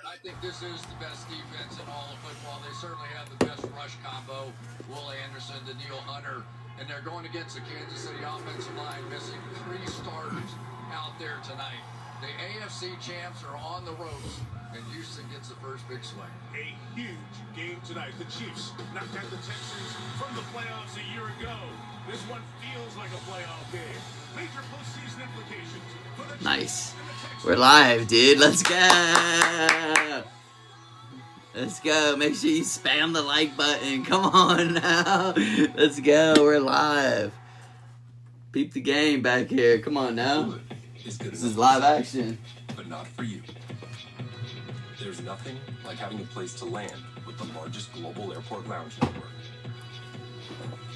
I think this is the best defense in all of football. They certainly have the best rush combo. Will Anderson, Daniil Hunter, and they're going against the Kansas City offensive line, missing 3 starters out there tonight. The AFC champs are on the ropes, and Houston gets the first big swing. A huge game tonight. The Chiefs knocked out the Texans from the playoffs a year ago. This one feels like a playoff game. Major postseason implications for the Nice. We're live, dude. Let's go. Let's go. Make sure you spam the like button. Come on now. Let's go. We're live. Peep the game back here. Come on now. This is live action. But not for you. There's nothing like having a place to land with the largest global airport lounge network.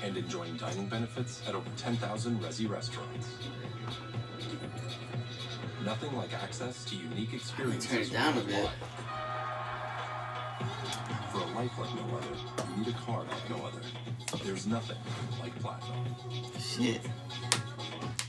And enjoying dining benefits at over 10,000 Resi restaurants. Nothing like access to unique experiences. Turn it down a bit. For a life like no other, you need a car like no other. There's nothing like Platinum. Shit.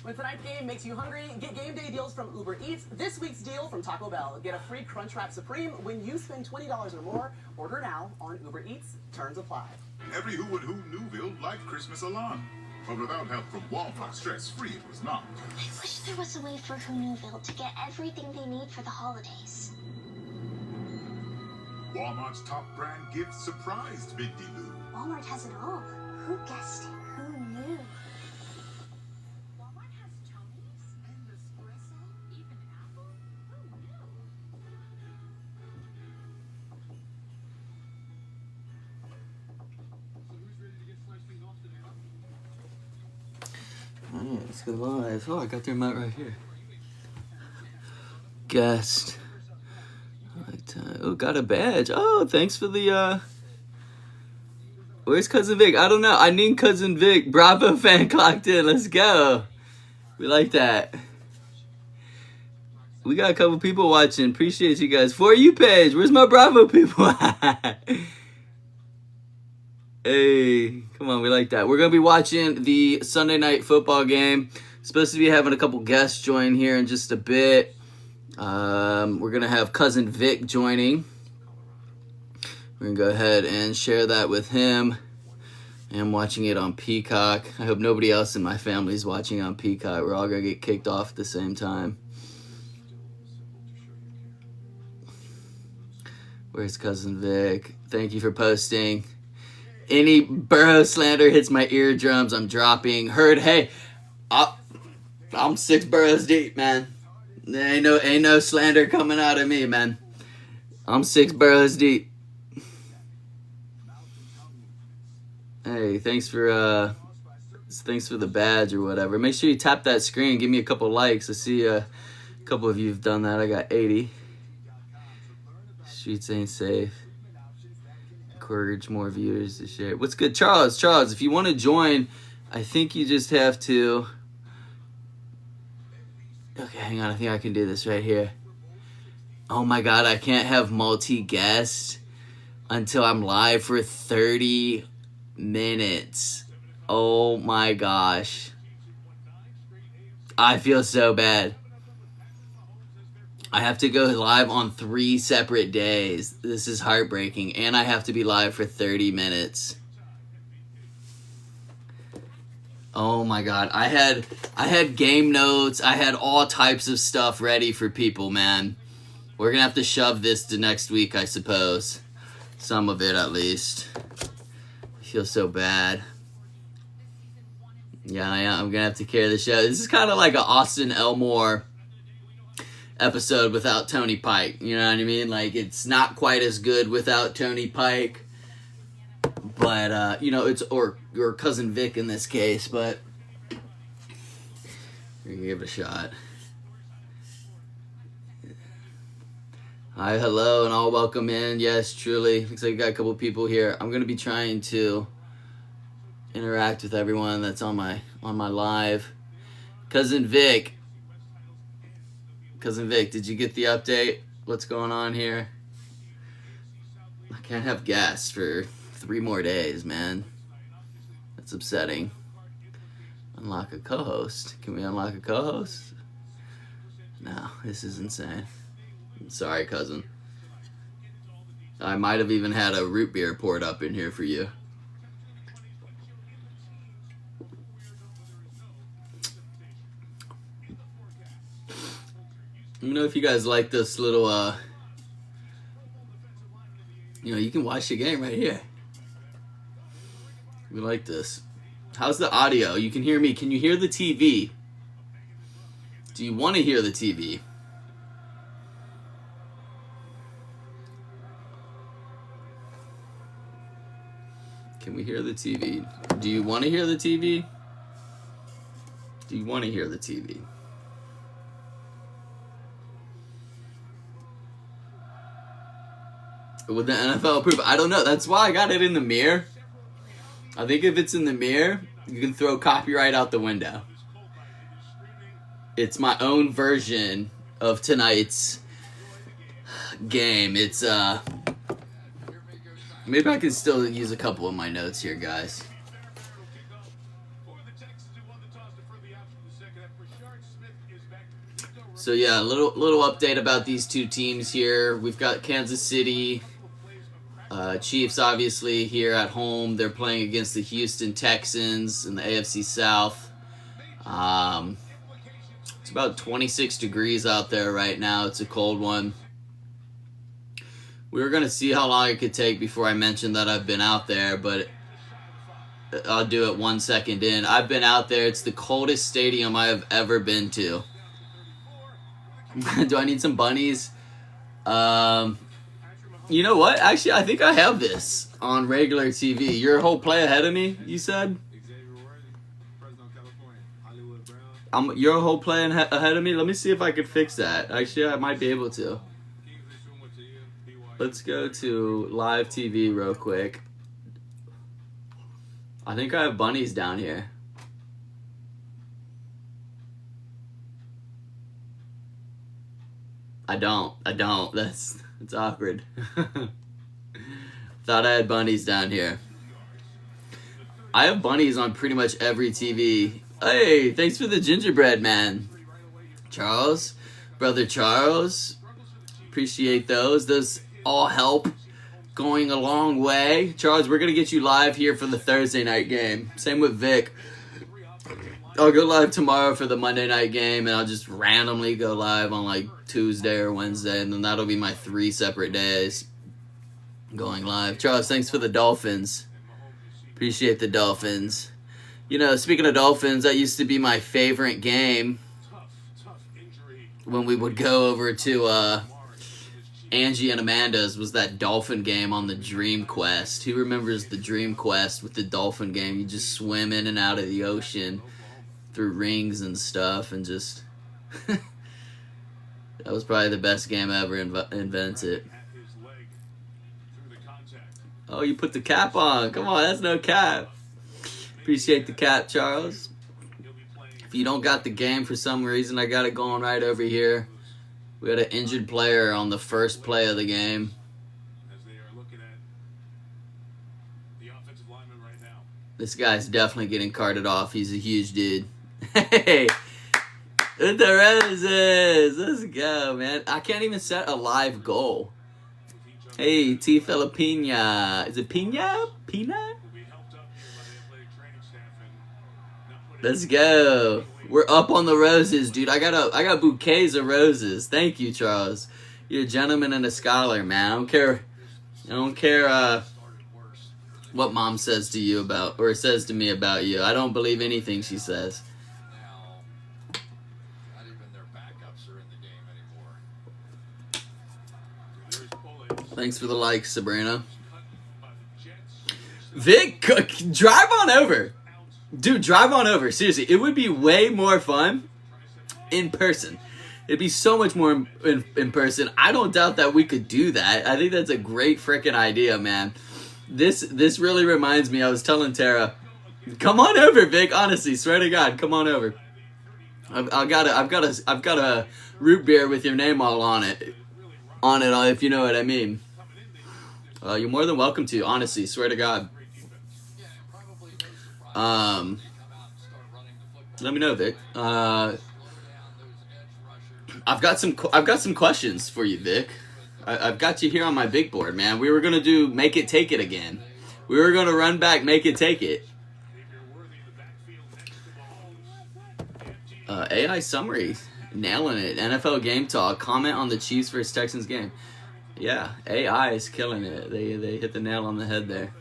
When tonight's game makes you hungry, get game day deals from Uber Eats. This week's deal from Taco Bell. Get a free Crunchwrap Supreme when you spend $20 or more. Order now on Uber Eats. Terms apply. Every who and who Newville liked Christmas along. But without help from Walmart, stress-free it was not. I wish there was a way for Who Newville to get everything they need for the holidays. Walmart's top brand gift surprised Big D. Walmart has it all. Who guessed it? Who knew? Walmart has Tony's and espresso, even apple. Who knew? So who's ready to get sliced things off today, huh? Alright, let's go live. Oh, I got their remote right here. Guest. Oh, got a badge. Oh, thanks for the, Where's Cousin Vic? I don't know. I need Cousin Vic. Bravo fan clocked in. Let's go. We like that. We got a couple people watching. Appreciate you guys. For you page. Where's my Bravo people at? Hey, come on. We like that. We're going to be watching the Sunday night football game. Supposed to be having a couple guests join here in just a bit. We're going to have Cousin Vic joining. We're going to go ahead and share that with him. I'm watching it on Peacock. I hope nobody else in my family is watching on Peacock. We're all going to get kicked off at the same time. Where's Cousin Vic? Thank you for posting. Any Burrow slander hits my eardrums, I'm dropping. Heard, hey, I'm 6 Burrows deep, man. There ain't no slander coming out of me, man. I'm 6 Burrows deep. Hey, thanks for the badge or whatever. Make sure you tap that screen. Give me a couple likes. I see a couple of you have done that. I got 80. Streets ain't safe. Encourage more viewers to share. What's good, Charles? Charles, if you want to join, I think you just have to. Okay, hang on. I think I can do this right here. Oh my God, I can't have multi-guest until I'm live for 30 minutes. Oh my gosh. I feel so bad. I have to go live on 3 separate days. This is heartbreaking. And I have to be live for 30 minutes. Oh my God. I had game notes. I had all types of stuff ready for people, man. We're going to have to shove this to next week, I suppose. Some of it, at least. I feel so bad. Yeah, I'm going to have to carry the show. This is kind of like an Austin Elmore episode without Tony Pike. You know what I mean? Like, it's not quite as good without Tony Pike. But, you know, it's or Cousin Vic in this case, but we're going to give it a shot. Hi, hello, and all welcome in. Yes, truly. Looks like we got a couple people here. I'm going to be trying to interact with everyone that's on my live. Cousin Vic. Cousin Vic, did you get the update? What's going on here? I can't have guests for 3 more days, man. That's upsetting. Unlock a co-host. Can we unlock a co-host? No, this is insane. I'm sorry, cousin. I might have even had a root beer poured up in here for you. Let me know if you guys like this little, you can watch the game right here. We like this. How's the audio? You can hear me. Can you hear the TV? Do you want to hear the TV? Can we hear the TV? Do you want to hear the TV? Do you want to hear the TV? Would the NFL approve? I don't know. That's why I got it in the mirror. I think if it's in the mirror, you can throw copyright out the window. It's my own version of tonight's game. It's, maybe I can still use a couple of my notes here, guys. So yeah, a little update about these two teams here. We've got Kansas City Chiefs, obviously, here at home. They're playing against the Houston Texans in the AFC South. It's about 26 degrees out there right now. It's a cold one. We were going to see how long it could take before I mentioned that I've been out there, but I'll do it 1 second in. I've been out there. It's the coldest stadium I have ever been to. Do I need some bunnies? You know what? Actually, I think I have this on regular TV. You're a whole play ahead of me, you said? You're a whole play ahead of me? Let me see if I could fix that. Actually, I might be able to. Let's go to live TV real quick. I think I have bunnies down here. I don't. It's awkward. Thought I had bunnies down here. I have bunnies on pretty much every TV. Hey, thanks for the gingerbread, man. Charles, brother Charles. Appreciate those. Those all help. Going a long way. Charles, we're going to get you live here for the Thursday night game. Same with Vic. I'll go live tomorrow for the Monday night game, and I'll just randomly go live on like Tuesday or Wednesday, and then that'll be my 3 separate days going live. Charles, thanks for the Dolphins. Appreciate the Dolphins. You know, speaking of Dolphins, that used to be my favorite game when we would go over to Angie and Amanda's, was that Dolphin game on the Dream Quest. Who remembers the Dream Quest with the Dolphin game? You just swim in and out of the ocean through rings and stuff, and just that was probably the best game ever invented. Oh, you put the cap on. Come on, that's no cap. Appreciate the cap, Charles. If you don't got the game for some reason, I got it going right over here. We had an injured player on the first play of the game. This guy's definitely getting carted off. He's a huge dude. Hey, with the roses. Let's go, man. I can't even set a live goal. Hey, T. Filipina. Is it Pina? Pina? Let's go. We're up on the roses, dude. I got bouquets of roses. Thank you, Charles. You're a gentleman and a scholar, man. I don't care what mom says to you about, or says to me about you. I don't believe anything she says. Not even their backups are in the game anymore. Thanks for the like, Sabrina. Vic, drive on over. Dude, drive on over. Seriously, it would be way more fun in person. It'd be so much more in person. I don't doubt that we could do that. I think that's a great freaking idea, man. This really reminds me. I was telling Tara, come on over, Vic. Honestly, swear to God, come on over. I've got a root beer with your name all on it, if you know what I mean. You're more than welcome to. Honestly, swear to God. Let me know, Vic. I've got some questions for you, Vic. I've got you here on my big board, man. We were going to do Make It Take It again. We were going to run back Make It Take It. AI Summary, nailing it. NFL Game Talk, comment on the Chiefs versus Texans game. Yeah, AI is killing it. They hit the nail on the head there.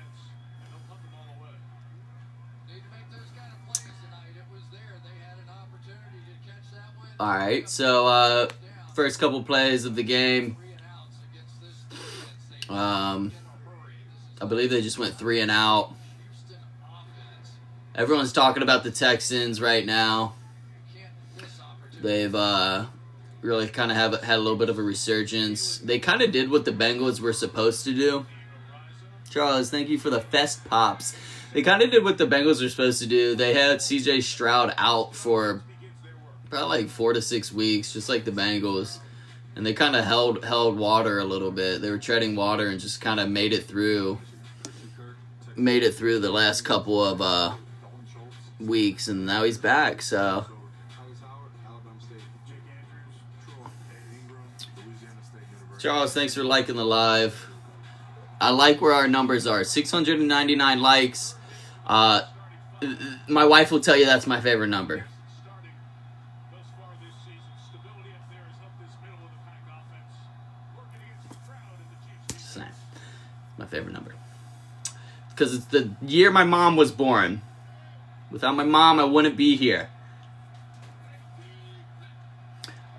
All right, so first couple plays of the game. I believe they just went 3 and out. Everyone's talking about the Texans right now. They've really kind of had a little bit of a resurgence. They kind of did what the Bengals were supposed to do. Charles, thank you for the fest pops. They kind of did what the Bengals were supposed to do. They had C.J. Stroud out for probably like 4 to 6 weeks, just like the Bengals. And they kind of held water a little bit. They were treading water and just kind of made it through the last couple of weeks, and now he's back. So Charles, thanks for liking the live. I like where our numbers are. 699 likes. My wife will tell you that's my favorite number. My favorite number. Because it's the year my mom was born. Without my mom, I wouldn't be here.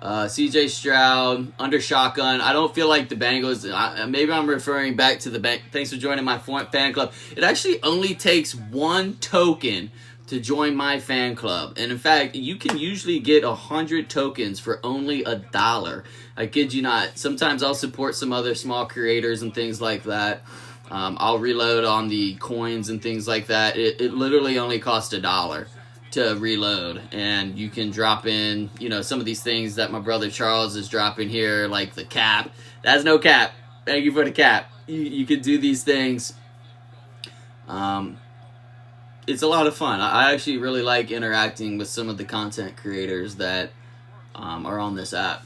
CJ Stroud, under shotgun. I don't feel like the Bengals. Maybe I'm referring back to the bank. Thanks for joining my fan club. It actually only takes 1 token to join my fan club. And in fact, you can usually get 100 tokens for only $1. I kid you not. Sometimes I'll support some other small creators and things like that. I'll reload on the coins and things like that. It literally only costs $1 to reload. And you can drop in, you know, some of these things that my brother Charles is dropping here, like the cap. That's no cap. Thank you for the cap. You can do these things. It's a lot of fun. I actually really like interacting with some of the content creators that are on this app.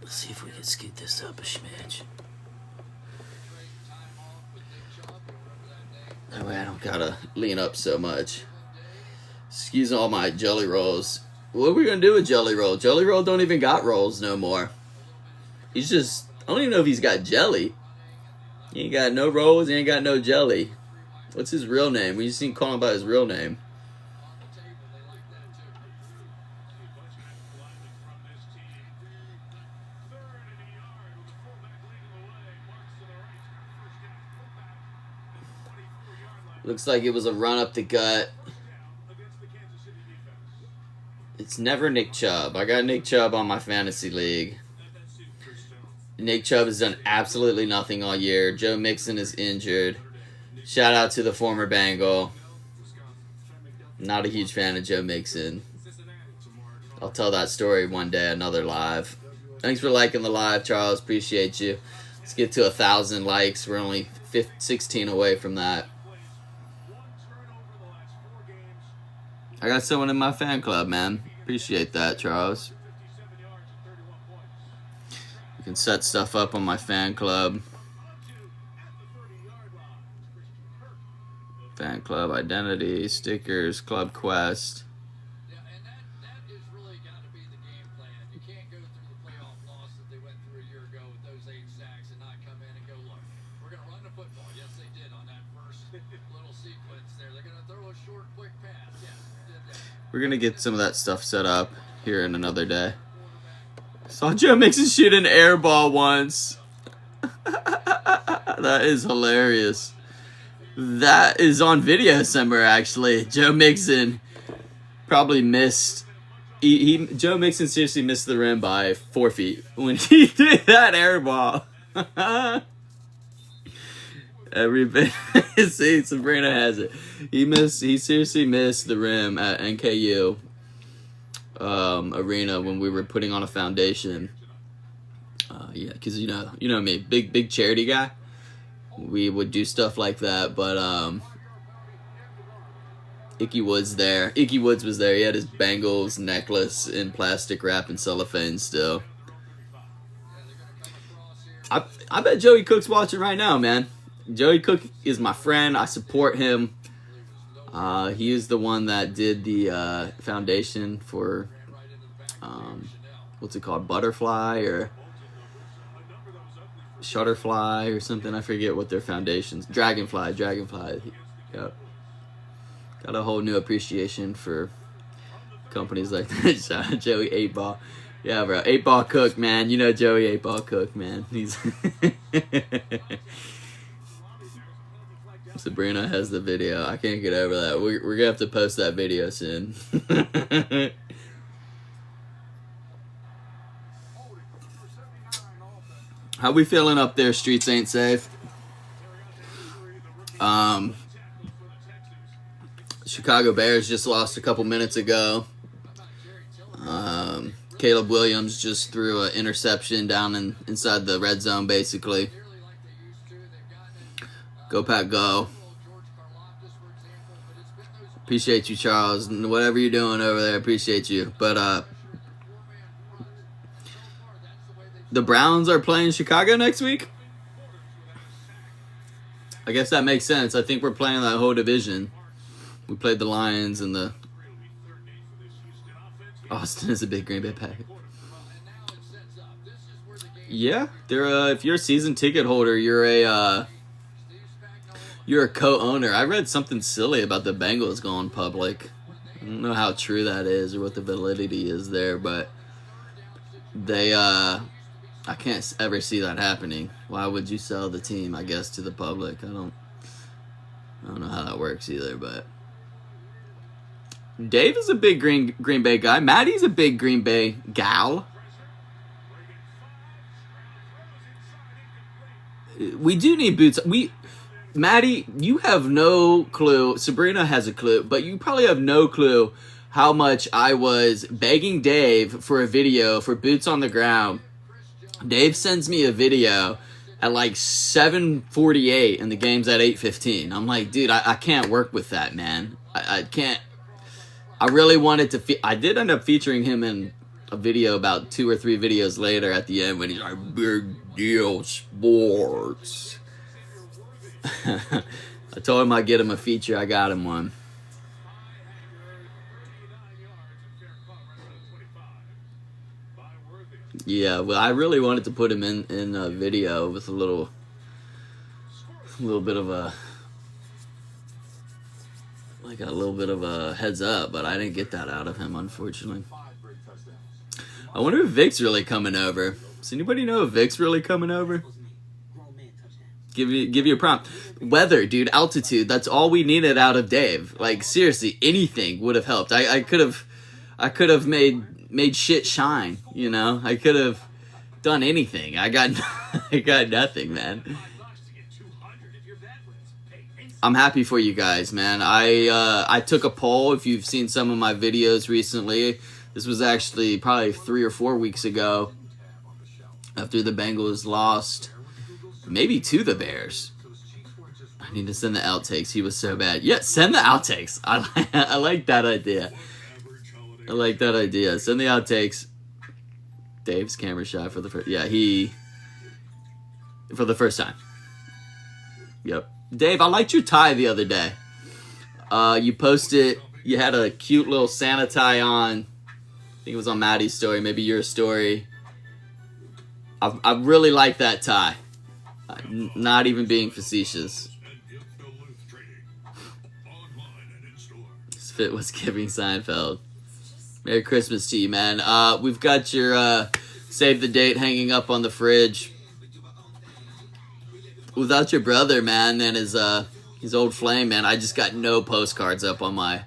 Let's see if we can scoot this up a smidge. That way I don't gotta lean up so much. Excuse all my jelly rolls. What are we gonna do with Jelly Roll? Jelly Roll don't even got rolls no more. He's just, I don't even know if he's got jelly. He ain't got no rolls, he ain't got no jelly. What's his real name? We just need to call him by his real name. Looks like it was a run up the gut. It's never Nick Chubb. I got Nick Chubb on my fantasy league. Nick Chubb has done absolutely nothing all year. Joe Mixon is injured. Shout out to the former Bengal. Not a huge fan of Joe Mixon. I'll tell that story one day, another live. Thanks for liking the live, Charles. Appreciate you. Let's get to 1,000 likes. We're only 16 away from that. I got someone in my fan club, man. Appreciate that, Charles. You can set stuff up on my fan club. Fan club identity, stickers, club quest. Yeah, and that is really got to be the game plan. You can't go through the playoff loss that they went through a year ago with those 8 sacks and not come in and go, look, we're going to run the football. Yes, they did on that first little sequence there. They're going to throw a short, quick pass. Yeah, they did that. We're going to get some of that stuff set up here in another day. Saw Joe Mixon shoot an air ball once. That is hilarious. That is on video somewhere, actually. Joe Mixon probably missed. Joe Mixon seriously missed the rim by 4 feet when he did that air ball. Everybody, see, Sabrina has it. He seriously missed the rim at NKU arena when we were putting on a foundation. Yeah, because you know me, big charity guy. We would do stuff like that, but Icky Woods there. Icky Woods was there. He had his Bengals necklace in plastic wrap and cellophane still. I bet Joey Cook's watching right now, man. Joey Cook is my friend. I support him. He is the one that did the foundation for, what's it called? Butterfly or Shutterfly or something. I forget what their foundations. Dragonfly. Yep. Got a whole new appreciation for companies like that. Joey 8-Ball. Yeah, bro. 8-Ball Cook, man. You know Joey 8-Ball Cook, man. He's Sabrina has the video. I can't get over that. We're going to have to post that video soon. How we feeling up there, Streets Ain't Safe? Chicago Bears just lost a couple minutes ago. Caleb Williams just threw an interception down inside the red zone, basically. Go Pack Go. Appreciate you, Charles. And whatever you're doing over there, appreciate you. But the Browns are playing Chicago next week? I guess that makes sense. I think we're playing that whole division. We played the Lions and the... Austin is a big Green Bay Packer. Yeah, they're if you're a season ticket holder, you're a co-owner. I read something silly about the Bengals going public. I don't know how true that is or what the validity is there, but they I can't ever see that happening. Why would you sell the team, I guess, to the public? I don't know how that works either, but Dave is a big Green Bay guy. Maddie's a big Green Bay gal. We do need boots. Maddie, you have no clue. Sabrina has a clue, but you probably have no clue how much I was begging Dave for a video for boots on the ground. Dave sends me a video at like 7:48 and the game's at 8:15. I'm like, dude, I can't work with that, man. I can't. I really wanted to... I did end up featuring him in a video about 2 or 3 videos later at the end when he's like, Big Deal Sports. I told him I'd get him a feature. I got him one. Yeah, well, I really wanted to put him in a video with a little bit of a... like a little bit of a heads up, but I didn't get that out of him, unfortunately. I wonder if Vic's really coming over. Does anybody know if Vic's really coming over? Give you a prompt. Weather, dude, altitude. That's all we needed out of Dave. Like, seriously, anything would have helped. I could have made shit shine, you know? I could have done anything. I got nothing, man. I'm happy for you guys, man. I took a poll. If you've seen some of my videos recently, this was actually probably 3 or 4 weeks ago after the Bengals lost, maybe to the Bears. I need to send the outtakes. He was so bad. Yeah, send the outtakes. I like that idea. I like that idea. Send the outtakes. Dave's camera shot for the first... yeah, for the first time. Yep. Dave, I liked your tie the other day. You posted, you had a cute little Santa tie on. I think it was on Maddie's story, maybe your story. I really like that tie. Not even being facetious. This fit was giving Seinfeld. Merry Christmas to you, man. We've got your save the date hanging up on the fridge. Without your brother, man, and his old flame, man, I just got no postcards up on my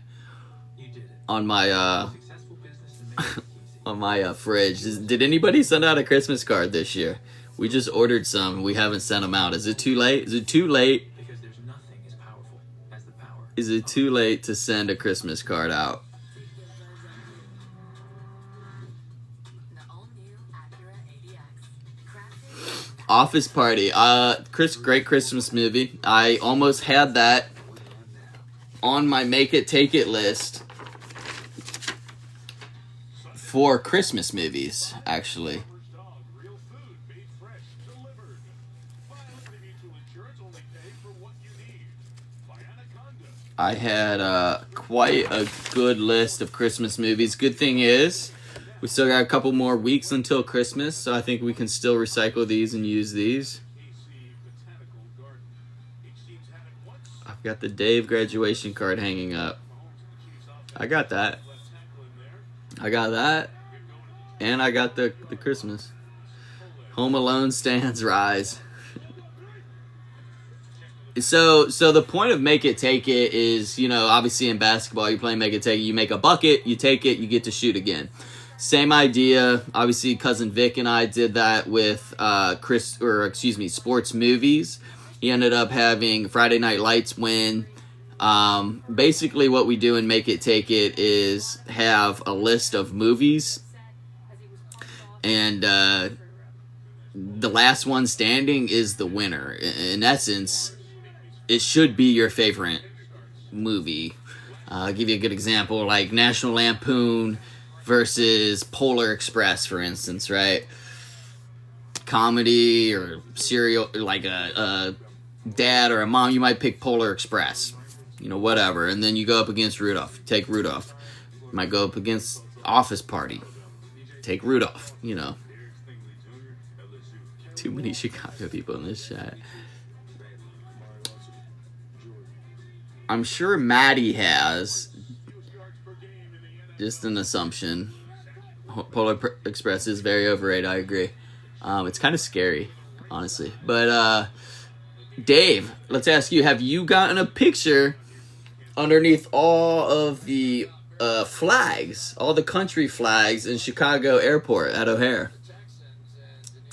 fridge. Did anybody send out a Christmas card this year? We just ordered some and we haven't sent them out. Is it too late? Is it too late? Is it too late to send a Christmas card out? Office Party. Great Christmas movie. I almost had that on my make it take it list for Christmas movies, actually. I had quite a good list of Christmas movies. Good thing is, we still got a couple more weeks until Christmas, so I think we can still recycle these and use these. I've got the Dave graduation card hanging up. I got that. I got that. And I got the Christmas. Home Alone stands rise. So the point of make it take it is, you know, obviously in basketball you play make it take it. You make a bucket, you take it, you get to shoot again. Same idea. Obviously, Cousin Vic and I did that with sports movies. He ended up having Friday Night Lights win. Basically, what we do in Make It Take It is have a list of movies, and the last one standing is the winner. In essence, it should be your favorite movie. I'll give you a good example, like National Lampoon versus Polar Express, for instance, right? Comedy or serial, like a dad or a mom, you might pick Polar Express, you know, whatever. And then you go up against Rudolph, take Rudolph. You might go up against Office Party, take Rudolph, you know. Too many Chicago people in this chat. I'm sure Maddie has. Just an assumption. Polar Express is very overrated, I agree. It's kind of scary, honestly. But, Dave, let's ask you, have you gotten a picture underneath all of the flags, all the country flags in Chicago Airport at O'Hare?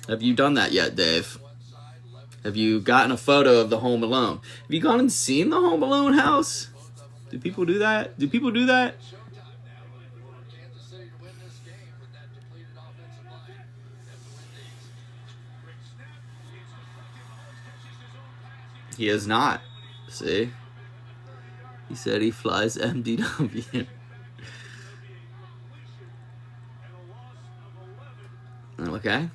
Have you done that yet, Dave? Have you gotten a photo of the Home Alone? Have you gone and seen the Home Alone house? Do people do that? Do people do that? He has not. See? He said he flies MDW. Okay.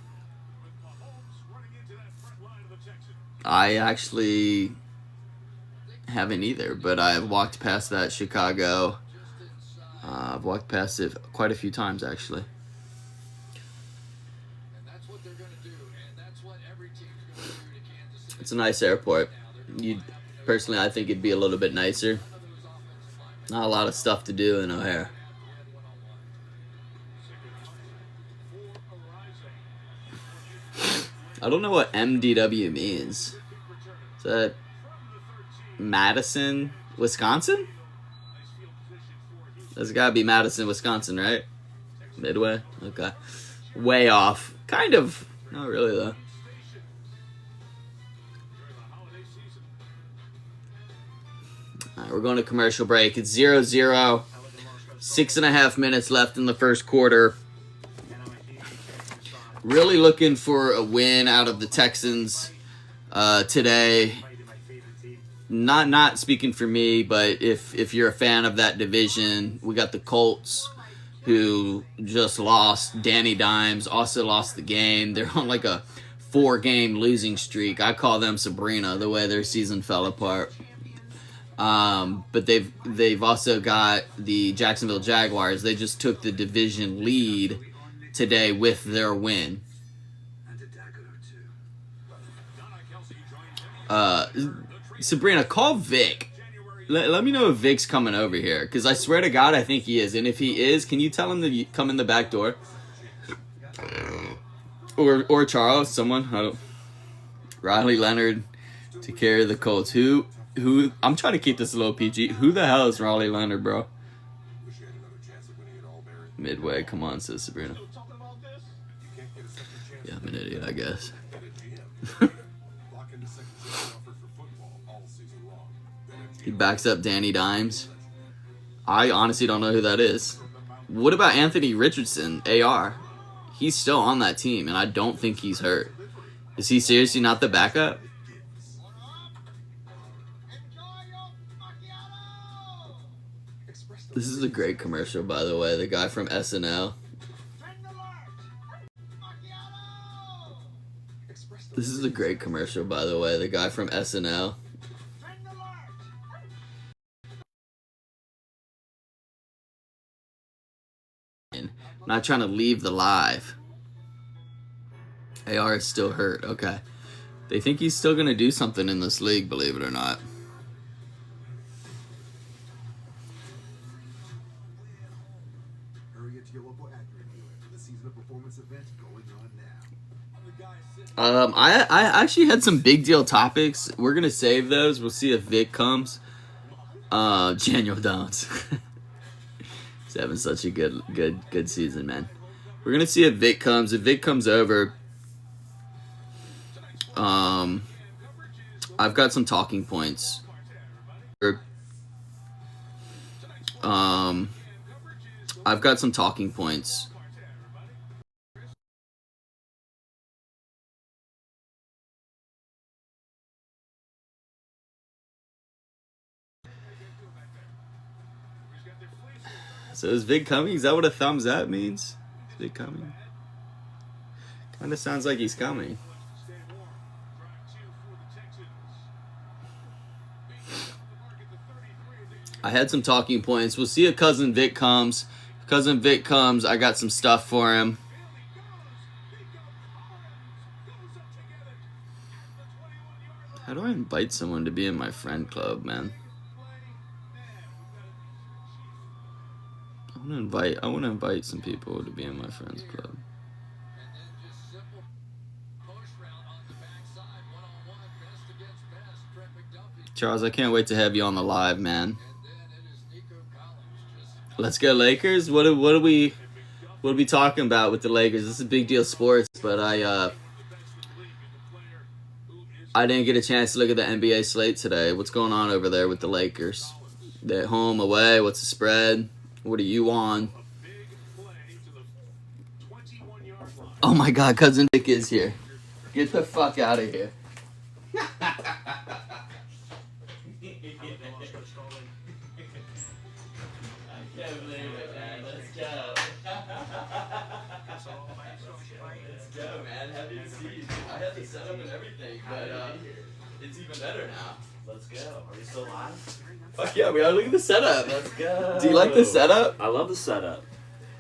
I actually haven't either, but I've walked past that Chicago. I've walked past it quite a few times, actually. It's a nice airport. Personally, I think it'd be a little bit nicer. Not a lot of stuff to do in O'Hare. I don't know what MDW means. Is that Madison, Wisconsin? That's gotta be Madison, Wisconsin, right? Midway? Okay. Way off. Kind of. Not really, though. All right, we're going to commercial break. It's 0-0. 6.5 minutes left in the first quarter. Really looking for a win out of the Texans today. Not speaking for me, but if you're a fan of that division, we got the Colts, who just lost. Danny Dimes also lost the game. They're on like a 4-game losing streak. I call them Sabrina, the way their season fell apart. But they've also got the Jacksonville Jaguars. They just took the division lead today with their win. Sabrina, call Vic. Let me know if Vic's coming over here, because I swear to God, I think he is. And if he is, can you tell him to come in the back door? Or Charles, someone. Riley Leonard to carry the Colts. Who? I'm trying to keep this a little PG. Who the hell is Riley Leonard, bro? Midway, come on, says Sabrina. Yeah, I'm an idiot, I guess. He backs up Danny Dimes. I honestly don't know who that is. What about Anthony Richardson, AR? He's still on that team, and I don't think he's hurt. Is he seriously not the backup? This is a great commercial, by the way. The guy from SNL. This is a great commercial, by the way. The guy from SNL. Not trying to leave the live. AR is still hurt. Okay. They think he's still going to do something in this league, believe it or not. I actually had some big deal topics. We're gonna save those. We'll see if Vic comes. Daniel Downs. He's having such a good season, man. We're gonna see if Vic comes. If Vic comes over, I've got some talking points. I've got some talking points. So is Vic coming? Is that what a thumbs up means? Is Vic coming? Kind of sounds like he's coming. I had some talking points. We'll see if Cousin Vic comes. If Cousin Vic comes, I got some stuff for him. How do I invite someone to be in my friend club, man? I want to invite some people to be in my friends club. Charles, I can't wait to have you on the live, man. Let's go Lakers. What are we talking about with the Lakers? This is Big Deal Sports, but I didn't get a chance to look at the NBA slate today. What's going on over there with the Lakers? They're at home, away. What's the spread? What are you on? Oh my God, Cousin Vic is here. Get the fuck out of here. I can't believe it, man. Let's go. Let's go, man. Happy to see you. I had the setup and everything, but it's even better now. Let's go. Are we still live? Fuck yeah, we are. Look at the setup. Let's go. Do you like the setup? I love the setup.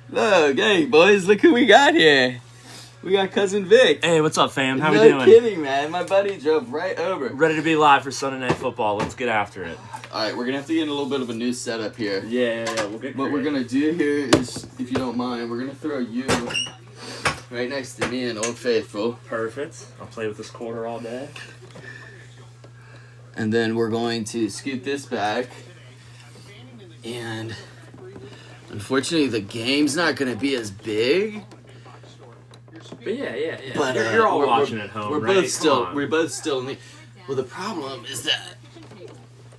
Look, hey, boys, look who we got here. We got Cousin Vic. Hey, what's up, fam? How we doing? No kidding, man. My buddy drove right over. Ready to be live for Sunday Night Football. Let's get after it. All right, we're going to have to get in a little bit of a new setup here. Yeah. We'll get What we're going to do here is, if you don't mind, we're going to throw you right next to me in Old Faithful. Perfect. I'll play with this quarter all day. And then we're going to scoot this back. And unfortunately, the game's not going to be as big. But yeah. But you're all watching at home, we're right? We're both still in the... Well, the problem is that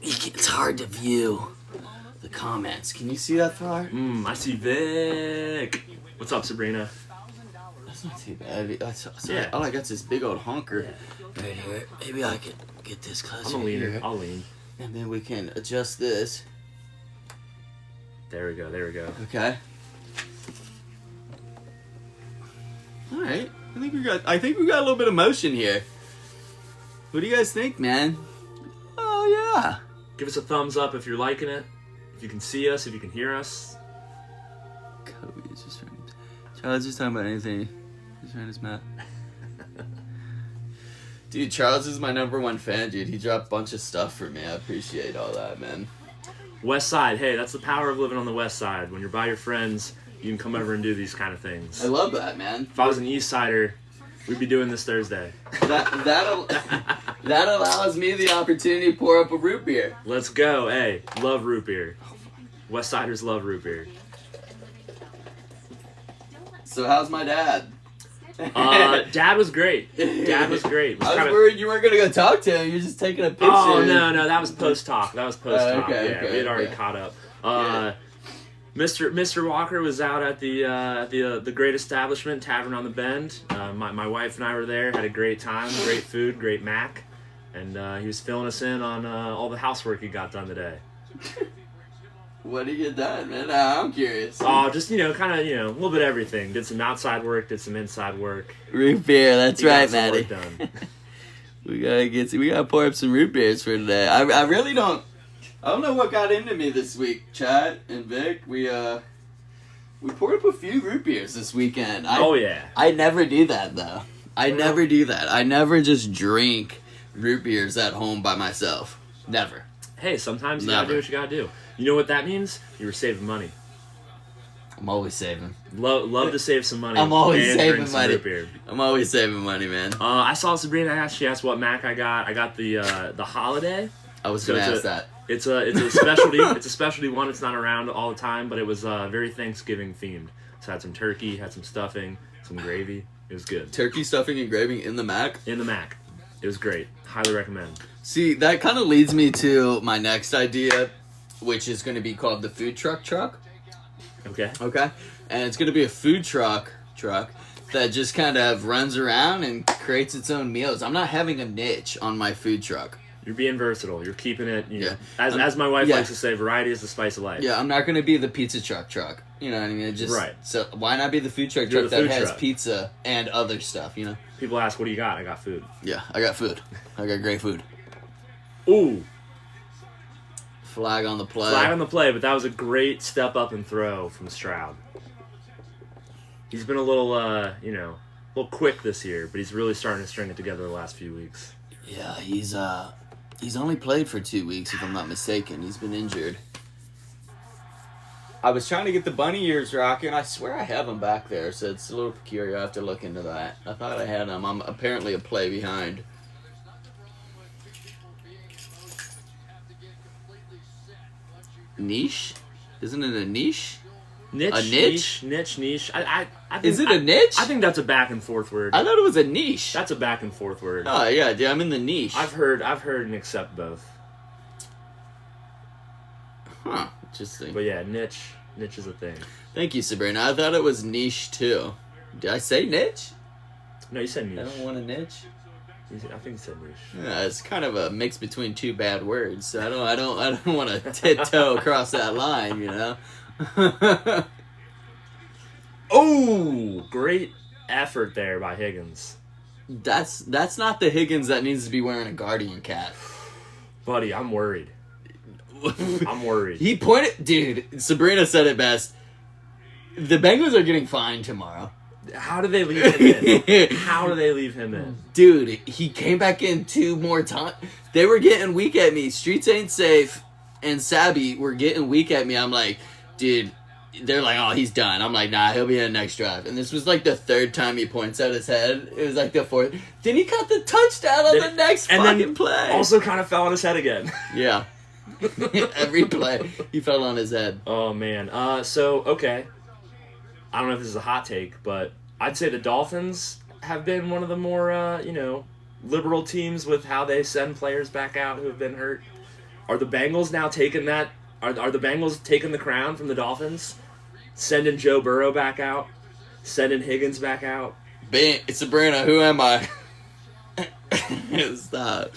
it's hard to view the comments. Can you see that far? I see Vic. What's up, Sabrina? That's not too bad. Yeah. All I got's this big old honker right here. Maybe I could get this closer. I'm a leaner. Here. I'll lean. And then we can adjust this. There we go. Okay. All right. I think we got a little bit of motion here. What do you guys think, man? Oh yeah. Give us a thumbs up if you're liking it. If you can see us, if you can hear us. Kobe is just trying. Charles is talking about anything. He's trying his mouth. Dude, Charles is my #1 fan, dude. He dropped a bunch of stuff for me. I appreciate all that, man. West Side. Hey, that's the power of living on the West Side. When you're by your friends, you can come over and do these kind of things. I love that, man. If I was an East Sider, we'd be doing this Thursday. That allows me the opportunity to pour up a root beer. Let's go. Hey, love root beer. West Siders love root beer. So how's my dad? Dad was great. Dad was great. I was worried you weren't going to go talk to him. You're just taking a picture. Oh, no. That was post-talk. Okay, we had already caught up. Mr. Walker was out at the great establishment, Tavern on the Bend. My wife and I were there. Had a great time. Great food. Great mac. And he was filling us in on all the housework he got done today. What did you get done, man? I'm curious. Oh, just, kind of, a little bit of everything. Did some outside work, did some inside work. Root beer, that's You got right, some Maddie. work done. We gotta pour up some root beers for today. I really don't. I don't know what got into me this week, Chad and Vic. We poured up a few root beers this weekend. I never do that though. I never do that. I never just drink root beers at home by myself. Never. Hey, sometimes you gotta do what you gotta do. You know what that means? You were saving money. I'm always saving. Love to save some money. I'm always and saving drink some money. root beer. I'm always saving money, man. I saw Sabrina. She asked what Mac I got. I got the holiday. I was gonna ask that. It's a specialty. It's a specialty one. It's not around all the time, but it was very Thanksgiving themed. So had some turkey, had some stuffing, some gravy. It was good. Turkey stuffing and gravy in the Mac? In the Mac. It was great. Highly recommend. See, that kind of leads me to my next idea, which is going to be called the food truck. Okay. Okay? And it's going to be a food truck that just kind of runs around and creates its own meals. I'm not having a niche on my food truck. You're being versatile. You're keeping it, Yeah. as my wife likes to say, variety is the spice of life. Yeah, I'm not going to be the pizza truck. You know what I mean? It just, Right. So why not be the food truck You're that the food has truck. pizza and other stuff, you know? People ask, what do you got? I got food. Yeah, I got food. I got great food. Ooh. Flag on the play. Flag on the play, but that was a great step up and throw from Stroud. He's been a little quick this year, but he's really starting to string it together the last few weeks. Yeah, he's only played for 2 weeks, if I'm not mistaken. He's been injured. I was trying to get the bunny ears rocking. I swear I have them back there, so it's a little peculiar. I have to look into that. I thought I had them. I'm apparently a play behind. Niche? Isn't it a niche? Niche, A niche? niche. I think, Is it a niche? I think that's a back and forth word. I thought it was a niche. That's a back and forth word. Oh yeah, dude, I'm in the niche. I've heard and accept both. Huh. Interesting. But yeah, niche is a thing. Thank you, Sabrina. I thought it was niche too. Did I say niche? No, you said niche. I don't want a niche. I think you said niche. Yeah, it's kind of a mix between two bad words. So I don't want to tiptoe across that line, you know. Oh, great effort there by Higgins. That's not the Higgins that needs to be wearing a Guardian cap. Buddy, I'm worried. I'm worried. He pointed, dude. Sabrina said it best. The Bengals are getting fined tomorrow. How do they leave him in? How do they leave him in? Dude, he came back in 2 more times. They were getting weak at me. Streets Ain't Safe and Sabby were getting weak at me. I'm like, dude, they're like, oh, he's done. I'm like, nah, he'll be in the next drive. And this was like the 3rd time he points at his head. It was like the 4th. Then he caught the touchdown on the next fucking play. Also kind of fell on his head again. Yeah. Every play, he fell on his head. Oh, man. Okay. I don't know if this is a hot take, but I'd say the Dolphins have been one of the more, liberal teams with how they send players back out who have been hurt. Are the Bengals now taking that? Are the Bengals taking the crown from the Dolphins? Sending Joe Burrow back out? Sending Higgins back out? It's Sabrina, who am I? Stop.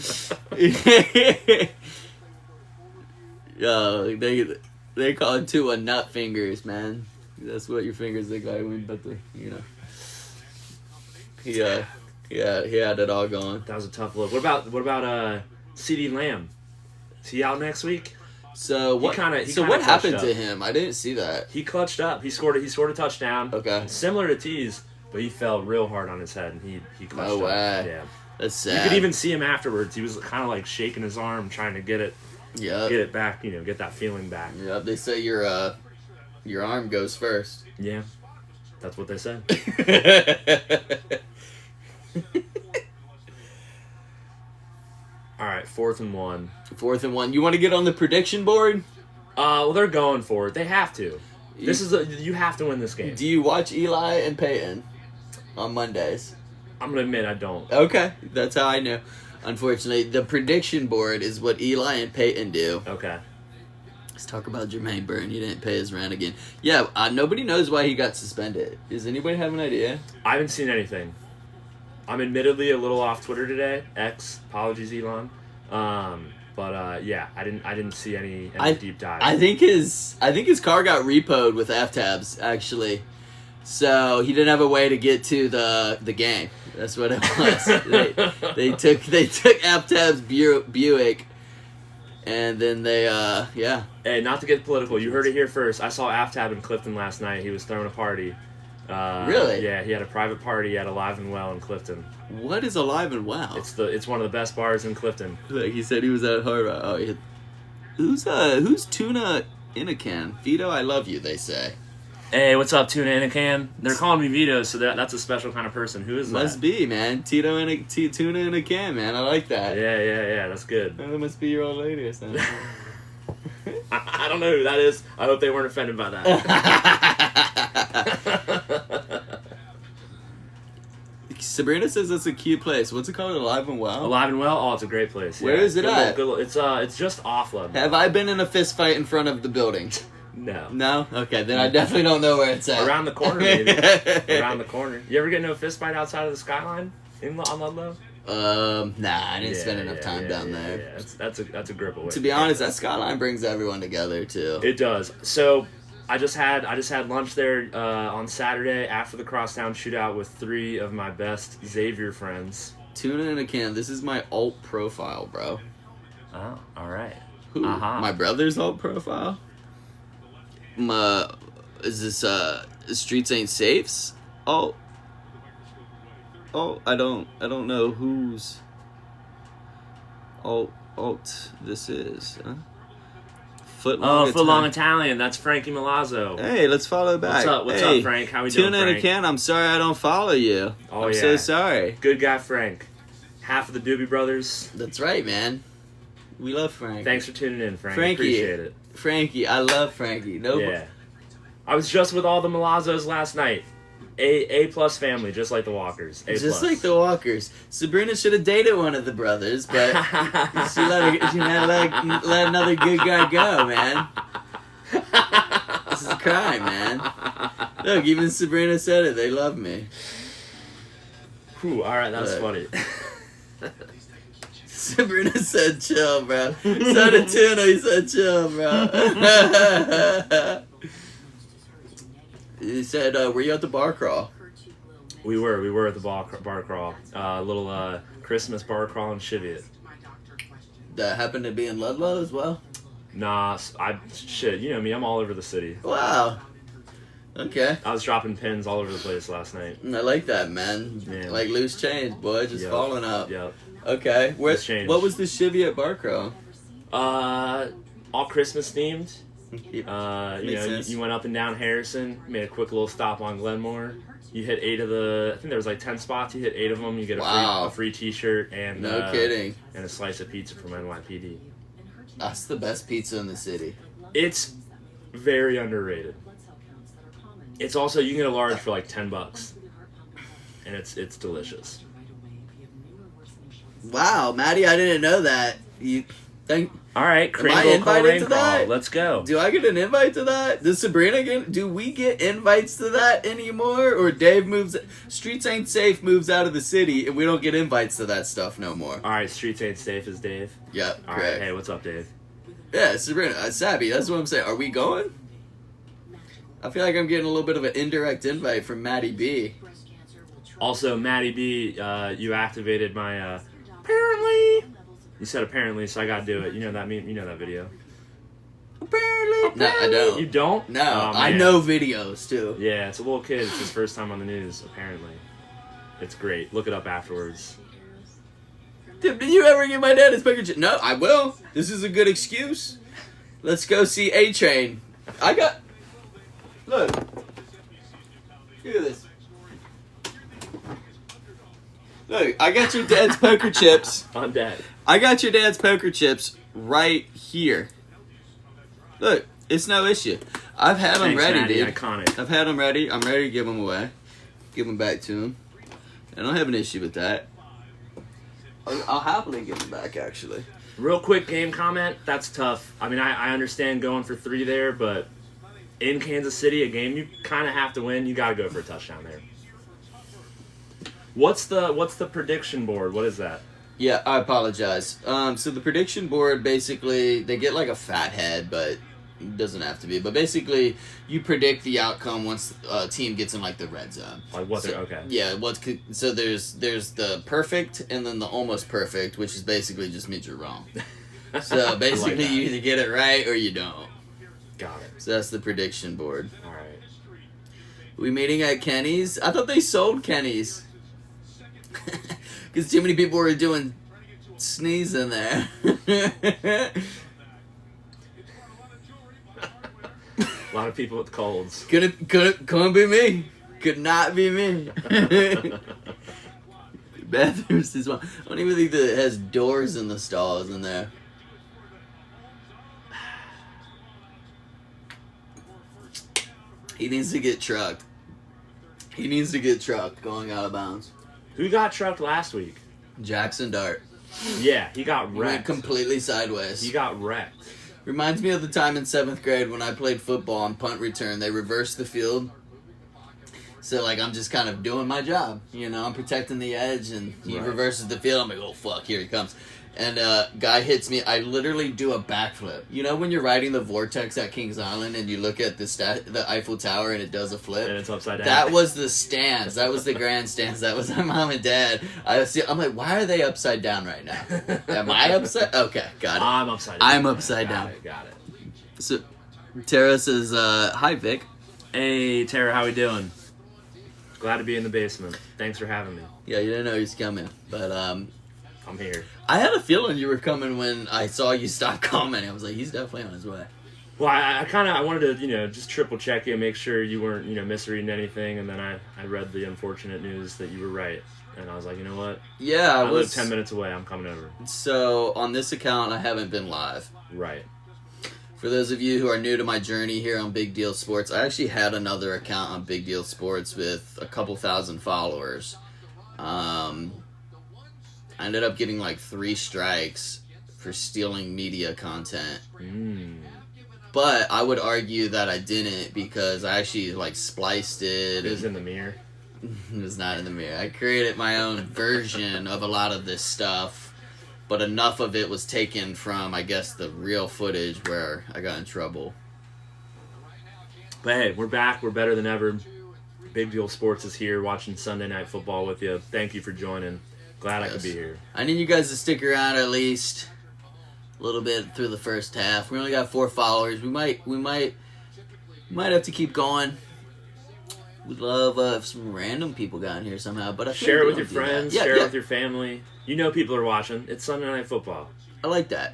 Yo, they call Tua nut fingers, man. That's what your fingers look like when, but he had it all going. That was a tough look. What about CeeDee Lamb? Is he out next week? So what? What happened to him? I didn't see that. He clutched up. He scored a touchdown. Okay. Similar to Tease, but he fell real hard on his head and he clutched up. No way. Yeah. That's sad. You could even see him afterwards. He was kind of like shaking his arm, trying to get it back. Get that feeling back. Yeah. They say your arm goes first. Yeah. That's what they said. All right, 4th and 1. 4th and 1. You want to get on the prediction board? Well, they're going for it. They have to. You have to win this game. Do you watch Eli and Peyton on Mondays? I'm gonna admit I don't. Okay, that's how I knew. Unfortunately, the prediction board is what Eli and Peyton do. Okay. Let's talk about Jermaine Byrne. He didn't pay his rent again. Yeah, nobody knows why he got suspended. Does anybody have an idea? I haven't seen anything. I'm admittedly a little off Twitter today. Apologies, Elon. But yeah, I didn't see any deep dive. I think his car got repoed with F-tabs actually, so he didn't have a way to get to the game. That's what it was. they took F-tabs Buick, and then they yeah. Hey, not to get political, you heard it here first. I saw Aftab in Clifton last night. He was throwing a party. Really? Yeah, he had a private party at Alive and Well in Clifton. What is Alive and Well? It's one of the best bars in Clifton. Like he said, he was at Hard Rock. Oh, who's tuna in a can? Vito, I love you. They say. Hey, what's up, Tuna in a Can? They're calling me Vito, so that's a special kind of person. Who is that? Must be, man. Tuna in a can, man. I like that. Yeah, that's good. That must be your old lady or something. I don't know who that is. I hope they weren't offended by that. Sabrina says it's a cute place. What's it called? Alive and Well? Alive and Well? Oh, it's a great place. Where is it at? It's just off Ludlow. Have I been in a fist fight in front of the building? No. No? Okay, then I definitely don't know where it's at. Around the corner, maybe. Around the corner. You ever get into a fist fight outside of the Skyline on Ludlow? Nah, I didn't spend enough time down there. Yeah, that's a grip away. To be honest, that Skyline brings everyone together too. It does. So I just had lunch there on Saturday after the Crosstown shootout with 3 of my best Xavier friends. Tuna in a can. This is my alt profile, bro. Oh, all right. Who? My brother's alt profile? Is this Streets Ain't Safes? Oh, I don't know whose alt this is. Footlong Italian. That's Frankie Milazzo. Hey, let's follow back. What's up, Frank? How we doing, Tuna in Frank? a can. I'm sorry I don't follow you. Oh, I'm so sorry. Good guy, Frank. Half of the Doobie Brothers. That's right, man. We love Frank. Thanks for tuning in, Frank. Frankie, Appreciate it. Frankie, I love Frankie. Yeah. I was just with all the Malazzos last night. A+ family, just like the Walkers. Just like the Walkers. Sabrina should have dated one of the brothers, but she let another good guy go, man. This is a crime, man. Look, even Sabrina said it. They love me. Whew, all right, that's funny. Sabrina said chill, bro. So did Tuna, he said chill, bro. He said, were you at the bar crawl? We were at the bar crawl. Little Christmas bar crawl in Cheviot. That happened to be in Ludlow as well? Nah, shit, you know me, I'm all over the city. Wow. Okay. I was dropping pins all over the place last night. I like that, man. Yeah. Like loose change, boy, just falling up. Yep. Okay. What was the Cheviot bar crawl? All Christmas themed. Sense. You went up and down Harrison, made a quick little stop on Glenmore. You hit 8 of I think there was like 10 spots. You hit 8 of them. You get a free T-shirt and no kidding, and a slice of pizza from NYPD. That's the best pizza in the city. It's very underrated. It's also, you can get a large for like $10, and it's delicious. Wow, Maddie, I didn't know that. All right, Am I invited to that? Let's go. Do I get an invite to that? Does Sabrina do we get invites to that anymore? Or Streets Ain't Safe moves out of the city and we don't get invites to that stuff no more? All right, Streets Ain't Safe is Dave. Yep, All correct. right, hey, what's up, Dave? Yeah, Sabrina, Sabby, that's what I'm saying. Are we going? I feel like I'm getting a little bit of an indirect invite from Maddie B. Also, Maddie B, you activated my apparently. You said apparently, so I gotta do it. You know that meme? You know that video? Apparently. No, I don't. You don't? No, Oh, I know videos too. Yeah, it's a little kid. It's his first time on the news, apparently. It's great. Look it up afterwards. Dude, did you ever get my dad his picture? No, I will. This is a good excuse. Let's go see A-Train. Look. Look at this. Look, I got your dad's poker chips. On dad. I got your dad's poker chips right here. Look, it's no issue. I've had them ready, Maddie, dude. Iconic. I've had them ready. I'm ready to give them away. Give them back to him. I don't have an issue with that. I'll happily give them back, actually. Real quick game comment. That's tough. I mean, I understand going for 3 there, but in Kansas City, a game you kind of have to win. You got to go for a touchdown there. What's the prediction board? What is that? Yeah, I apologize. So the prediction board, basically, they get like a fat head, but it doesn't have to be. But basically, you predict the outcome once a team gets in like the red zone. Like what they're okay. Yeah, so there's the perfect and then the almost perfect, which is basically just means you're wrong. So basically, you either get it right or you don't. Got it. So that's the prediction board. All right. We meeting at Kenny's? I thought they sold Kenny's. Because too many people were doing sneezing there. A lot of people with colds. Couldn't be me. Could not be me. Bathrooms is one. I don't even think that it has doors in the stalls in there. He needs to get trucked. He needs to get trucked going out of bounds. Who got trucked last week? Jackson Dart. Yeah, he got He went wrecked. completely sideways. He got wrecked. Reminds me of the time in 7th grade when I played football on punt return. They reversed the field. So, like, I'm just kind of doing my job. You know, I'm protecting the edge, and he reverses the field. I'm like, oh, fuck, here he comes. And guy hits me. I literally do a backflip. You know when you're riding the Vortex at Kings Island and you look at the Eiffel Tower and it does a flip? And it's upside down. That was the stands. That was the grandstands. That was my mom and dad. I'm like, why are they upside down right now? Am I upside? Okay, got it. I'm upside down. I'm upside down. Got it. So, Tara says, hi, Vic. Hey, Tara, how we doing? Glad to be in the basement. Thanks for having me. Yeah, you didn't know he was coming, but I'm here. I had a feeling you were coming when I saw you stop commenting. I was like, he's definitely on his way. Well, I wanted to, just triple check you, make sure you weren't, misreading anything, and then I read the unfortunate news that you were right, and I was like, you know what? Yeah, I live 10 minutes away. I'm coming over. So on this account, I haven't been live. Right. For those of you who are new to my journey here on Big Deal Sports, I actually had another account on Big Deal Sports with a couple thousand followers. I ended up getting like 3 strikes for stealing media content. But I would argue that I didn't because I actually like spliced it. It was in the mirror. It was not in the mirror. I created my own version of a lot of this stuff, but enough of it was taken from, I guess, the real footage where I got in trouble. But hey, we're back. We're better than ever. Big Deal Sports is here watching Sunday Night Football with you. Thank you for joining. Glad I could be here. I need you guys to stick around at least a little bit through the first half. We only got 4 followers. We might have to keep going. We'd love if some random people got in here somehow. But I share it with your friends. Yeah, share it with your family. You know people are watching. It's Sunday Night Football. I like that.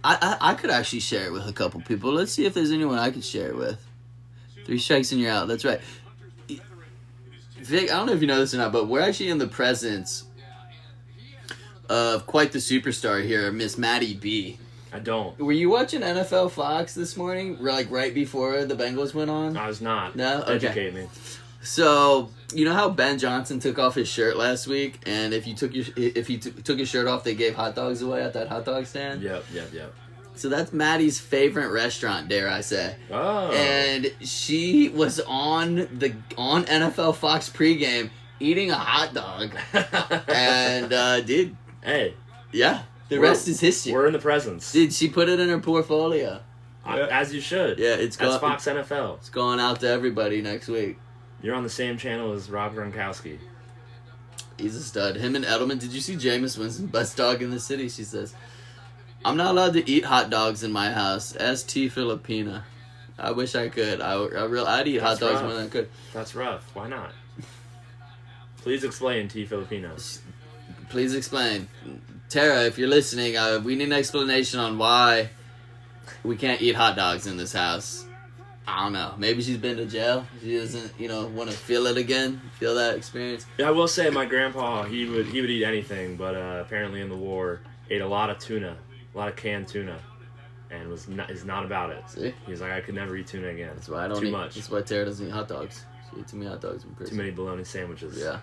I could actually share it with a couple people. Let's see if there's anyone I could share it with. 3 strikes and you're out. That's right. Vic, I don't know if you know this or not, but we're actually in the presence of quite the superstar here, Miss Maddie B. I don't. Were you watching NFL Fox this morning, like right before the Bengals went on? I was not. No? Okay. Educate me. So, you know how Ben Johnson took off his shirt last week, and if you took his shirt off, they gave hot dogs away at that hot dog stand? Yep. So that's Maddie's favorite restaurant, dare I say. Oh. And she was on NFL Fox pregame eating a hot dog. And, dude. Hey. Yeah. The rest is history. We're in the presence. Dude, she put it in her portfolio. As you should. Yeah, That's Fox NFL. It's going out to everybody next week. You're on the same channel as Rob Gronkowski. He's a stud. Him and Edelman. Did you see Jameis Winston, best dog in the city? She says, I'm not allowed to eat hot dogs in my house. ST Filipina. I wish I could. I'd eat hot dogs more than I could. That's rough. Why not? Please explain, T. Filipino. Please explain. Tara, if you're listening, we need an explanation on why we can't eat hot dogs in this house. I don't know. Maybe she's been to jail. She doesn't, want to feel it again. Feel that experience. Yeah, I will say my grandpa, he would eat anything, but apparently in the war ate a lot of tuna, a lot of canned tuna, and is not about it. See? He's like, I could never eat tuna again. That's why I don't too eat much. That's why Tara doesn't eat hot dogs. She ate too many hot dogs in prison. Too many bologna sandwiches. Yeah.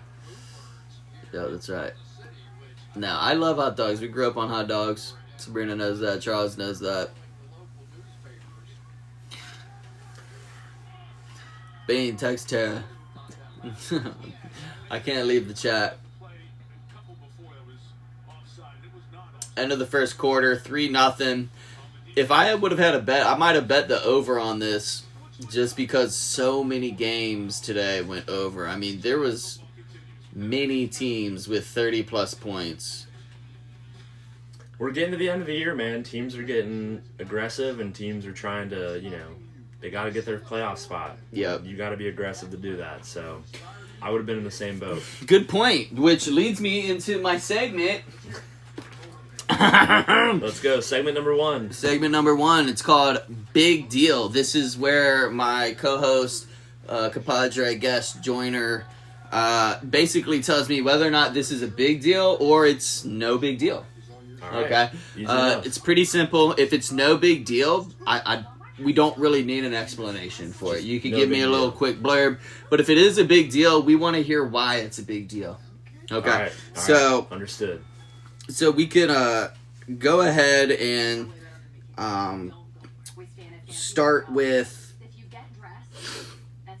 Yeah, that's right. Now, I love hot dogs. We grew up on hot dogs. Sabrina knows that. Charles knows that. Bean, text Tara. I can't leave the chat. End of the first quarter, 3-0. If I would have had a bet, I might have bet the over on this just because so many games today went over. I mean, there was many teams with 30-plus points. We're getting to the end of the year, man. Teams are getting aggressive, and teams are trying to, they got to get their playoff spot. Yep. You got to be aggressive to do that. So I would have been in the same boat. Good point, which leads me into my segment. Let's go. Segment number 1. Segment number 1. It's called Big Deal. This is where my co-host, compadre, guest, joiner, basically tells me whether or not this is a big deal or it's no big deal. All right. Okay? Easy enough. It's pretty simple. If it's no big deal, we don't really need an explanation for it. You can No give me big a little deal. quick blurb. But if it is a big deal, we want to hear why it's a big deal. Okay? All right. So... Understood. So we can go ahead and start with.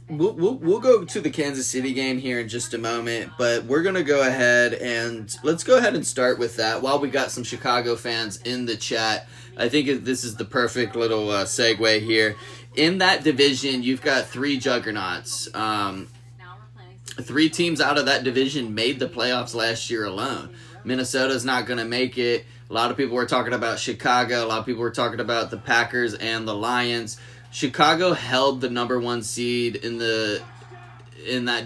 We'll go to the Kansas City game here in just a moment, but we're gonna go ahead and let's go ahead and start with that while we got some Chicago fans in the chat. I think this is the perfect little segue here. In that division, you've got 3 juggernauts. 3 teams out of that division made the playoffs last year alone. Minnesota's not going to make it. A lot of people were talking about Chicago. A lot of people were talking about the Packers and the Lions. Chicago held the number 1 seed in that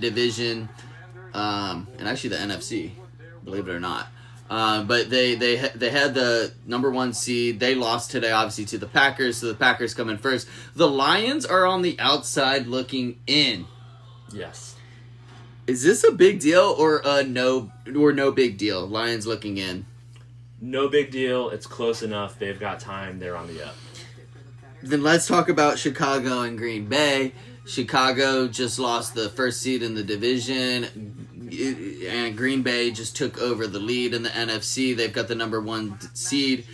division, and actually the NFC, believe it or not. But they had the number 1 seed. They lost today, obviously, to the Packers. So the Packers come in first. The Lions are on the outside looking in. Yes. Is this a big deal or no big deal? Lions looking in. No big deal. It's close enough. They've got time. They're on the up. Then let's talk about Chicago and Green Bay. Chicago just lost the first seed in the division, and Green Bay just took over the lead in the NFC. They've got the number 1 seed.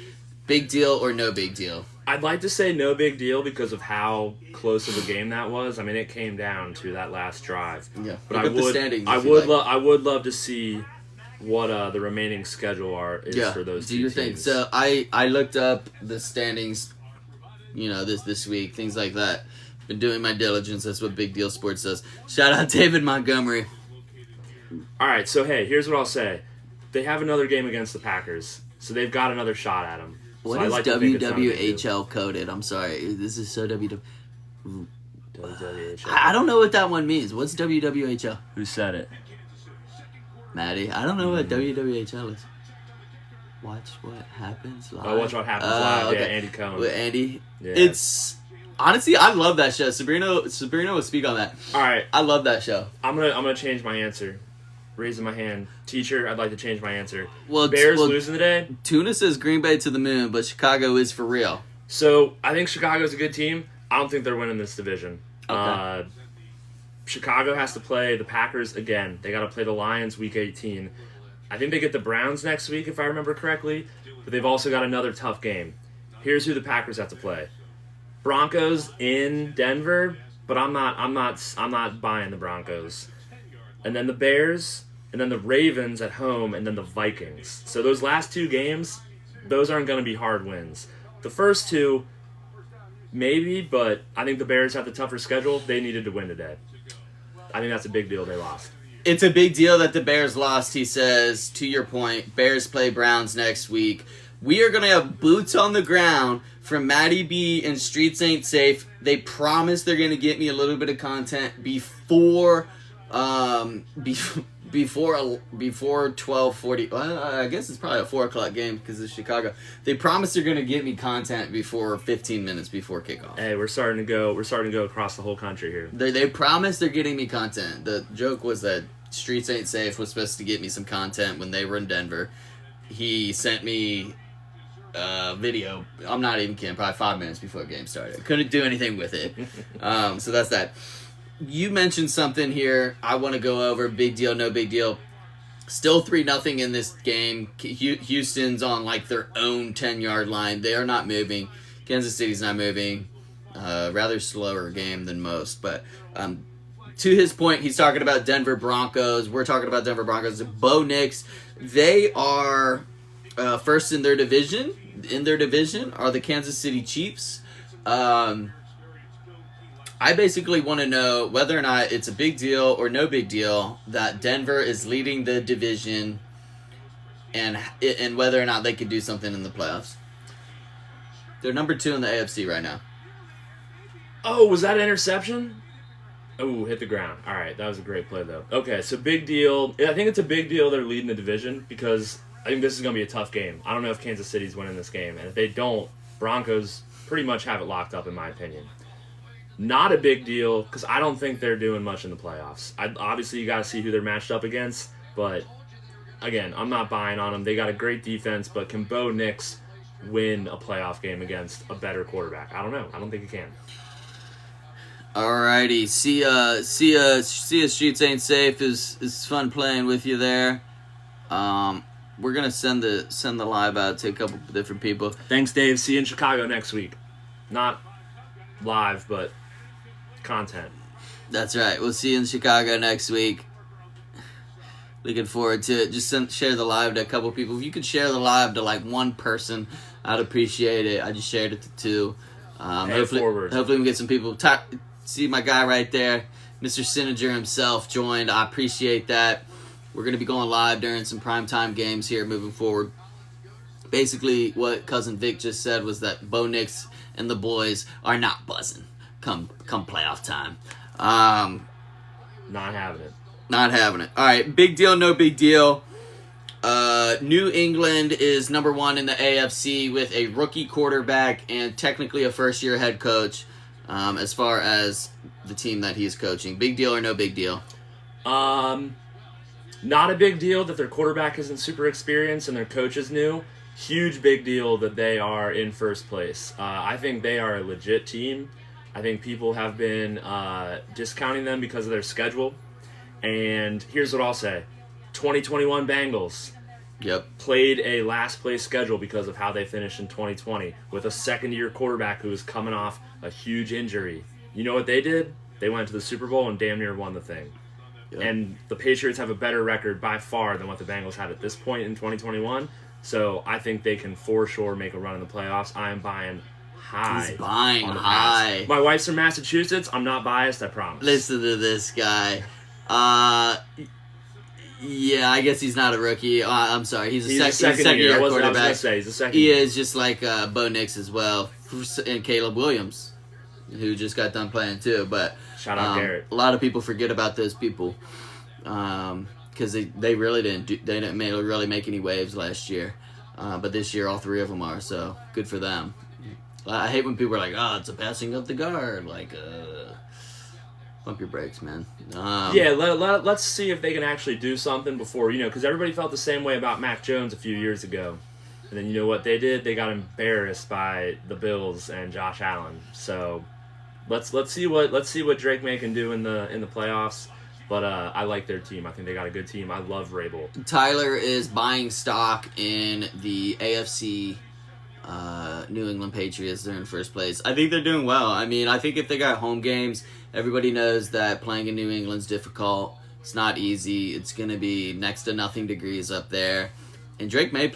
Big deal or no big deal? I'd like to say no big deal because of how close of a game that was. I mean, it came down to that last drive. Yeah, but look at the standings I if you would, like. I would love to see what the remaining schedule is for those do two your teams. thing. So I looked up the standings, this week, things like that. Been doing my diligence. That's what Big Deal Sports does. Shout out David Montgomery. All right, so hey, here's what I'll say. They have another game against the Packers, so they've got another shot at them. What so is like to think it's not a big deal. WWHL coded? I'm sorry. This is so WW. WWHL. I don't know what that one means. What's WWHL? Who said it? Maddie. I don't know what WWHL is. Watch what happens live. Oh, watch what happens live. Okay. Yeah, Andy Cohen. With Andy. Yeah. It's honestly, I love that show. Sabrina will speak on that. All right, I love that show. I'm gonna change my answer. Raising my hand, teacher. I'd like to change my answer. Well, Bears losing today. Tuna says Green Bay to the moon, but Chicago is for real. So I think Chicago's a good team. I don't think they're winning this division. Okay. Chicago has to play the Packers again. They got to play the Lions week 18. I think they get the Browns next week, if I remember correctly. But they've also got another tough game. Here's who the Packers have to play: Broncos in Denver, but I'm not buying the Broncos. And then the Bears, and then the Ravens at home, and then the Vikings. So those last 2 games, those aren't going to be hard wins. The first 2, maybe, but I think the Bears have the tougher schedule. They needed to win today. I think that's a big deal they lost. It's a big deal that the Bears lost, he says. To your point, Bears play Browns next week. We are going to have boots on the ground from Matty B and Streets Ain't Safe. They promise they're going to get me a little bit of content before 12:40. Well, I guess it's probably a 4 o'clock game because it's Chicago. They promise they're going to get me content before 15 minutes before kickoff. Hey, we're starting to go across the whole country here. They promise they're getting me content. The joke was that Streets Ain't Safe was supposed to get me some content when they were in Denver. He sent me a video. I'm not even kidding. Probably 5 minutes before the game started. Couldn't do anything with it. So that's that. You mentioned something here I want to go over. Big deal, no big deal. Still 3-0 in this game. Houston's on like their own 10-yard line. They are not moving. Kansas City's not moving. Rather slower game than most. But to his point, he's talking about Denver Broncos. We're talking about Denver Broncos. Bo Nix, they are first in their division. In their division are the Kansas City Chiefs. I basically want to know whether or not it's a big deal or no big deal that Denver is leading the division, and whether or not they could do something in the playoffs. They're number 2 in the AFC right now. Oh, was that an interception? Oh, hit the ground. All right, that was a great play, though. Okay, so big deal. I think it's a big deal they're leading the division because I think this is going to be a tough game. I don't know if Kansas City's winning this game, and if they don't, Broncos pretty much have it locked up, in my opinion. Not a big deal because I don't think they're doing much in the playoffs. Obviously, you got to see who they're matched up against, but again, I'm not buying on them. They got a great defense, but can Bo Nix win a playoff game against a better quarterback? I don't know. I don't think he can. Alrighty, see ya, Streets Ain't Safe is fun playing with you there. We're gonna send the live out to a couple different people. Thanks, Dave. See you in Chicago next week. Not live, but content. That's right. We'll see you in Chicago next week. Looking forward to it. Just share the live to a couple people. If you could share the live to like one person, I'd appreciate it. I just shared it to 2. Hopefully we can get some people. See my guy right there, Mr. Sininger himself joined. I appreciate that. We're going to be going live during some primetime games here moving forward. Basically, what Cousin Vic just said was that Bo Nix and the boys are not buzzing come playoff time. Not having it. Not having it. All right, big deal, no big deal. New England is number 1 in the AFC with a rookie quarterback and technically a first-year head coach as far as the team that he's coaching. Big deal or no big deal? Not a big deal that their quarterback isn't super experienced and their coach is new. Huge big deal that they are in first place. I think they are a legit team. I think people have been discounting them because of their schedule. And here's what I'll say. 2021 Bengals played a last-place schedule because of how they finished in 2020 with a second-year quarterback who was coming off a huge injury. You know what they did? They went to the Super Bowl and damn near won the thing. And the Patriots have a better record by far than what the Bengals had at this point in 2021. So I think they can for sure make a run in the playoffs. I am buying high. He's buying high. My wife's from Massachusetts. I'm not biased, I promise. Listen to this guy. Yeah, I guess he's not a rookie. I'm sorry. He's a second year quarterback. I was going to say, he's a second He year. is just like Bo Nix as well. And Caleb Williams, who just got done playing too. But shout out Garrett. A lot of people forget about those people because they really didn't really make any waves last year. But this year, all 3 of them are. So good for them. I hate when people are like, "Oh, it's a passing of the guard." Like, pump your brakes, man. Let's see if they can actually do something before, because everybody felt the same way about Mac Jones a few years ago. And then you know what they did? They got embarrassed by the Bills and Josh Allen. So let's see what Drake May can do in the playoffs. But I like their team. I think they got a good team. I love Vrabel. Tyler is buying stock in the AFC New England Patriots. They're in first place. I think they're doing well. I mean, I think if they got home games, everybody knows that playing in New England's difficult. It's not easy. It's going to be next to nothing degrees up there. And Drake May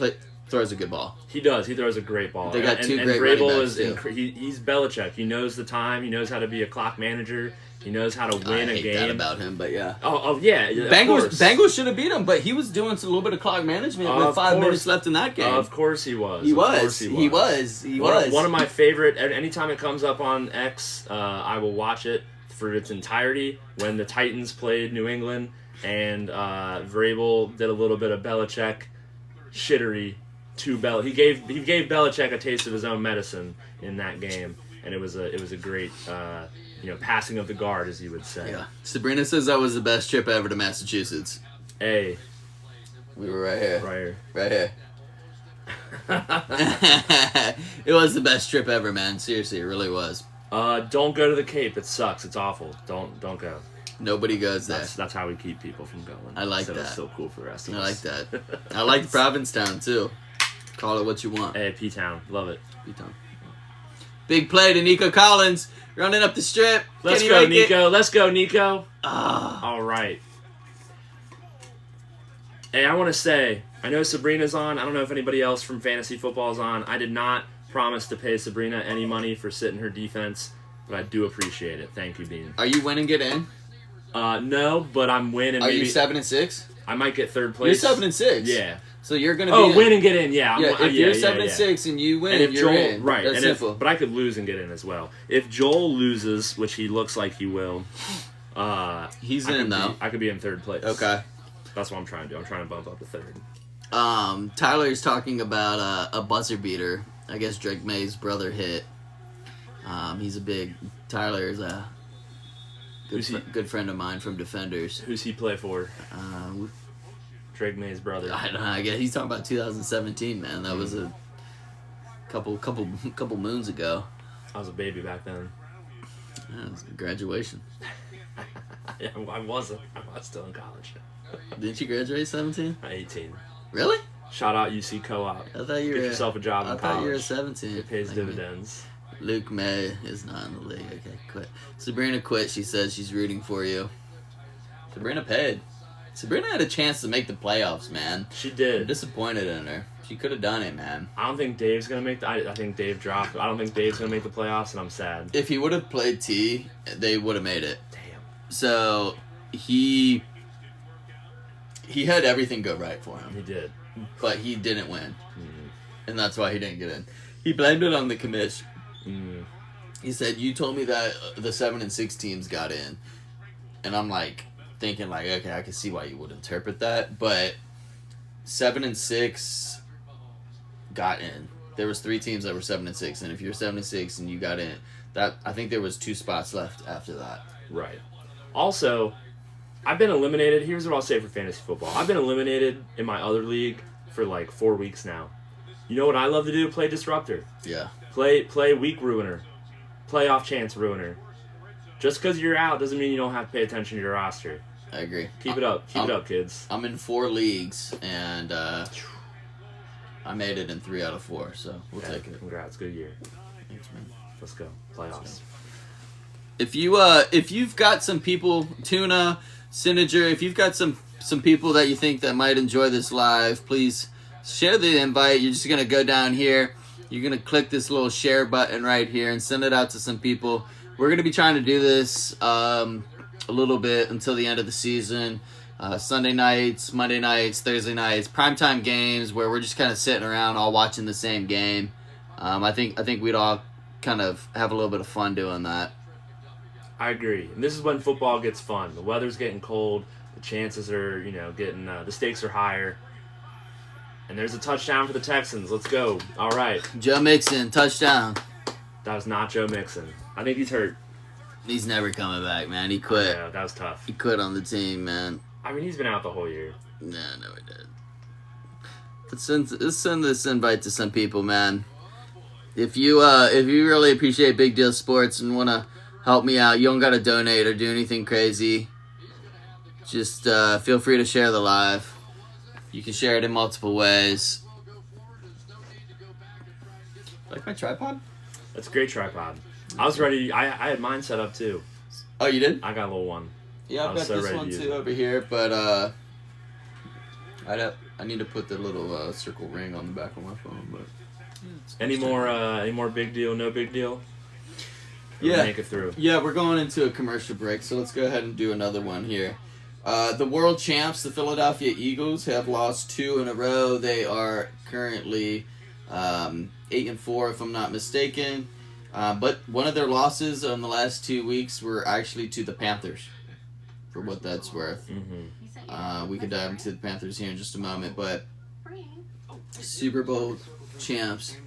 throws a good ball. He does. He throws a great ball. They got two great Vrabel running backs, too. He's Belichick. He knows the time. He knows how to be a clock manager. He knows how to win a game. I hate that about him, but yeah. Oh yeah. Bengals should have beat him, but he was doing a little bit of clock management with 5 minutes left in that game. Of course he was. He was. One of my favorite. Anytime it comes up on X, I will watch it for its entirety. When the Titans played New England and Vrabel did a little bit of Belichick shittery to He gave Belichick a taste of his own medicine in that game, and it was a great. Passing of the guard, as you would say. Yeah. Sabrina says that was the best trip ever to Massachusetts. Hey. We were right here. Right here. It was the best trip ever, man. Seriously, it really was. Don't go to the Cape. It sucks. It's awful. Don't go. Nobody goes there. That's how we keep people from going. I like that. It's so cool for the rest of us. I like that. I like Provincetown, too. Call it what you want. Hey, P-Town. Love it. P-Town. Big play to Nico Collins. Running up the strip. Let's go, Nico. Let's go, Nico. Ah. All right. Hey, I want to say, I know Sabrina's on. I don't know if anybody else from fantasy football is on. I did not promise to pay Sabrina any money for sitting her defense, but I do appreciate it. Thank you, Bean. Are you winning get in? No, but I'm winning. Are you 7-6? I might get third place. You're 7-6. Yeah. So you're gonna be win and get in. Yeah. If you're 7-6 and you win, and if you're Joel, in. right? That's simple. But I could lose and get in as well. If Joel loses, which he looks like he will, he's in though. I could be in third place. Okay. That's what I'm trying to do. I'm trying to bump up to third. Tyler's talking about a buzzer beater. I guess Drake May's brother hit. He's a big. Tyler's a good friend of mine from Defenders. Who's he play for? Drake May's brother. I don't know. I guess he's talking about 2017, man. That was a couple moons ago. I was a baby back then. Yeah, it was graduation. Yeah, I wasn't. I was still in college. Didn't you graduate 17? 18. Really? Shout out UC Co-op. I thought you Get were. yourself a job in college. I thought you were 17. It pays dividends. Luke May is not in the league. Okay, quit. Sabrina quit. She says she's rooting for you. Sabrina paid. Sabrina had a chance to make the playoffs, man. She did. I'm disappointed in her. She could have done it, man. I don't think Dave's gonna make the. I think Dave dropped. I don't think Dave's gonna make the playoffs, and I'm sad. If he would have played T, they would have made it. Damn. So he had everything go right for him. He did, but he didn't win, and that's why he didn't get in. He blamed it on the commission. He said, "You told me that the 7-6 teams got in," and I'm like thinking, like, okay, I can see why you would interpret that, but 7-6 got in. There was 3 teams that were 7-6, and if you're 7-6 and you got in, that I think there was 2 spots left after that. Right. Also, I've been eliminated. Here's what I'll say for fantasy football. I've been eliminated in my other league for like 4 weeks now. You know what I love to do? Play Disruptor. Yeah. Play Week Ruiner. Playoff Chance Ruiner. Just because you're out doesn't mean you don't have to pay attention to your roster. I agree. Keep it up. Keep it up, kids. I'm in 4 leagues, and I made it in 3 out of 4, so we'll take it. Congrats. Good year. Thanks, man. Let's go. Playoffs. If you've got some people, Tuna, Sininger, if you've got some people that you think that might enjoy this live, please share the invite. You're just going to go down here. You're going to click this little share button right here and send it out to some people. We're going to be trying to do this a little bit until the end of the season. Sunday nights, Monday nights, Thursday nights, primetime games where we're just kind of sitting around all watching the same game. I think we'd all kind of have a little bit of fun doing that. I agree. And this is when football gets fun. The weather's getting cold. The chances are, getting the stakes are higher. And there's a touchdown for the Texans. Let's go. All right. Joe Mixon, touchdown. That was not Joe Mixon. I think he's hurt. He's never coming back, man. He quit. Yeah, that was tough. He quit on the team, man. I mean, he's been out the whole year. No, he did. Let's send this invite to some people, man. If you really appreciate Big Deal Sports and want to help me out, you don't got to donate or do anything crazy. Just feel free to share the live. You can share it in multiple ways. Like my tripod? That's a great tripod. I was ready. I had mine set up too. Oh, you did? I got a little one. Yeah, I've got this one too over here, but I need to put the little circle ring on the back of my phone. But any more big deal? No big deal. Yeah, make it through. Yeah, we're going into a commercial break, so let's go ahead and do another one here. The world champs, the Philadelphia Eagles, have lost 2 in a row. They are currently 8-4, if I'm not mistaken. But one of their losses in the last 2 weeks were actually to the Panthers, for what that's worth. We could dive into the Panthers here in just a moment, but Super Bowl champs.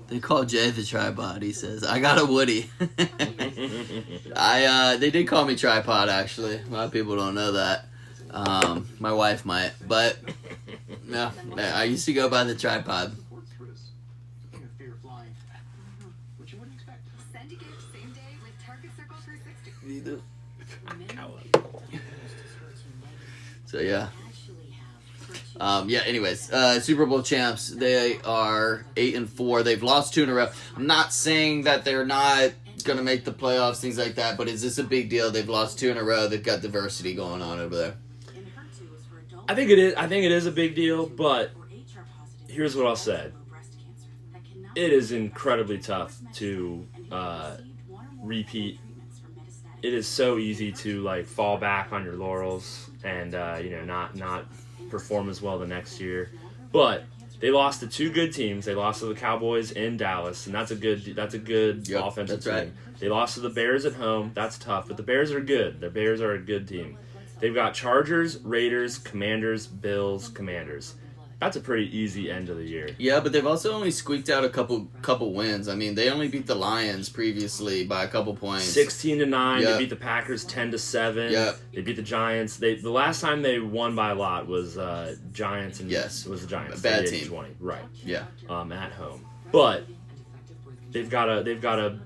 They call Jay the tripod. He says, "I got a Woody." They did call me tripod. Actually, a lot of people don't know that. My wife might, but no, I used to go by the tripod. Send a gift same day with Target Circle 360. So yeah. Anyways, Super Bowl champs. They are 8-4. They've lost 2 in a row. I'm not saying that they're not gonna make the playoffs, things like that. But is this a big deal? They've lost 2 in a row. They've got diversity going on over there. I think it is. I think it is a big deal, but here's what I'll say: it is incredibly tough to repeat. It is so easy to like fall back on your laurels and not perform as well the next year. But they lost to two good teams. They lost to the Cowboys in Dallas, and that's a good offensive team. Right. They lost to the Bears at home. That's tough, but the Bears are good. The Bears are a good team. They've got Chargers, Raiders, Commanders, Bills, Commanders. That's a pretty easy end of the year. Yeah, but they've also only squeaked out a couple wins. I mean, they only beat the Lions previously by a couple points. 16-9. Yep. They beat the Packers 10-7. Yep. They beat the Giants. The last time they won by a lot was Giants and Yes. it was the Giants. A bad team. 20. Right. Yeah. At home. But they've got a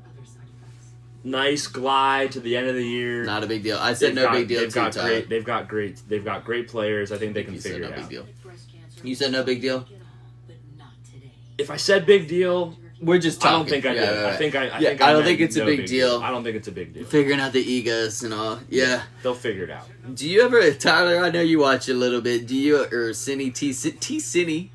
nice glide to the end of the year. Not a big deal. I said no big deal too, Ty. They've got great players. I think they can figure it out. Big deal. You said no big deal? If I said big deal, we're just talking. I don't think I did. Right. I think I don't meant think it's a no big deal. I don't think it's a big deal. Figuring out the egos and all. Yeah. They'll figure it out. Do you ever, Tyler, I know you watch a little bit. Do you, or Cinny, T-Cinny,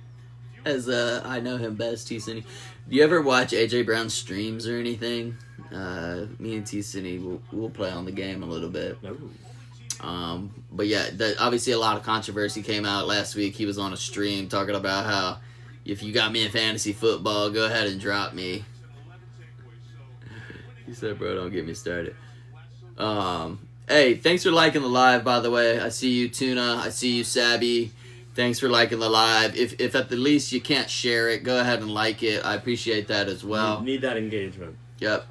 as I know him best, T-Cinny. Do you ever watch AJ Brown's streams or anything? Me and T-Cinny, we'll play on the game a little bit. No. But yeah, obviously a lot of controversy came out last week. He was on a stream talking about how if you got me in fantasy football, go ahead and drop me. He said, bro, don't get me started. Hey, thanks for liking the live, by the way. I see you, Tuna. I see you, Sabby. Thanks for liking the live. If at the least you can't share it, go ahead and like it. I appreciate that as well. You need that engagement. Yep.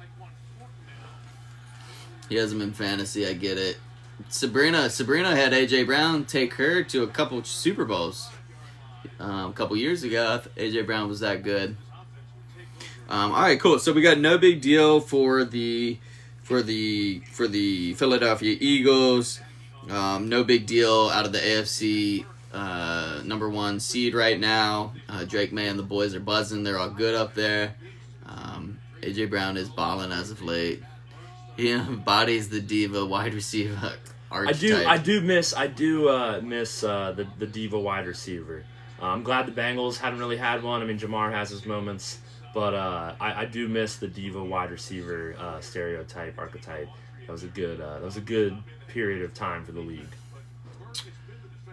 He has him in fantasy. I get it. Sabrina had AJ Brown take her to a couple Super Bowls a couple years ago. AJ Brown was that good. All right, cool. So we got no big deal for the Philadelphia Eagles. No big deal out of the AFC number 1 seed right now. Drake May and the boys are buzzing. They're all good up there. AJ Brown is balling as of late. He embodies the diva wide receiver archetype. I do miss the diva wide receiver. I'm glad the Bengals haven't really had one. I mean, Jamar has his moments, but I do miss the diva wide receiver stereotype archetype. That was a good period of time for the league.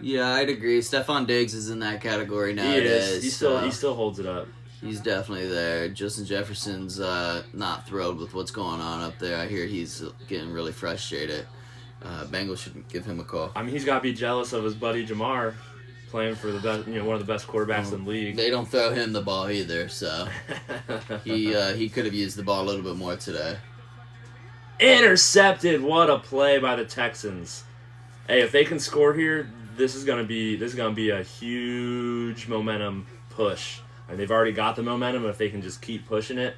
Yeah, I'd agree. Stephon Diggs is in that category nowadays. He still holds it up. He's definitely there. Justin Jefferson's not thrilled with what's going on up there. I hear he's getting really frustrated. Bengals should give him a call. I mean, he's got to be jealous of his buddy Jamar playing for the best, one of the best quarterbacks in the league. They don't throw him the ball either, so he could have used the ball a little bit more today. Intercepted! What a play by the Texans. Hey, if they can score here, this is gonna be a huge momentum push. And they've already got the momentum, but if they can just keep pushing it,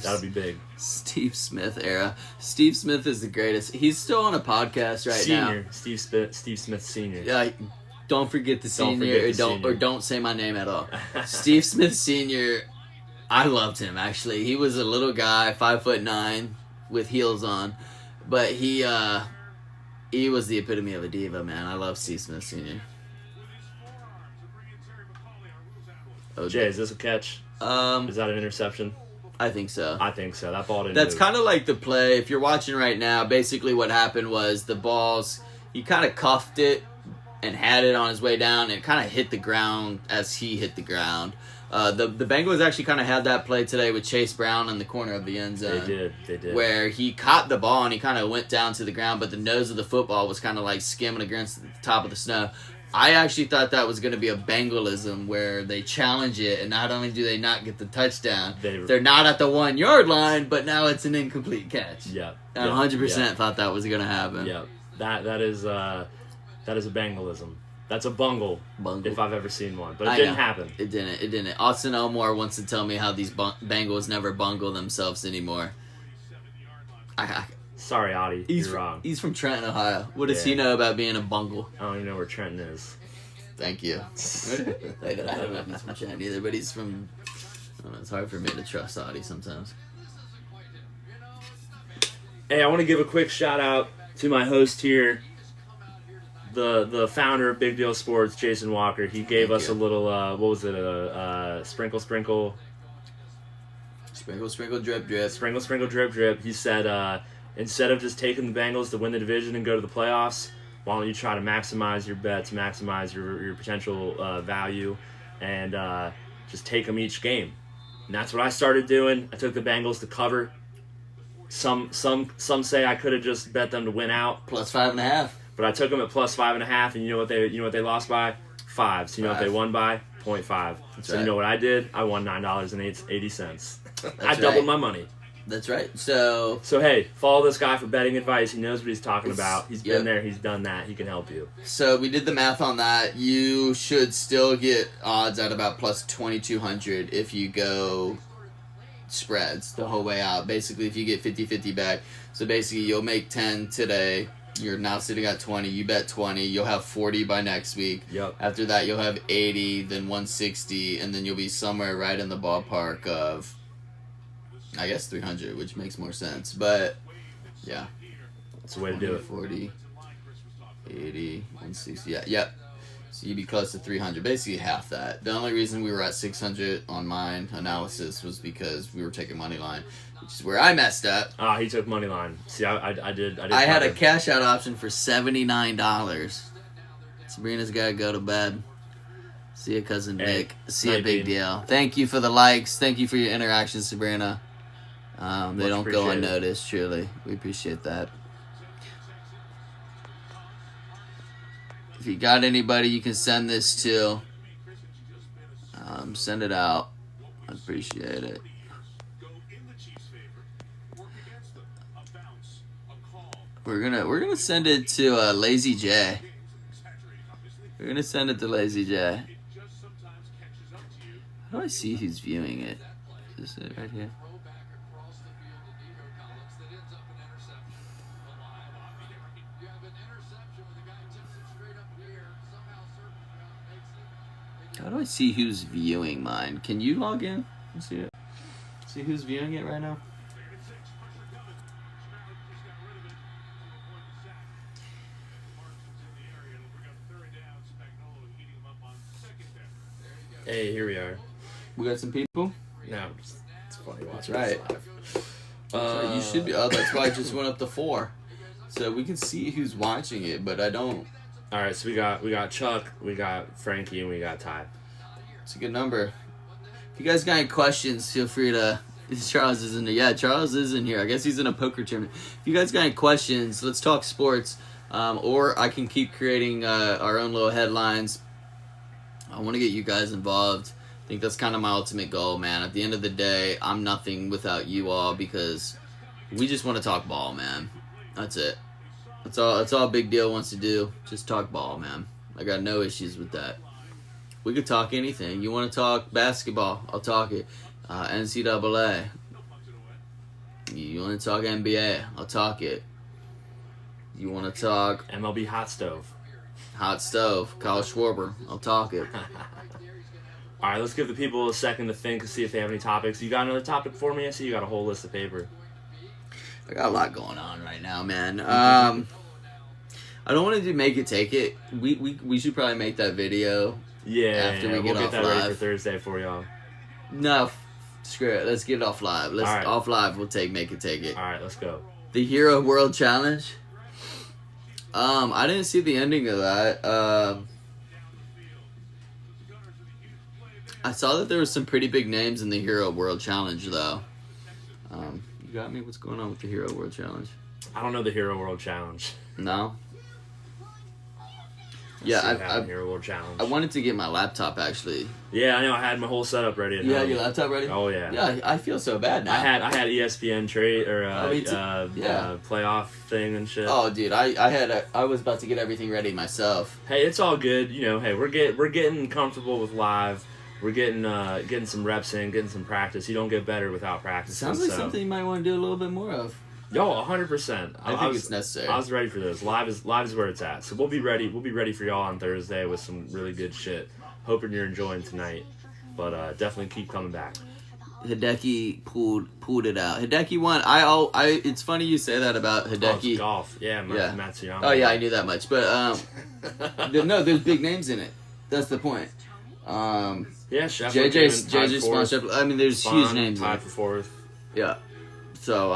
that'll be big. Steve Smith era. Steve Smith is the greatest. He's still on a podcast now. Steve Smith Senior. Yeah, don't forget the senior, or don't say my name at all. Steve Smith Senior. I loved him actually. He was a little guy, 5'9", with heels on, but he was the epitome of a diva, man. I love Steve Smith Senior. Jay, is this a catch? Is that an interception? I think so. I think so. That ball didn't That's move. kind of like the play. If you're watching right now, basically what happened was he kind of cuffed it and had it on his way down, and it kind of hit the ground as he hit the ground. The Bengals actually kind of had that play today with Chase Brown in the corner of the end zone. They did. Where he caught the ball and he kind of went down to the ground, but the nose of the football was kind of like skimming against the top of the snow. I actually thought that was going to be a Bengalism where they challenge it, and not only do they not get the touchdown, they're not at the 1 yard line, but now it's an incomplete catch. Yeah. I 100% thought that was going to happen. Yeah. That is a Bengalism. That's a bungle, if I've ever seen one. But it didn't happen. It didn't. Austin Elmore wants to tell me how these Bengals never bungle themselves anymore. Sorry, Audie. You're wrong. He's from Trenton, Ohio. What does he know about being a bungle? I don't even know where Trenton is. Thank you. I don't know if he's from Trenton either, but he's from... I don't know, it's hard for me to trust Audie sometimes. Hey, I want to give a quick shout-out to my host here, the founder of Big Deal Sports, Jason Walker, he gave Thank us you. a little what was it? Sprinkle, Sprinkle, sprinkle, drip, drip. sprinkle, sprinkle, drip, drip. He said instead of just taking the Bengals to win the division and go to the playoffs, why don't you try to maximize your bets, maximize your potential value, and just take them each game. And that's what I started doing. I took the Bengals to cover. Some say I could have just bet them to win out, Plus 5.5. but I took them at plus 5.5, and you know what they lost by? 5. So you know what they won by? 0.5. So right. you know what I did? I won $9.80. I That's doubled right. my money. That's right. So So hey, follow this guy for betting advice. He knows what he's talking about. He's Yep. been there. He's done that. He can help you. we did the math on that. You should still get odds at about plus 2,200 if you go spreads the whole way out. Basically, if you get 50-50 back. So basically, you'll make 10 today. You're now sitting at 20. You bet 20. You'll have 40 by next week. Yep. After that, you'll have 80, then 160, and then you'll be somewhere right in the ballpark of, I guess, 300, which makes more sense. But, yeah. That's the way to do it. 40, 80, 160. Yeah, yep. So you'd be close to 300, basically half that. The only reason we were at 600 on mine analysis was because we were taking money line, which is where I messed up. He took money line. See, I did. I had a cover. cash out option for $79. Sabrina's got to go to bed. See you, Cousin Hey, Vic. See you, night, Big Dean. Deal. Thank you for the likes. Thank you for your interaction, Sabrina. They Much don't go appreciated. unnoticed, truly. We appreciate that. If you got anybody you can send this to, send it out. I appreciate it. We're gonna send it to Lazy J. We're gonna send it to Lazy J. How do I see who's viewing it? Is this it right here? How do I see who's viewing mine? Can you log in and see it? See who's viewing it right now? Hey, here we are. We got some people? No, it's funny watching. That's right. this live. So you should be. Oh, that's why I just went up to 4. So we can see who's watching it, but I don't. All right, so we got Chuck, we got Frankie, and we got Ty. It's a good number. If you guys got any questions, feel free to. Charles is in there. Yeah, Charles is in here. I guess he's in a poker tournament. If you guys got any questions, let's talk sports. Or I can keep creating our own little headlines. I want to get you guys involved. I think that's kind of my ultimate goal, man. At the end of the day, I'm nothing without you all because we just want to talk ball, man. That's it. That's all Big Deal wants to do. Just talk ball, man. I got no issues with that. We could talk anything. You want to talk basketball? I'll talk it. NCAA. You want to talk NBA? I'll talk it. You want to talk MLB Hot Stove. hot stove? Kyle Schwarber? I'll talk it. All right, let's give the people a second to think and see if they have any topics. You got another topic for me? I see you got a whole list of paper. I got a lot going on right now, man. I don't want to do make it take it. We should probably make that video. Yeah, After we we'll get get off that ready for live. Thursday for y'all. No, screw it. Let's get it off live. Let's All right. off live. We'll make it take it. All right, let's go. The Hero World Challenge. I didn't see the ending of that. I saw that there was some pretty big names in the Hero World Challenge, though. You got me? What's going on with the Hero World Challenge? I don't know the Hero World Challenge. No? Let's Yeah, see what happened, I Hero World Challenge. I wanted to get my laptop, actually. Yeah, I know. I had my whole setup ready. At You had home. your laptop ready? Oh yeah. Yeah, I feel so bad now. I had ESPN trade or me too. Yeah. playoff thing and shit. Oh, dude, I was about to get everything ready myself. Hey, it's all good. You know, hey, we're getting comfortable with live. We're getting some reps in, getting some practice. You don't get better without practice. Sounds like something you might want to do a little bit more of. Yo, 100%. I think it's necessary. I was ready for this. Live is where it's at. So we'll be ready. We'll be ready for y'all on Thursday with some really good shit. Hoping you're enjoying tonight, but definitely keep coming back. Hideki pulled it out. Hideki won. It's funny you say that about Hideki. Golf. Yeah, Yeah. Matsuyama. Oh yeah, I knew that much. But no, there's big names in it. That's the point. Yeah, Scheffler. JJ's sponsored. I mean, there's huge names. Tied for fourth. Yeah. So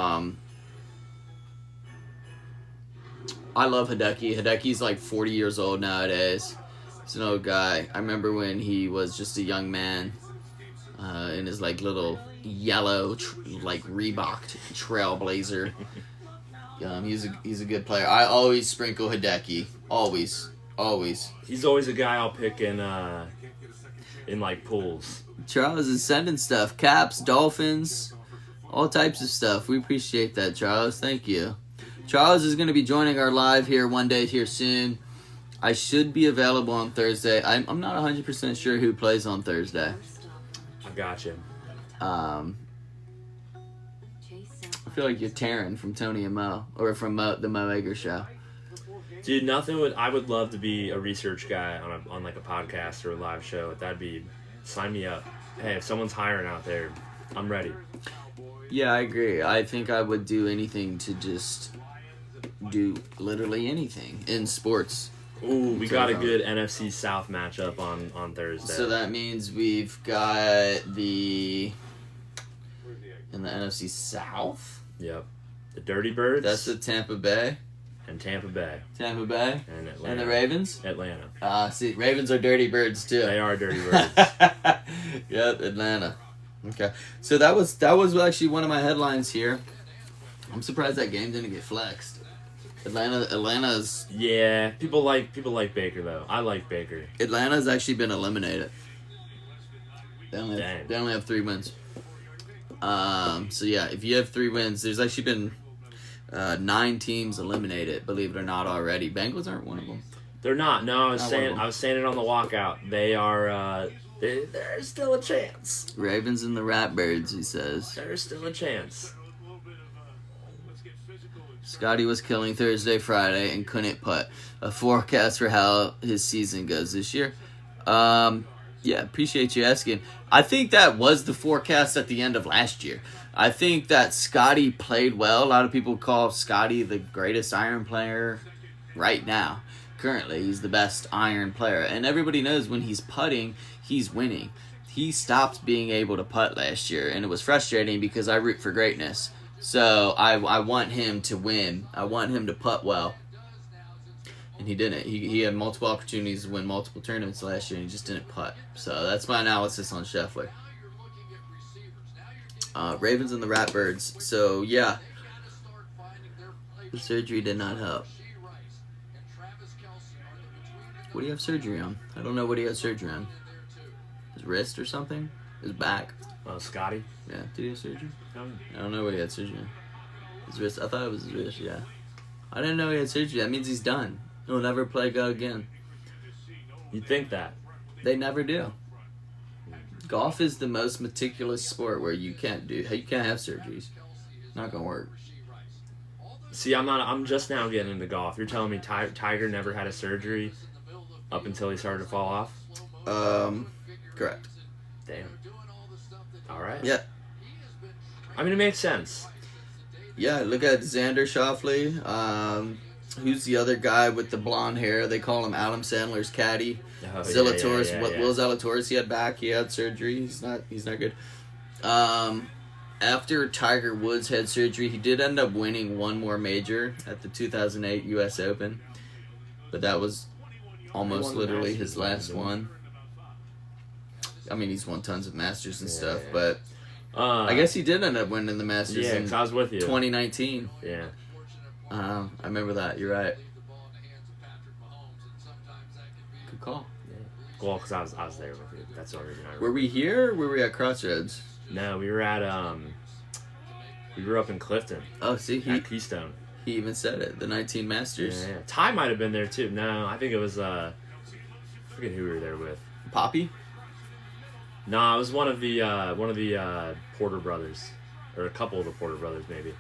I love Hideki. Hideki's like 40 years old nowadays. He's an old guy. I remember when he was just a young man in his like little yellow like Reebok Trailblazer. He's a good player. I always sprinkle Hideki. Always. He's always a guy I'll pick in like pools. Charles is sending stuff. Caps, Dolphins, all types of stuff. We appreciate that, Charles. Thank you. Charles is going to be joining our live here one day here soon. I should be available on Thursday. I'm not 100% sure who plays on Thursday. I got you. I feel like you're Taryn from Tony and Mo, or from the Mo Egger show. Dude, I would love to be a research guy on like a podcast or a live show. Sign me up. Hey, if someone's hiring out there, I'm ready. Yeah, I agree. I think I would do anything to just do literally anything in sports. Ooh, we got a good NFC South matchup on Thursday. So that means we've got in the NFC South. Yep. The Dirty Birds. That's the Tampa Bay. And Tampa Bay. Tampa Bay. And Atlanta. And the Ravens. Atlanta. See, Ravens are Dirty Birds too. They are Dirty Birds. Yep, Atlanta. Okay, so that was actually one of my headlines here. I'm surprised that game didn't get flexed. Atlanta's. Yeah, people like Baker though. I like Baker. Atlanta's actually been eliminated. They only have 3 wins. So yeah, if you have 3 wins, there's actually been 9 teams eliminated. Believe it or not, already. Bengals aren't one of them. They're not. No, I was saying it on the walkout. They are. There's still a chance. Ravens and the Ratbirds, he says. There's still a chance. Scotty was killing Thursday, Friday, and couldn't putt. A forecast for how his season goes this year. Yeah, appreciate you asking. I think that was the forecast at the end of last year. I think that Scotty played well. A lot of people call Scotty the greatest iron player right now. Currently, he's the best iron player. And everybody knows when he's putting, he's winning. He stopped being able to putt last year, and it was frustrating because I root for greatness. So I want him to win. I want him to putt well. And he didn't. He had multiple opportunities to win multiple tournaments last year, and he just didn't putt. So that's my analysis on Scheffler. Ravens and the Ratbirds. So, yeah. The surgery did not help. What do you have surgery on? I don't know what he had surgery on. His wrist or something? His back? Scotty? Yeah. Did he have surgery? I don't know what he had surgery on. His wrist. I thought it was his wrist, yeah. I didn't know he had surgery. That means he's done. He'll never play go again. You'd think that. They never do. Golf is the most meticulous sport where you can't have surgeries. Not gonna work. See, I'm just now getting into golf. You're telling me Tiger never had a surgery up until he started to fall off? Correct. Damn. All right. Yeah. I mean, it makes sense. Yeah, look at Xander Schauffele. Who's the other guy with the blonde hair? They call him Adam Sandler's caddy. Zalatoris. Will Zalatoris, he had back. He had surgery. He's not good. After Tiger Woods had surgery, he did end up winning one more major at the 2008 U.S. Open. But that was almost literally his last one. I mean, he's won tons of Masters and stuff, but I guess he did end up winning the Masters in 2019. Yeah. I remember that. You're right. Good call. Yeah. Well, because I was there with you. That's the only reason I remember. Were we here or were we at Crossroads? No, we were at, we were up in Clifton. Oh, see? At Keystone. He even said it. The 19 Masters. Yeah. Ty might have been there, too. No, I think it was, I forget who we were there with. Poppy? No, it was one of the Porter brothers. Or a couple of the Porter brothers, maybe.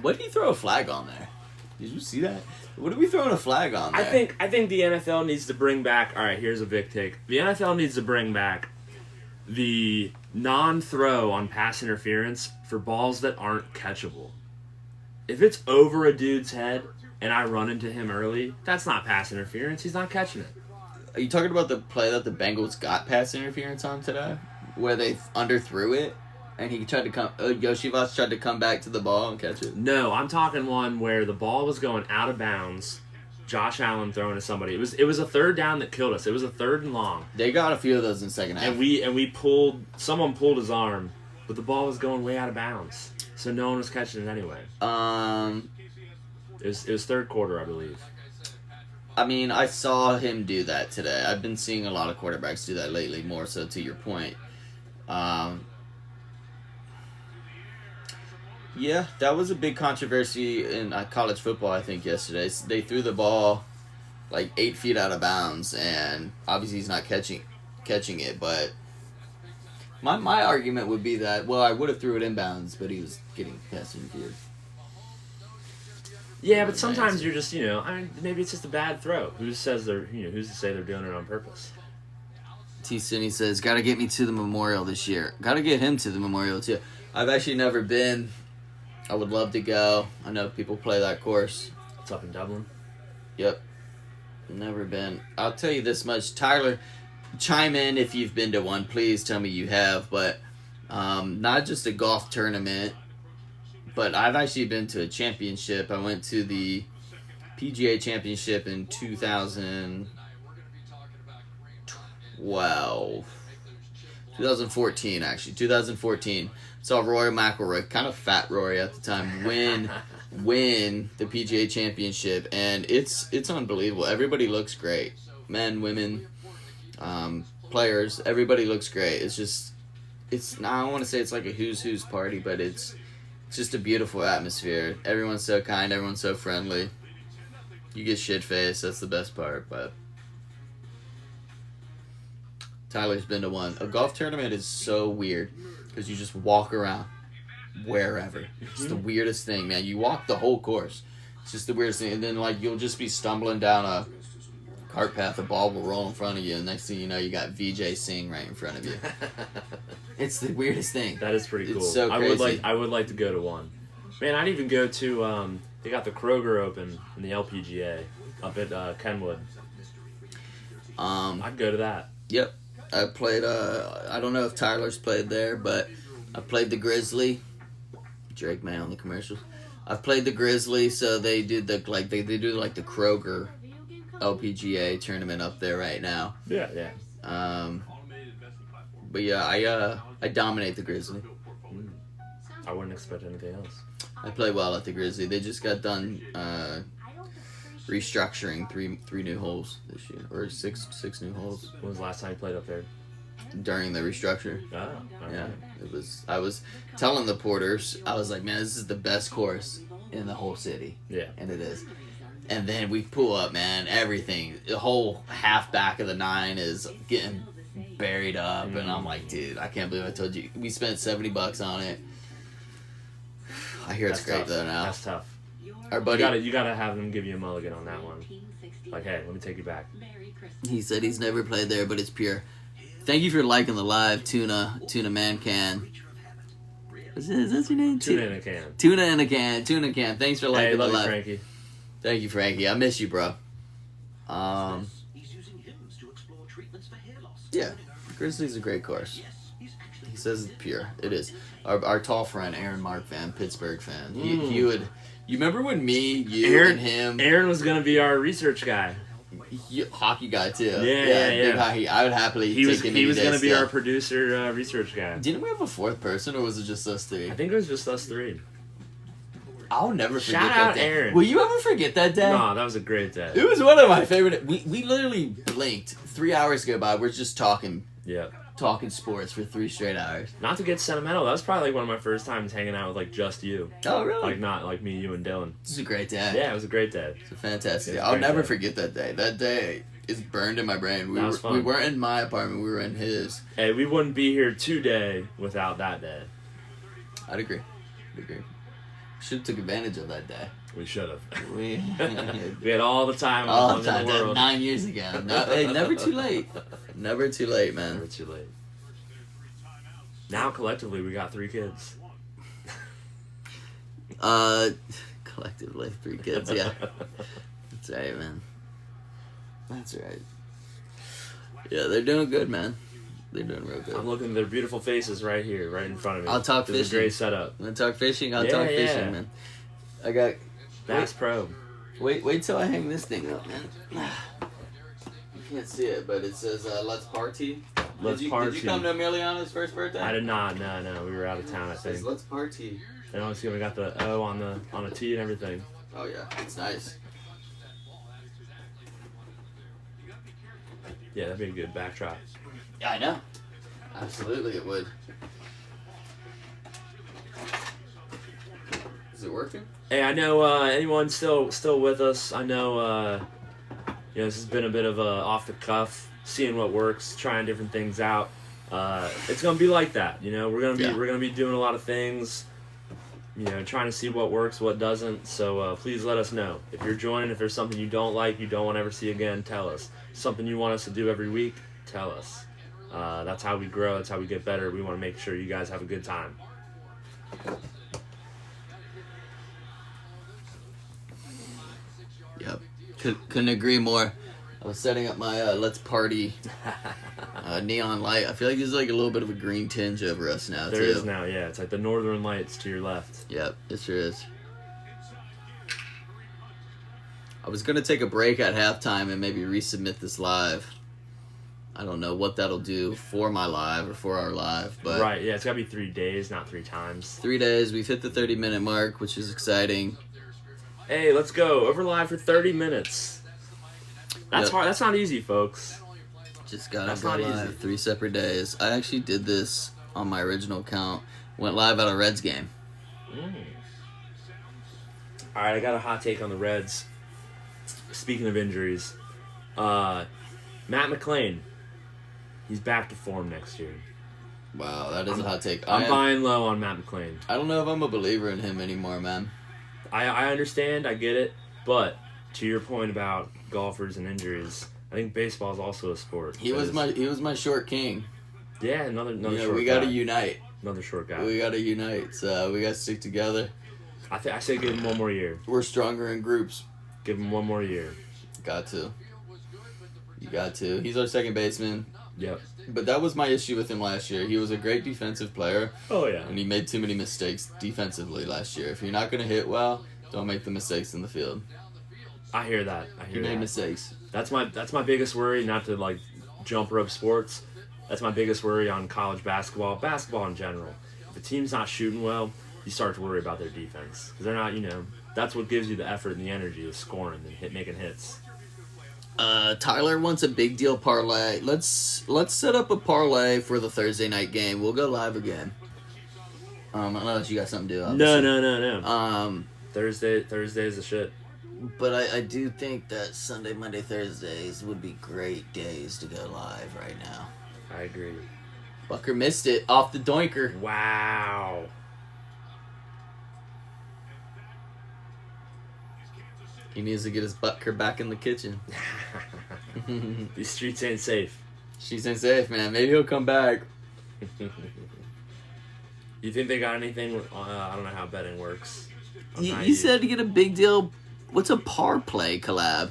What did he throw a flag on there? Did you see that? What are we throwing a flag on there? I think the NFL needs to bring back. All right, here's a Vic take. The NFL needs to bring back the non-throw on pass interference for balls that aren't catchable. If it's over a dude's head and I run into him early, that's not pass interference. He's not catching it. Are you talking about the play that the Bengals got pass interference on today, where they underthrew it and he tried to come? Yoshivas tried to come back to the ball and catch it. No, I'm talking one where the ball was going out of bounds. Josh Allen throwing to somebody. It was a third down that killed us. It was a 3rd and long. They got a few of those in the second half. And we someone pulled his arm, but the ball was going way out of bounds. So no one was catching it anyway. It was 3rd quarter, I believe. I mean, I saw him do that today. I've been seeing a lot of quarterbacks do that lately, more so to your point. Yeah, that was a big controversy in college football, I think, yesterday. They threw the ball like 8 feet out of bounds, and obviously he's not catching it, but my argument would be that, well, I would have threw it inbounds, but he was getting pass interfered. Yeah, but sometimes you're just, I mean, maybe it's just a bad throw. Who's to say they're doing it on purpose? T. Cindy says, got to get me to the Memorial this year. Got to get him to the Memorial, too. I've actually never been. I would love to go. I know people play that course. It's up in Dublin. Yep. Never been. I'll tell you this much. Tyler, chime in if you've been to one. Please tell me you have. But not just a golf tournament, but I've actually been to a championship. I went to the PGA Championship in 2014, actually. 2014. Saw Rory McIlroy, kind of fat Rory at the time, win the PGA Championship, and it's unbelievable. Everybody looks great. Men, women, players, everybody looks great. It's I don't want to say it's like a who's party, but it's just a beautiful atmosphere. Everyone's so kind, everyone's so friendly. You get shit-faced, that's the best part, but Tyler's been to one. A golf tournament is so weird because you just walk around wherever. It's the weirdest thing, man. You walk the whole course. It's just the weirdest thing. And then, you'll just be stumbling down a cart path. A ball will roll in front of you. And next thing you know, you got VJ Singh right in front of you. It's the weirdest thing. That is pretty cool. It's so crazy. I would like to go to one. Man, I'd even go to, they got the Kroger Open in the LPGA up at Kenwood. I'd go to that. Yep. I played, I don't know if Tyler's played there, but I played the Grizzly. Drake May on the commercials. I've played the Grizzly, so they do the Kroger LPGA tournament up there right now. Yeah. But yeah, I dominate the Grizzly. I wouldn't expect anything else. I play well at the Grizzly. They just got done restructuring three new holes this year, or six new holes. When was the last time you played up there? During the restructure. Oh, yeah. I was telling the porters, I was like, man, this is the best course in the whole city. Yeah. And it is. And then we pull up, man, everything. The whole half back of the 9 is getting buried up, and I'm like, dude, I can't believe I told you. We spent $70 on it. I hear it's great though now. That's tough. Our buddy, you gotta have them give you a mulligan on that one. Like, hey, let me take you back. He said he's never played there, but it's pure. Thank you for liking the live, Tuna Man Can. Is that your name? Tuna in a can. Tuna in a can. Tuna can. Thanks for liking the live. Love you, Frankie. Thank you, Frankie. I miss you, bro. Yeah, Grizzly's a great course. He says it's pure. It is. Our tall friend, Aaron Mark fan, Pittsburgh fan. He would. You remember when and him? Aaron was gonna be our research guy. Hockey guy too. Yeah. Big hockey. I would happily. He was gonna be our producer, research guy. Didn't we have a fourth person, or was it just us three? I think it was just us three. I'll never forget Shout that out day. Aaron. Will you ever forget that day? No, that was a great day. It was one of my favorite. We literally blinked. 3 hours go by. We're just talking. Yeah. Talking sports for 3 straight hours. Not to get sentimental, that was probably one of my first times hanging out with just you. Oh, really? Not like me, you, and Dylan. This is a great day. Yeah, it was a great day. It's a fantastic day. I'll never forget that day. That day is burned in my brain. We weren't in my apartment. We were in his. Hey, we wouldn't be here today without that day. I'd agree. Should have took advantage of that day. We should have. We had all the time. all in the time. world. 9 years ago. No, hey, never too late. Never too late, man. Never too late. Now collectively we got 3 kids. Collectively 3 kids. Yeah, that's right, man. That's right. Yeah, they're doing good, man. They're doing real good. I'm looking at their beautiful faces right here, right in front of me. I'll talk This is fishing. a great setup. Want to talk fishing? I'll talk fishing, man. I got. Bass Pro. Wait till I hang this thing up, man. You can't see it, but it says "Let's Party." Let's Did party. you come to Emiliano's first birthday? I did not. No. We were out of town. I It says think. "Let's Party." And obviously we got the O on a T and everything. Oh yeah, it's nice. Yeah, that'd be a good backdrop. Yeah, I know. Absolutely, it would. Is it working? Hey, I know anyone still with us. I know this has been a bit of a off the cuff, seeing what works, trying different things out. It's gonna be like that, We're gonna be doing a lot of things, trying to see what works, what doesn't. So please let us know if you're joining. If there's something you don't like, you don't want to ever see again, tell us. Something you want us to do every week, tell us. That's how we grow. That's how we get better. We want to make sure you guys have a good time. Yep. Couldn't agree more. I was setting up my Let's Party neon light. I feel like there's like a little bit of a green tinge over us now, There too. is now, yeah. It's like the northern lights to your left. Yep, it sure is. I was going to take a break at halftime and maybe resubmit this live. I don't know what that'll do for my live or for our live, but Right, yeah, it's got to be 3 days, not 3 times. 3 days. We've hit the 30-minute mark, which is exciting. Hey, let's go. Over live for 30 minutes. That's Yep. hard. That's not easy, folks. Just got That's to go not live. easy. 3 separate days. I actually did this on my original account. Went live at a Reds game. All right, I got a hot take on the Reds. Speaking of injuries, Matt McClain, he's back to form next year. Wow, that is a hot take. I'm buying low on Matt McClain. I don't know if I'm a believer in him anymore, man. I understand, I get it, but to your point about golfers and injuries, I think baseball is also a sport. He was my short king. Yeah, another short we guy. got to unite. Another short guy. We got to unite. So we got to stick together. I say give him one more year. We're stronger in groups. Give him one more year. Got to. You got to. He's our second baseman. Yep. But that was my issue with him last year. He was a great defensive player. Oh, yeah. And he made too many mistakes defensively last year. If you're not going to hit well, don't make the mistakes in the field. I hear that. He made mistakes. That's my biggest worry, not to like jump rope sports. That's my biggest worry on college basketball in general. If a team's not shooting well, you start to worry about their defense. Because they're not, that's what gives you the effort and the energy of scoring and making hits. Tyler wants a big deal parlay. Let's set up a parlay for the Thursday night game. We'll go live again. Unless you got something to do. Obviously. No. Thursday is the shit. But I do think that Sunday, Monday, Thursdays would be great days to go live right now. I agree. Bucker missed it off the doinker. Wow. He needs to get his Butker back in the kitchen. These streets ain't safe. She's ain't safe, man. Maybe he'll come back. You think they got anything? I don't know how betting works. He said to get a big deal. What's a par play collab?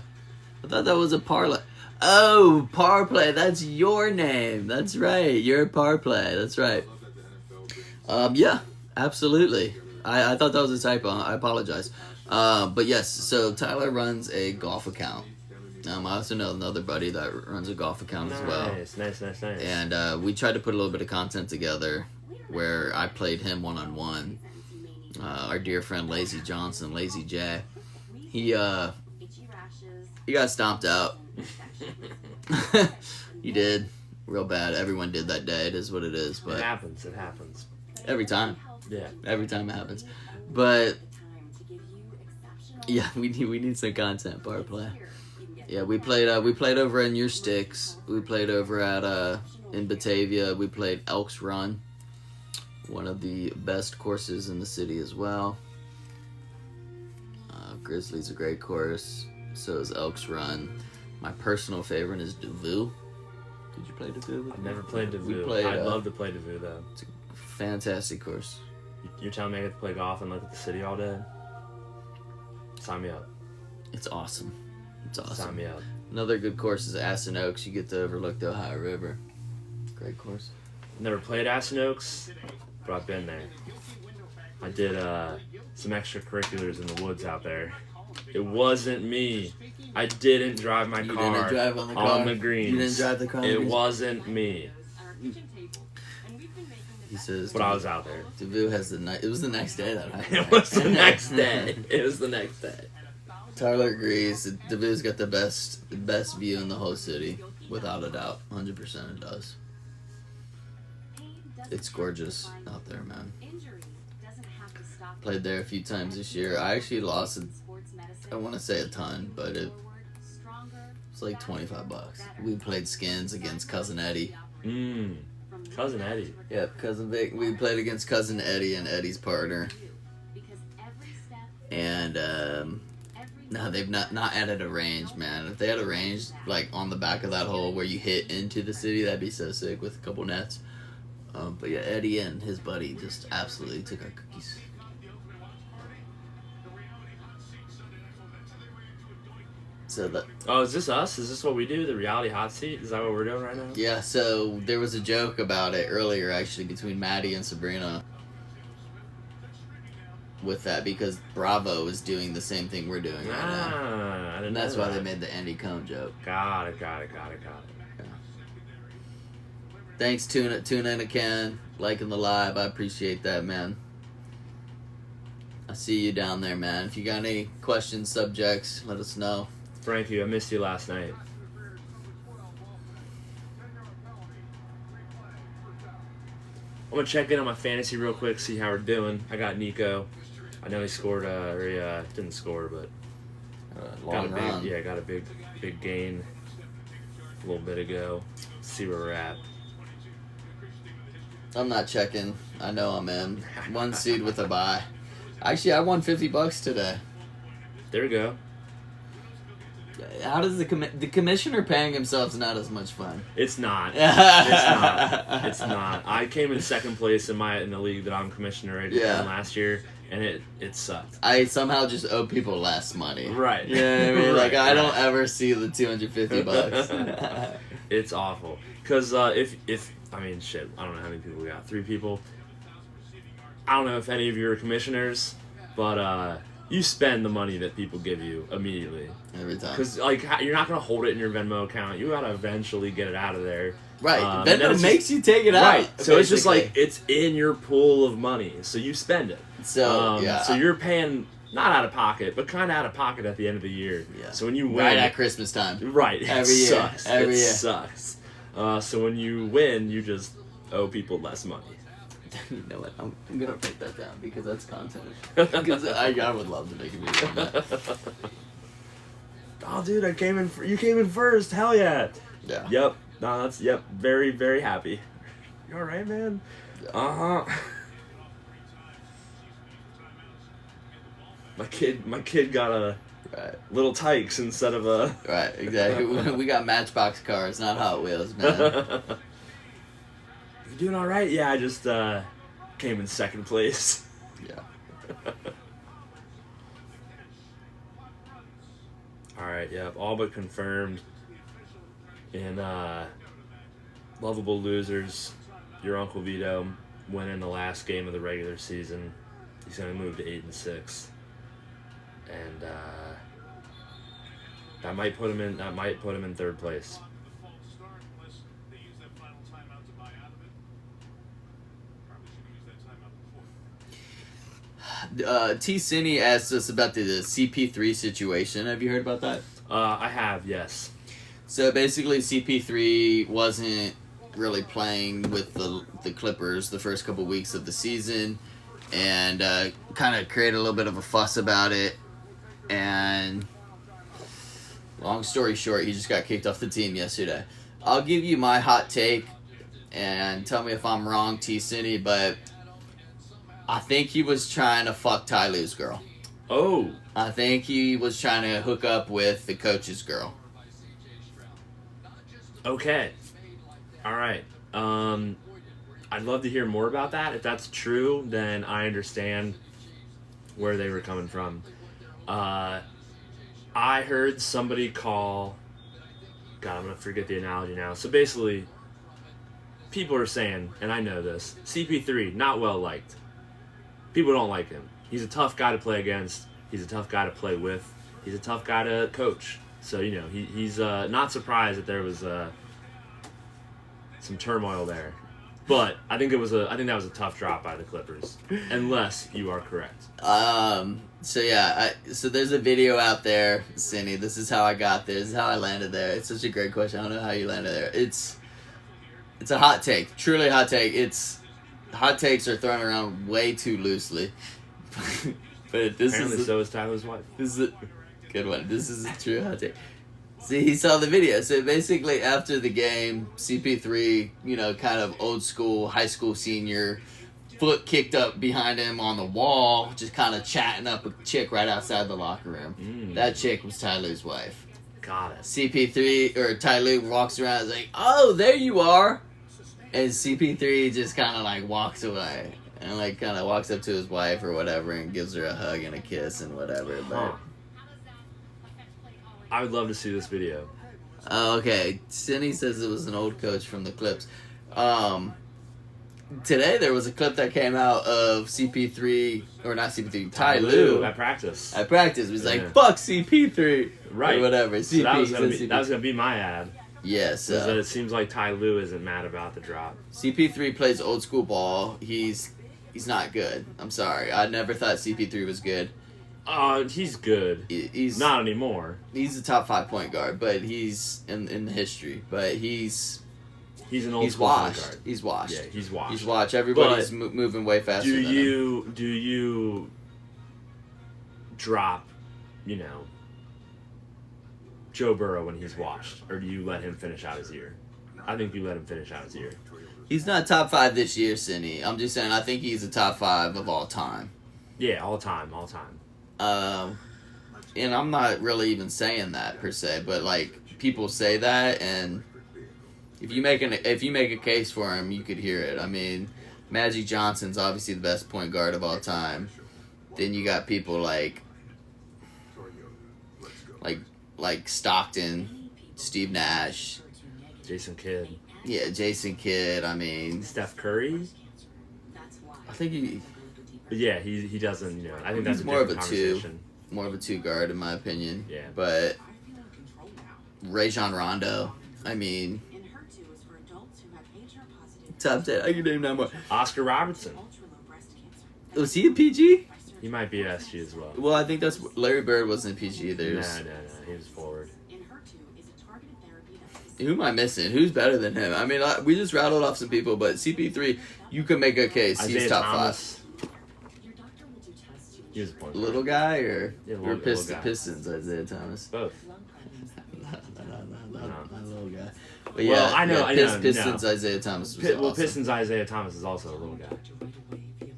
I thought that was a parlay. Oh, par play. That's your name. That's right. You're a par play. That's right. Yeah, absolutely. I thought that was a typo. I apologize. But yes, so Tyler runs a golf account. I also know another buddy that runs a golf account as well. Nice. And we tried to put a little bit of content together where I played him one-on-one. Our dear friend Lazy Johnson, Lazy J, he got stomped out. He did. Real bad. Everyone did that day. It is what it is. But it happens. Every time. Yeah. Every time it happens. But yeah, we need some content, bar play. Yeah, we played over in your sticks. We played over at in Batavia. We played Elks Run, one of the best courses in the city as well. Grizzly's a great course. So is Elks Run. My personal favorite is Devou. Did you play Devou? I've never played We Devou. played, I'd love to play Devou though. It's a fantastic course. You're telling me I get to play golf and look at the city all day? Sign me up. It's awesome. It's awesome. Sign me up. Another good course is Aston Oaks. You get to overlook the Ohio River. Great course. Never played Aston Oaks, but I've been there. I did some extracurriculars in the woods out there. It wasn't me. I didn't drive my You car, didn't drive on the car? on the greens. You didn't drive the car on the It greens? wasn't me, He says, but I was out there. Devou has the night. It was the next day that happened. It was the next day. It was the next day. Tyler agrees. Devou's got the best view in the whole city, without a doubt. 100% it does. It's gorgeous out there, man. Played there a few times this year. I actually lost I want to say a ton, but it's like $25. We played skins against Cousin Eddie. Cousin Eddie. Yep, Cousin Vic. We played against Cousin Eddie and Eddie's partner. And no, they've not added a range, man. If they had a range like on the back of that hole where you hit into the city, that'd be so sick with a couple nets. But yeah, Eddie and his buddy just absolutely took our cookies. So that. Oh, is this us? Is this what we do? The reality hot seat? Is that what we're doing right now? Yeah, so there was a joke about it earlier, actually, between Maddie and Sabrina with that, because Bravo is doing the same thing we're doing right now. I didn't And that's know why that. they made the Andy Cohn joke. Got it. Yeah. Thanks, Tuna in a Can, liking the live. I appreciate that, man. I see you down there, man. If you got any questions, subjects, let us know. Frankie, I missed you last night. I'm gonna check in on my fantasy real quick, see how we're doing. I got Nico. I know he scored, or he didn't score, but Long run. got a big gain a little bit ago. Let's see where we're at. I'm not checking. I know I'm in. 1 seed with a bye. Actually, I won $50 today. There we go. How does the commissioner paying himself is not as much fun? It's not. It's not. I came in second place in the league that I'm commissioner in last year, and it sucked. I somehow just owe people less money. Right. Yeah, you know what I mean? Like, I don't ever see the $250. It's awful. Because if I mean, shit, I don't know how many people we got. 3 people. I don't know if any of you are commissioners, but you spend the money that people give you immediately. Every time. Because, like, you're not going to hold it in your Venmo account. You got to eventually get it out of there. Right. And then Venmo it's makes you take it out. Right. So it's just basically. like, it's in your pool of money. So you spend it. So, yeah. So you're paying, not out of pocket, but kind of out of pocket at the end of the year. Yeah. So when you win. Right at Christmas time. Right. Every It year. sucks. Every year. It sucks. So when you win, you just owe people less money. You know what? I'm gonna write that down because that's content. Because I would love to make a video on that. Oh, dude, you came in first. Hell yeah. Yeah. Yep. No, yep. Very, very happy. You all right, man? Yeah. Uh-huh. My kid got a little Tykes instead of a... Right, exactly. We got Matchbox cars, not Hot Wheels, man. You doing all right? Yeah, I just came in second place. Yeah. All right, yep, all but confirmed. In Lovable Losers, your Uncle Vito winning the last game of the regular season. He's going to move to 8-6. And that might put him in third place. T. Cine asked us about the CP3 situation. Have you heard about that? I have, yes. So basically, CP3 wasn't really playing with the Clippers the first couple weeks of the season, and kind of created a little bit of a fuss about it. And long story short, he just got kicked off the team yesterday. I'll give you my hot take, and tell me if I'm wrong, T. Cine, but I think he was trying to fuck Ty Lue's girl. Oh, I think he was trying to hook up with the coach's girl. okay. All right. I'd love to hear more about that. If that's true, then I understand where they were coming from. I heard somebody call... God, I'm going to forget the analogy now. So basically, people are saying, and I know this, CP3, not well liked. People don't like him. He's a tough guy to play against. He's a tough guy to play with. He's a tough guy to coach. So, you know, he's not surprised that there was some turmoil there. But I think that was a tough drop by the Clippers, unless you are correct. So yeah, so there's a video out there, Cindy. This is how I got there. This is how I landed there. It's such a great question. I don't know how you landed there. It's a hot take, truly a hot take. Hot takes are thrown around way too loosely. But this Apparently so is Tyler's wife. This is a good one. This is a true hot take. See, he saw the video. So basically, after the game, CP3, you know, kind of old school, high school senior, foot kicked up behind him on the wall, just kind of chatting up a chick right outside the locker room. That chick was Ty Lue's wife. Got it. CP3, or Ty Lue walks around and is like, oh, there you are. And CP3 just kind of like walks away. And like kind of walks up to his wife or whatever and gives her a hug and a kiss and whatever. But I would love to see this video. okay, Cindy says it was an old coach from the Clips. Today there was a clip that came out of CP3, or not CP3, Ty Lue. At practice. At practice. He was like, fuck CP3. Right. Or whatever. CP, So that was gonna be my ad. Yes. Is that it seems like Ty Lue isn't mad about the drop. CP3 plays old school ball. He's not good. I'm sorry. I never thought CP3 was good. He's good. He's not anymore. He's a top 5 point guard, but he's in the history. But he's an old school washed. point guard. He's washed. Yeah, he's washed. He's washed. Everybody's moving way faster than him. Do you drop, you know, Joe Burrow when he's washed, or do you let him finish out his year? I think you let him finish out his year. He's not top 5 this year, Cindy. I'm just saying I think he's a top 5 of all time. Yeah, all time. And I'm not really even saying that per se, but like people say that, and if you make a case for him, you could hear it. I mean, Magic Johnson's obviously the best point guard of all time. Then you got people like Stockton, Steve Nash, Jason Kidd. Yeah, Jason Kidd. I mean, Steph Curry. I think he. But yeah, he doesn't. You know, I think that's he's a more of different a 2, conversation. more of a 2 guard in my opinion. Yeah. But Rajon Rondo. I mean, top 10. I can name 9 more. Oscar Robertson. Was he a PG? He might be SG as well. Well, I think that's Larry Bird wasn't a PG either. No, he was forward. Who am I missing? Who's better than him? I mean, we just rattled off some people, but CP3, you could make a case. Isaiah He's top Thomas. 5. He was a point Little guy or little guy. Pistons? Isaiah Thomas. Both. Not a little guy. But Well, yeah, I know. Pistons. Isaiah Thomas was awesome. Well, Pistons Isaiah Thomas is also a little guy.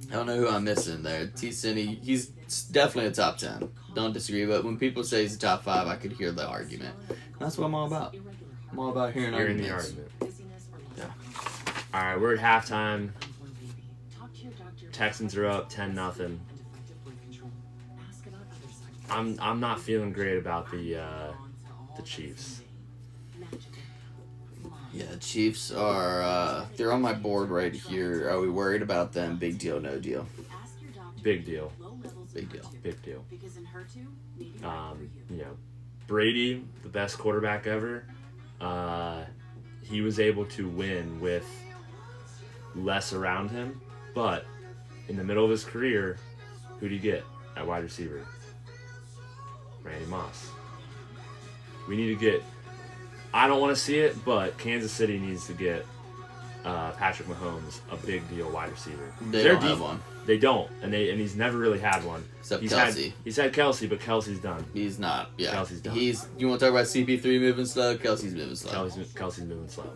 I don't know who I'm missing there. T-Cindy, he's definitely a top 10. Don't disagree, but when people say he's a top 5, I could hear the argument. That's what I'm all about. I'm all about hearing arguments. the argument. Yeah. All right, we're at halftime. Texans are up 10-0. I'm not feeling great about the Chiefs. Yeah, Chiefs are, they're on my board right here. Are we worried about them? Big deal, no deal? Big deal. Big deal. Big deal. You know, Brady, the best quarterback ever, he was able to win with less around him, but in the middle of his career, who'd he get at wide receiver? Randy Moss. We need to get, I don't want to see it, but Kansas City needs to get Patrick Mahomes a big deal wide receiver. They don't have one. They don't, and he's never really had one. Except he's Kelsey. He's had Kelsey, but Kelsey's done. He's not. Yeah. Kelsey's done. You want to talk about CP3 moving slow? Kelsey's moving slow. Kelsey's moving slow.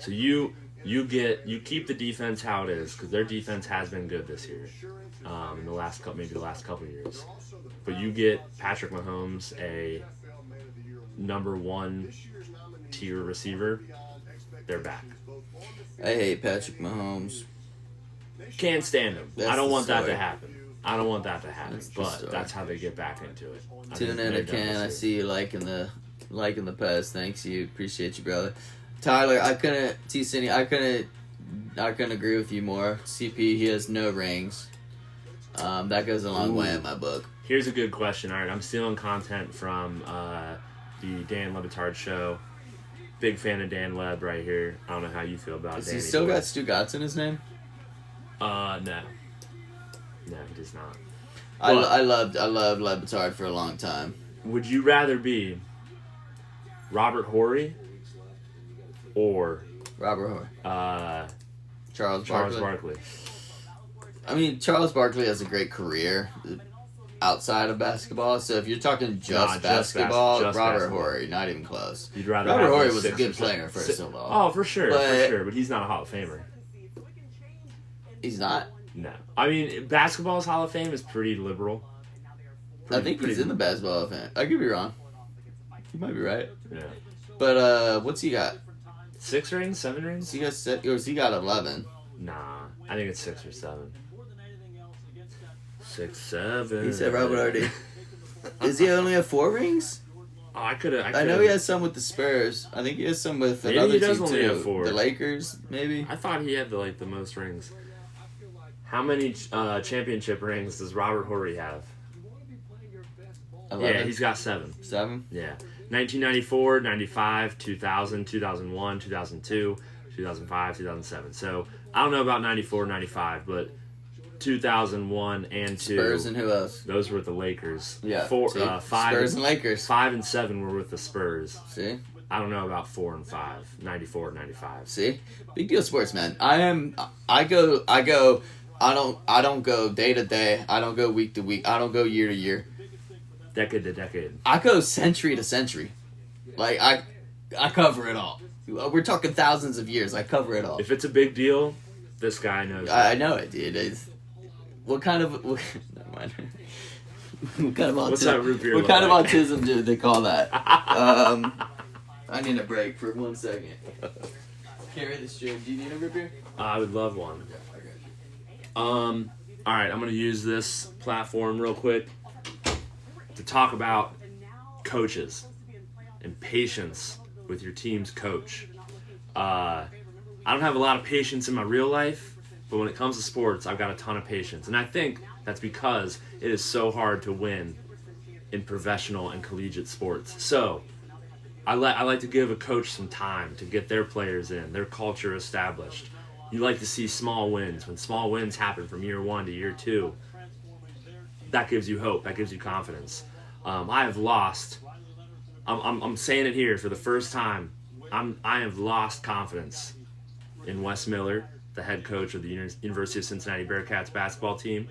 So you keep the defense how it is, because their defense has been good this year. in the last couple of years. But you get Patrick Mahomes, a number 1 tier receiver, they're back. I hate Patrick Mahomes. Can't stand him. That's I don't the want that story. to happen. I don't want that to happen. That's the But story. that's how they get back into it. I Tune think in they're done again. I this see you liking the post. Thanks, you. Appreciate you, brother. Tyler, I couldn't agree with you more. CP, he has no rings. That goes a long way in my book. Here's a good question. All right, I'm stealing content from the Dan Le Batard show. Big fan of Dan Leb right here. I don't know how you feel about Has Danny he still boy. got Stu Gotts in his name? No. No, he does not. I loved Le Batard for a long time. Would you rather be Robert Horry or Robert Horry. Charles Barkley? I mean, Charles Barkley has a great career outside of basketball. So if you're talking just basketball, just Robert basketball. Horry, not even close. You'd rather Robert have Horry like was a 6 good or 7 player, first of all. Oh, for sure. But he's not a Hall of Famer. He's not. No. I mean, basketball's Hall of Fame is pretty liberal. I think he's in the basketball Hall of Fame. I could be wrong. You might be right. Yeah. But what's he got? 6 rings? 7 rings? He got 11. Nah. I think it's 6 or 7. 6, 7. He said Robert Horry. Does he only have 4 rings? Oh, I know he has some with the Spurs. I think he has some with Maybe another he does team only too. have 4. The Lakers, maybe. I thought he had the most rings. How many championship rings does Robert Horry have? 11? Yeah, he's got 7. 7? Yeah. 1994, 95, 2000, 2001, 2002, 2005, 2007. So, I don't know about 94, 95, but 2001 and 2. Spurs and who else? Those were with the Lakers. Yeah. 5 Spurs and Lakers. 5 and 7 were with the Spurs. See? I don't know about 4 and 5. 94, 95. See? Big deal sports, man. I don't go day to day. I don't go week to week. I don't go year to year. Decade to decade. I go century to century. Like I cover it all. We're talking thousands of years. I cover it all. If it's a big deal, this guy knows. I know it, dude. What kind of never mind. What kind of autism? What's that root beer What look kind like? of autism do they call that? I need a break for 1 second. Carry the stream. Do you need a root beer? I would love one. All right, I'm gonna use this platform real quick to talk about coaches and patience with your team's coach. I don't have a lot of patience in my real life, but when it comes to sports, I've got a ton of patience, and I think that's because it is so hard to win in professional and collegiate sports. So I like to give a coach some time to get their players in, their culture established. You like to see small wins. When small wins happen from year 1 to year 2, that gives you hope. That gives you confidence. I have lost. I'm saying it here for the first time. I have lost confidence in Wes Miller, the head coach of the University of Cincinnati Bearcats basketball team.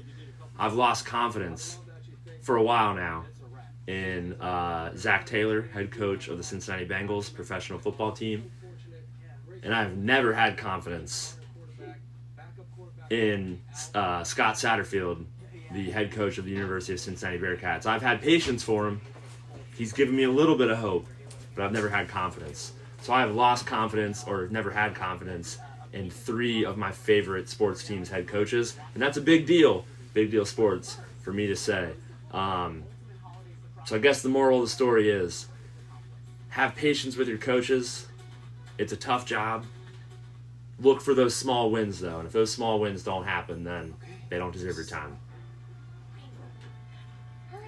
I've lost confidence for a while now in Zach Taylor, head coach of the Cincinnati Bengals professional football team. And I've never had confidence in Scott Satterfield, the head coach of the University of Cincinnati Bearcats. I've had patience for him. He's given me a little bit of hope, but I've never had confidence. So I have lost confidence, or never had confidence, in 3 of my favorite sports teams' head coaches. And that's a big deal, Big Deal Sports, for me to say. So I guess the moral of the story is, have patience with your coaches. It's a tough job. Look for those small wins, though. And if those small wins don't happen, then they don't deserve your time.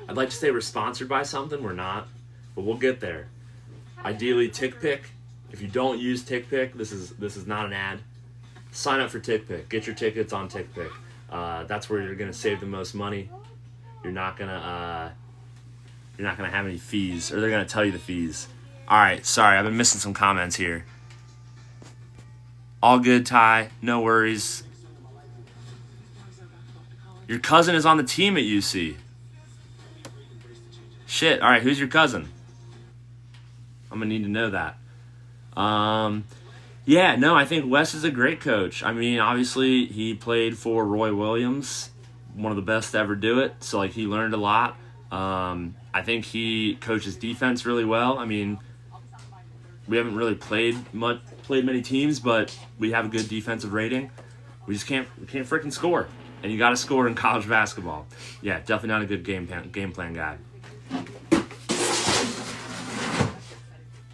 I'd like to say we're sponsored by something. We're not. But we'll get there. Ideally, TickPick. If you don't use TickPick, this is not an ad. Sign up for TickPick. Get your tickets on TickPick. That's where you're going to save the most money. You're not going to have any fees. Or they're going to tell you the fees. All right. Sorry, I've been missing some comments here. All good, Ty. No worries. Your cousin is on the team at UC. Shit. All right, who's your cousin? I'm going to need to know that. I think Wes is a great coach. I mean, obviously, he played for Roy Williams, one of the best to ever do it. So like he learned a lot. I think he coaches defense really well. I mean, we haven't really played many teams, but we have a good defensive rating. We can't freaking score, and you got to score in college basketball. Yeah, definitely not a good game plan guy.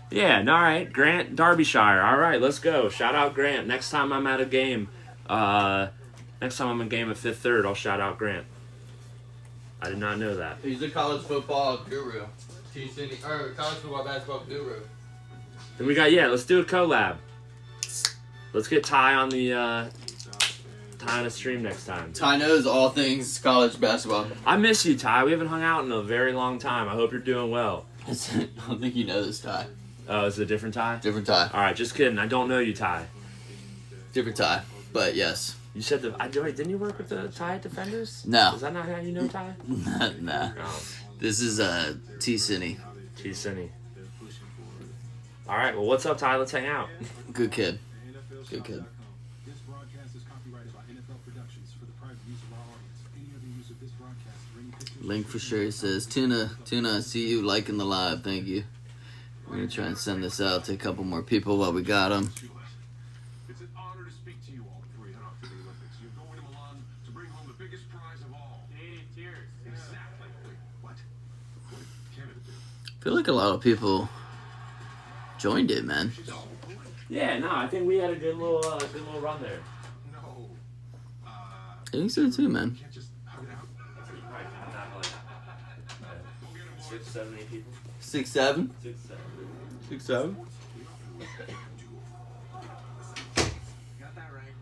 Yeah, all right, Grant Derbyshire. All right, let's go. Shout out Grant. Next time I'm at a game, next time I'm in a game at Fifth Third, I'll shout out Grant. I did not know that. He's a college football guru. College football basketball guru. Then we got, let's do a collab. Let's get Ty on the Ty on a stream next time. Ty knows all things college basketball. I miss you, Ty. We haven't hung out in a very long time. I hope you're doing well. I don't think you know this Ty. Oh, is it a different Ty? Different Ty. All right, just kidding. I don't know you, Ty. Different Ty, but yes. You said didn't you work with the Ty Defenders? No. Is that not how you know Ty? Nah. Oh. This is T-Cine. T-Cine. All right, well, what's up, Ty? Let's hang out. Good kid. Good kid. This broadcast is copyrighted by NFL Productions for the private use of our audience. Any other use of this broadcast or any pictures... Link for sure. He says, Tuna, I see you liking the live. Thank you. We're going to try and send this out to a couple more people while we got them. It's an honor to speak to you all before you head off to the Olympics. You're going to Milan to bring home the biggest prize of all. Cheers. Exactly. What? What did Canada do? I feel like a lot of people joined it, man. Yeah, no, I think we had a good little run there. No. I think so too, man. Can't just hug it out. 6, 7, 8 people. 6, 7? 6, 7. 6, 7? Got that right.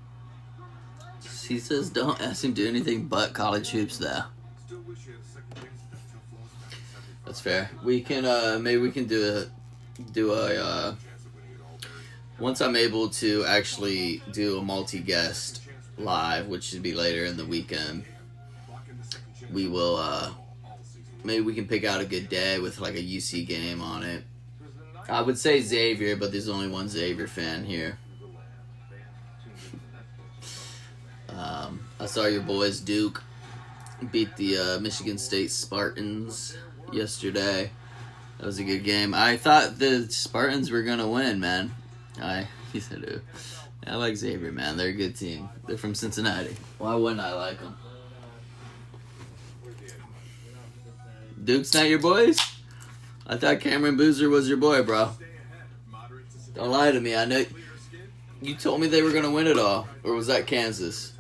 He says don't ask him to do anything but college hoops though. Still wish you had a second chance to tough loss back in 75. That's fair. We can maybe we can do a once I'm able to actually do a multi-guest live, which should be later in the weekend. We will maybe we can pick out a good day with like a UC game on it. I would say Xavier, but there's only one Xavier fan here. I saw your boys Duke beat the Michigan State Spartans yesterday. That was a good game. I thought the Spartans were gonna win, man. I like Xavier, man. They're a good team. They're from Cincinnati. Why wouldn't I like them? Duke's not your boys? I thought Cameron Boozer was your boy, bro. Don't lie to me. I know you told me they were gonna win it all, or was that Kansas?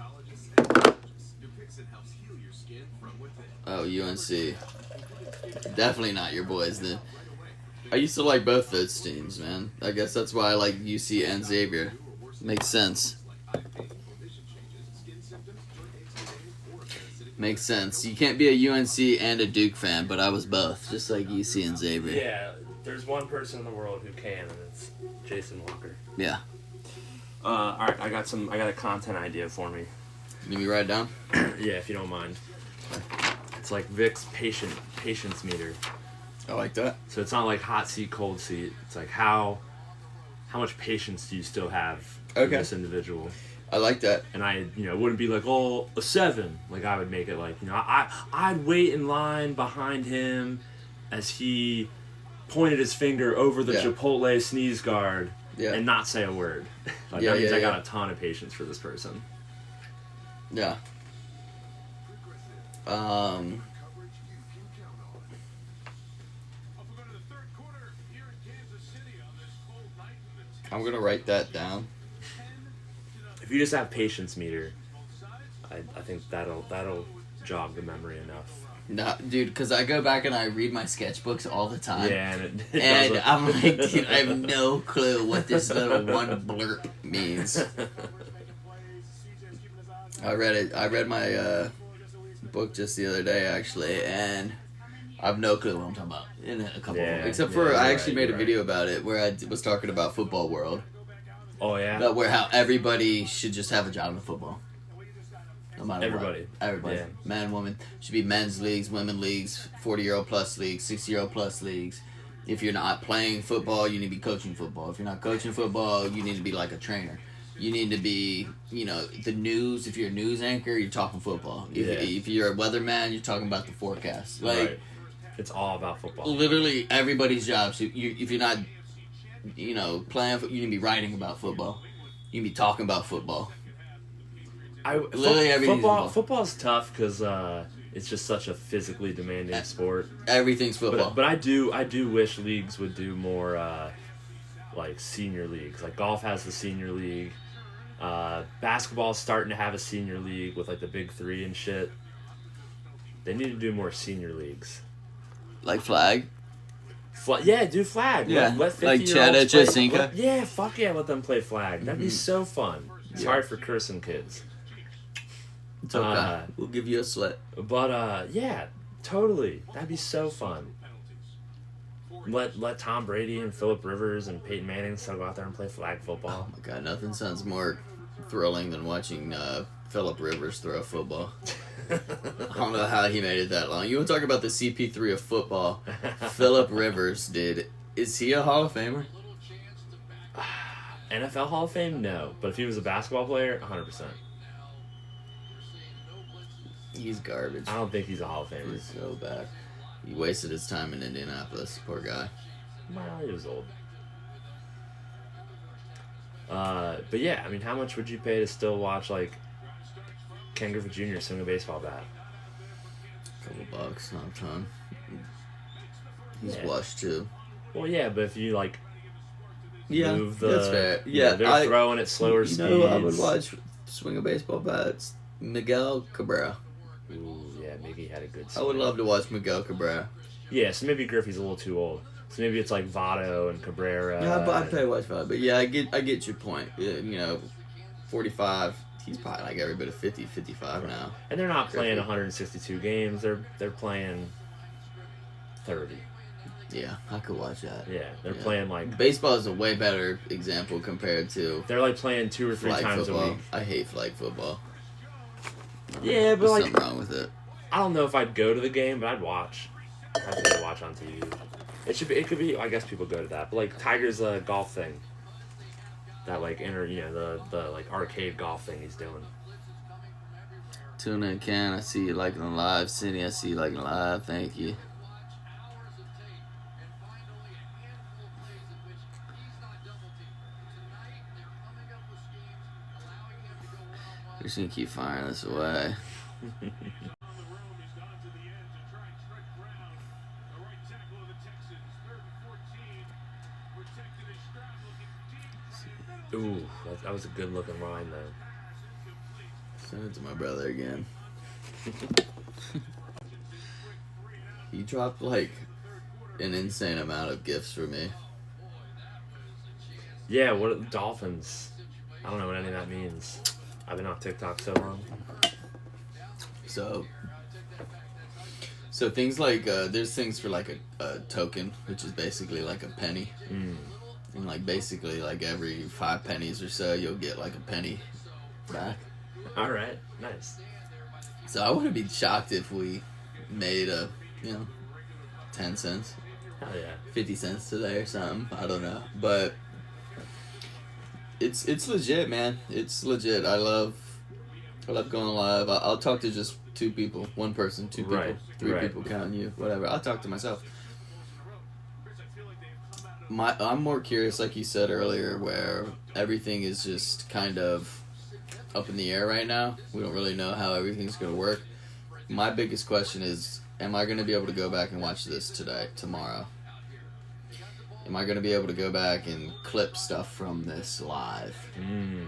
Oh, UNC. Definitely not your boys then. I used to like both those teams, man. I guess that's why I like UC and Xavier. Makes sense. Makes sense. You can't be a UNC and a Duke fan, but I was both, just like UC and Xavier. Yeah, there's one person in the world who can, and it's Jason Walker. Yeah. All right, I got a content idea for me. Need me write it down? Yeah, if you don't mind. It's like Vic's patience meter. I like that. So it's not like hot seat, cold seat. It's like how much patience do you still have for this individual? I like that. And I, wouldn't be like, oh, a 7. Like I would make it like, I'd wait in line behind him as he pointed his finger over the Chipotle sneeze guard and not say a word. Like that means I got a ton of patience for this person. Yeah. I'm gonna write that down. If you just have patience meter, I think that'll jog the memory enough. No, dude, because I go back and I read my sketchbooks all the time. Yeah, and I'm like, dude, I have no clue what this little one blurb means. I read my book just the other day, actually, and I have no clue what I'm talking about in a couple of them. Except for I actually made a video about it where I was talking about football world. Oh, yeah? About how everybody should just have a job in football. No matter everybody. what. Everybody. Yeah. Man, woman. Should be men's leagues, women leagues, 40-year-old plus leagues, 60-year-old plus leagues. If you're not playing football, you need to be coaching football. If you're not coaching football, you need to be like a trainer. You need to be, the news. If you're a news anchor, you're talking football. If you're a weatherman, you're talking about the forecast. Right. It's all about football. Literally everybody's job. So if you're not, playing, you need to be writing about football. You need to be talking about football. Literally everything's football. Football's tough because it's just such a physically demanding sport. Everything's football. But I do wish leagues would do more like senior leagues. Like golf has the senior league. Basketball's starting to have a senior league with like the big three and shit. They need to do more senior leagues. Like flag? Yeah, do flag. Yeah, let like Cheddar, Jacinka. Yeah, fuck yeah, let them play flag. That'd be so fun. Sorry for cursing kids. It's okay. We'll give you a slit. But yeah, totally. That'd be so fun. Let Tom Brady and Phillip Rivers and Peyton Manning still go out there and play flag football. Oh my god, nothing sounds more thrilling than watching Phillip Rivers throw a football. I don't know how he made it that long. You want to talk about the CP3 of football? Phillip Rivers did. Is he a Hall of Famer? NFL Hall of Fame? No. But if he was a basketball player, 100%. He's garbage. I don't think he's a Hall of Famer. He's so bad. He wasted his time in Indianapolis. Poor guy. Well, he was old. But yeah, I mean, how much would you pay to still watch, like, Ken Griffey Jr. swing a baseball bat? $2 bucks, not a ton. He's washed too. Well, yeah, but if you like move the, that's fair. Yeah, they're throwing at slower speeds. Who I would watch swing a baseball bat? It's Miguel Cabrera. Ooh, yeah, Miggy had a good swing. I would love to watch Miguel Cabrera. Yeah, so maybe Griffey's a little too old. So maybe it's like Votto and Cabrera. Yeah, I'd probably watch Votto, but yeah, I get your point. 45. He's probably like every bit of 50, 55 now. And they're not playing 162 games. They're playing 30. Yeah, I could watch that. Yeah, they're playing like... Baseball is a way better example compared to... They're like playing 2 or 3 times football. a week. I hate flag football. Yeah, but There's like... something wrong with it. I don't know if I'd go to the game, but I'd watch. I'd watch on TV. It could be... I guess people go to that. But like Tiger's golf thing. That like the like arcade golf thing he's doing. Tune in, Ken. I see you liking the live. Cindy, I see you liking the live. Thank you. We're just gonna keep firing this away. Ooh, that was a good looking line though. Send it to my brother again. He dropped like an insane amount of gifts for me. Yeah, what Dolphins? I don't know what any of that means. I've been on TikTok so long. So things like there's things for like a token, which is basically like a penny. And like basically like every 5 pennies or so you'll get like a penny back. Alright, nice. So I wouldn't be shocked if we made 10 cents. Hell yeah. 50 cents today or something. I don't know. But it's legit, man. It's legit. I love going live. I'll talk to just 2 people. 1 person, 2 people, 3 people counting you, whatever. I'll talk to myself. I'm more curious, like you said earlier, where everything is just kind of up in the air right now. We don't really know how everything's going to work. My biggest question is, am I going to be able to go back and watch this tomorrow? Am I going to be able to go back and clip stuff from this live?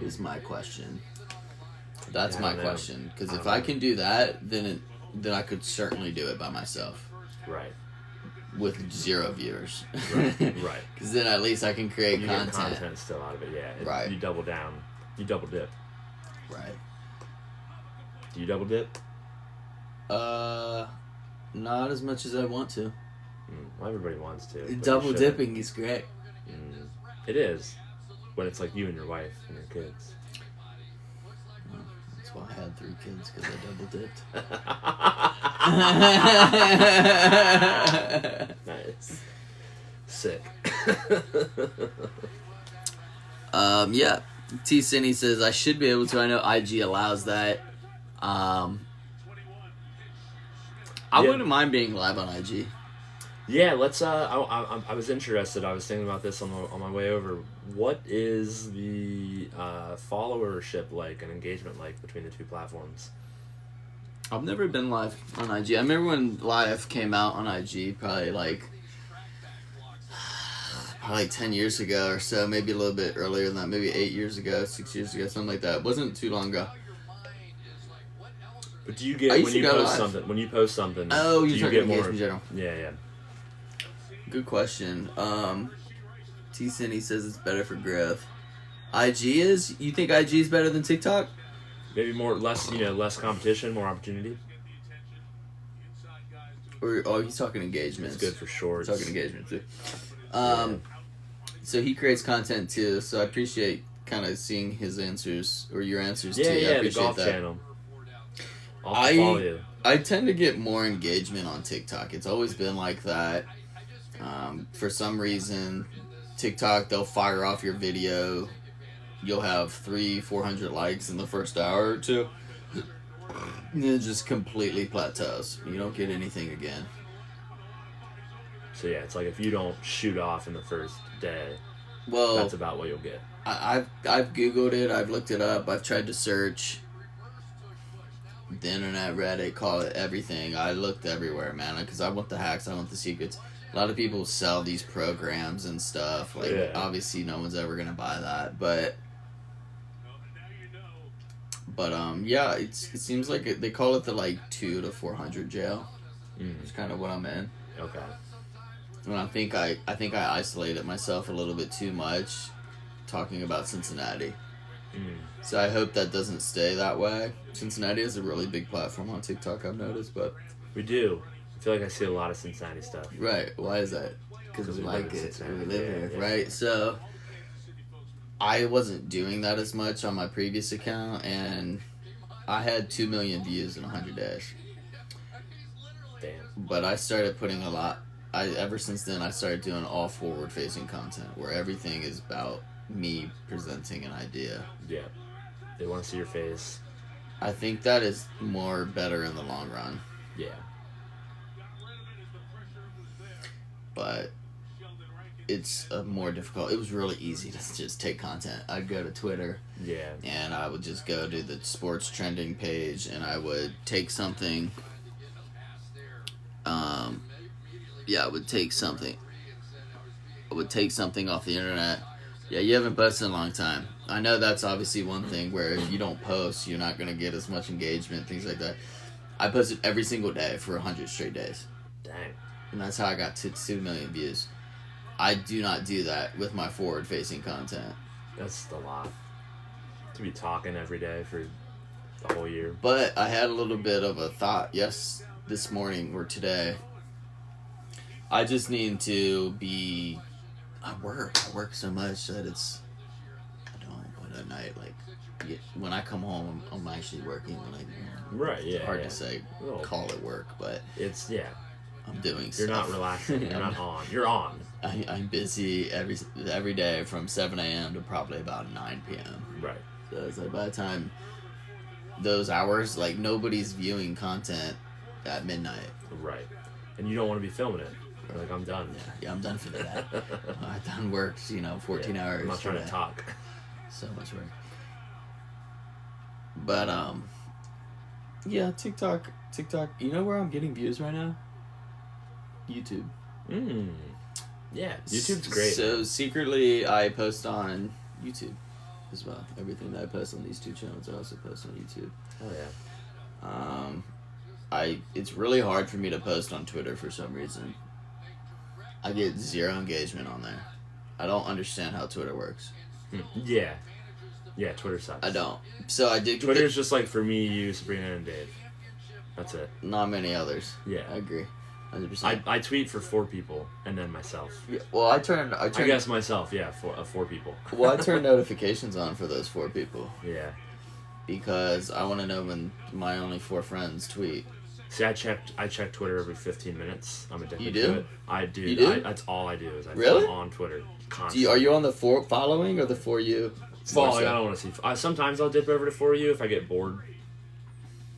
Is my question. That's my question. Because if I can do that, then I could certainly do it by myself. Right. With 0 viewers. Right. Because then at least I can create content. Get content still out of it, yeah. Right. You double down. You double dip. Right. Do you double dip? Not as much as I want to. Well, everybody wants to. Double dipping is great. It is. When it's like you and your wife and your kids. That's why I had 3 kids, because I double dipped. Nice. Sick. Yeah. T. Cindy says, I should be able to. I know IG allows that. I wouldn't mind being live on IG. Yeah, let's. I was interested. I was thinking about this on my way over. What is the followership like and engagement like between the two platforms? I've never been live on IG. I remember when live came out on IG, probably like 10 years ago or so, maybe a little bit earlier than that, maybe 8 years ago, 6 years ago, something like that. It wasn't too long ago. But do you get when you post something? When you post something, oh, do you're you talking get more? in general. Yeah. Good question. T. Cindy says it's better for growth. IG is? You think IG is better than TikTok? Maybe less competition, more opportunity. Or he's talking engagement. It's good for shorts. He's talking engagement too. So he creates content too. So I appreciate kind of seeing his answers or your answers too. I appreciate the golf that. channel. I'll follow you. I tend to get more engagement on TikTok. It's always been like that. For some reason, TikTok, they'll fire off your video. You'll have 300-400 likes in the first hour or two. And it just completely plateaus. You don't get anything again. So yeah, it's like if you don't shoot off in the first day, well, that's about what you'll get. I've Googled it. I've looked it up. I've tried to search. The internet, Reddit, call it everything. I looked everywhere, man, because I want the hacks. I want the secrets. A lot of people sell these programs and stuff. Like, obviously, no one's ever gonna buy that, but yeah, it seems like they call it the 200 to 400 jail. It's kind of what I'm in. Okay. And I think I isolated myself a little bit too much, talking about Cincinnati. So I hope that doesn't stay that way. Cincinnati is a really big platform on TikTok, I've noticed, but we do. I feel like I see a lot of Cincinnati stuff. Right. Why is that? Because we like it. We live here, right? So I wasn't doing that as much on my previous account, and I had 2 million views in 100 days. Damn. But I started putting a lot. Ever since then, I started doing all forward-facing content, where everything is about me presenting an idea. Yeah. They want to see your face. I think that is better in the long run. Yeah. But it's more difficult. It was really easy to just take content. I'd go to Twitter. Yeah. And I would just go to the sports trending page, and I would take something. I would take something. Off the internet. Yeah, you haven't posted in a long time. I know that's obviously one thing where if you don't post, you're not going to get as much engagement, things like that. I posted every single day for 100 straight days. Dang. And that's how I got to 2 million views. I do not do that with my forward-facing content. That's a lot. To be talking every day for the whole year. But I had a little bit of a thought, this morning or today. I just need to be... I work so much that I don't, but at night, when I come home, I'm actually working. Right, yeah. It's hard to say, call it work, but... It's, I'm doing stuff. You're not relaxing. You're not on. You're on. I'm busy every day from 7 a.m. to probably about 9 p.m. Right. So it's by the time those hours, nobody's viewing content at midnight. Right. And you don't want to be filming it. I'm done. Yeah, I'm done for the day. I've done work, 14 hours. I'm not trying to talk. So much work. But, TikTok. You know where I'm getting views right now? YouTube. Yeah, YouTube's great. So secretly, I post on YouTube as well. Everything that I post on these two channels, I also post on YouTube. Oh yeah. It's really hard for me to post on Twitter for some reason. I get 0 engagement on there. I don't understand how Twitter works. Yeah. Yeah, Twitter sucks. I don't. So I did. Twitter's just for me, you, Sabrina, and Dave. That's it. Not many others. Yeah. I agree. 100%. I tweet for 4 people and then myself. Yeah, well, I guess myself, yeah, 4 people. Well, I turn notifications on for those 4 people. Yeah. Because I want to know when my only 4 friends tweet. See, I check Twitter every 15 minutes. I'm addicted you do? to it. I do. You do? That's all I do is I really? on Twitter constantly. Are you on the following or the For You? Following, I don't want to see. Sometimes I'll dip over to For You if I get bored.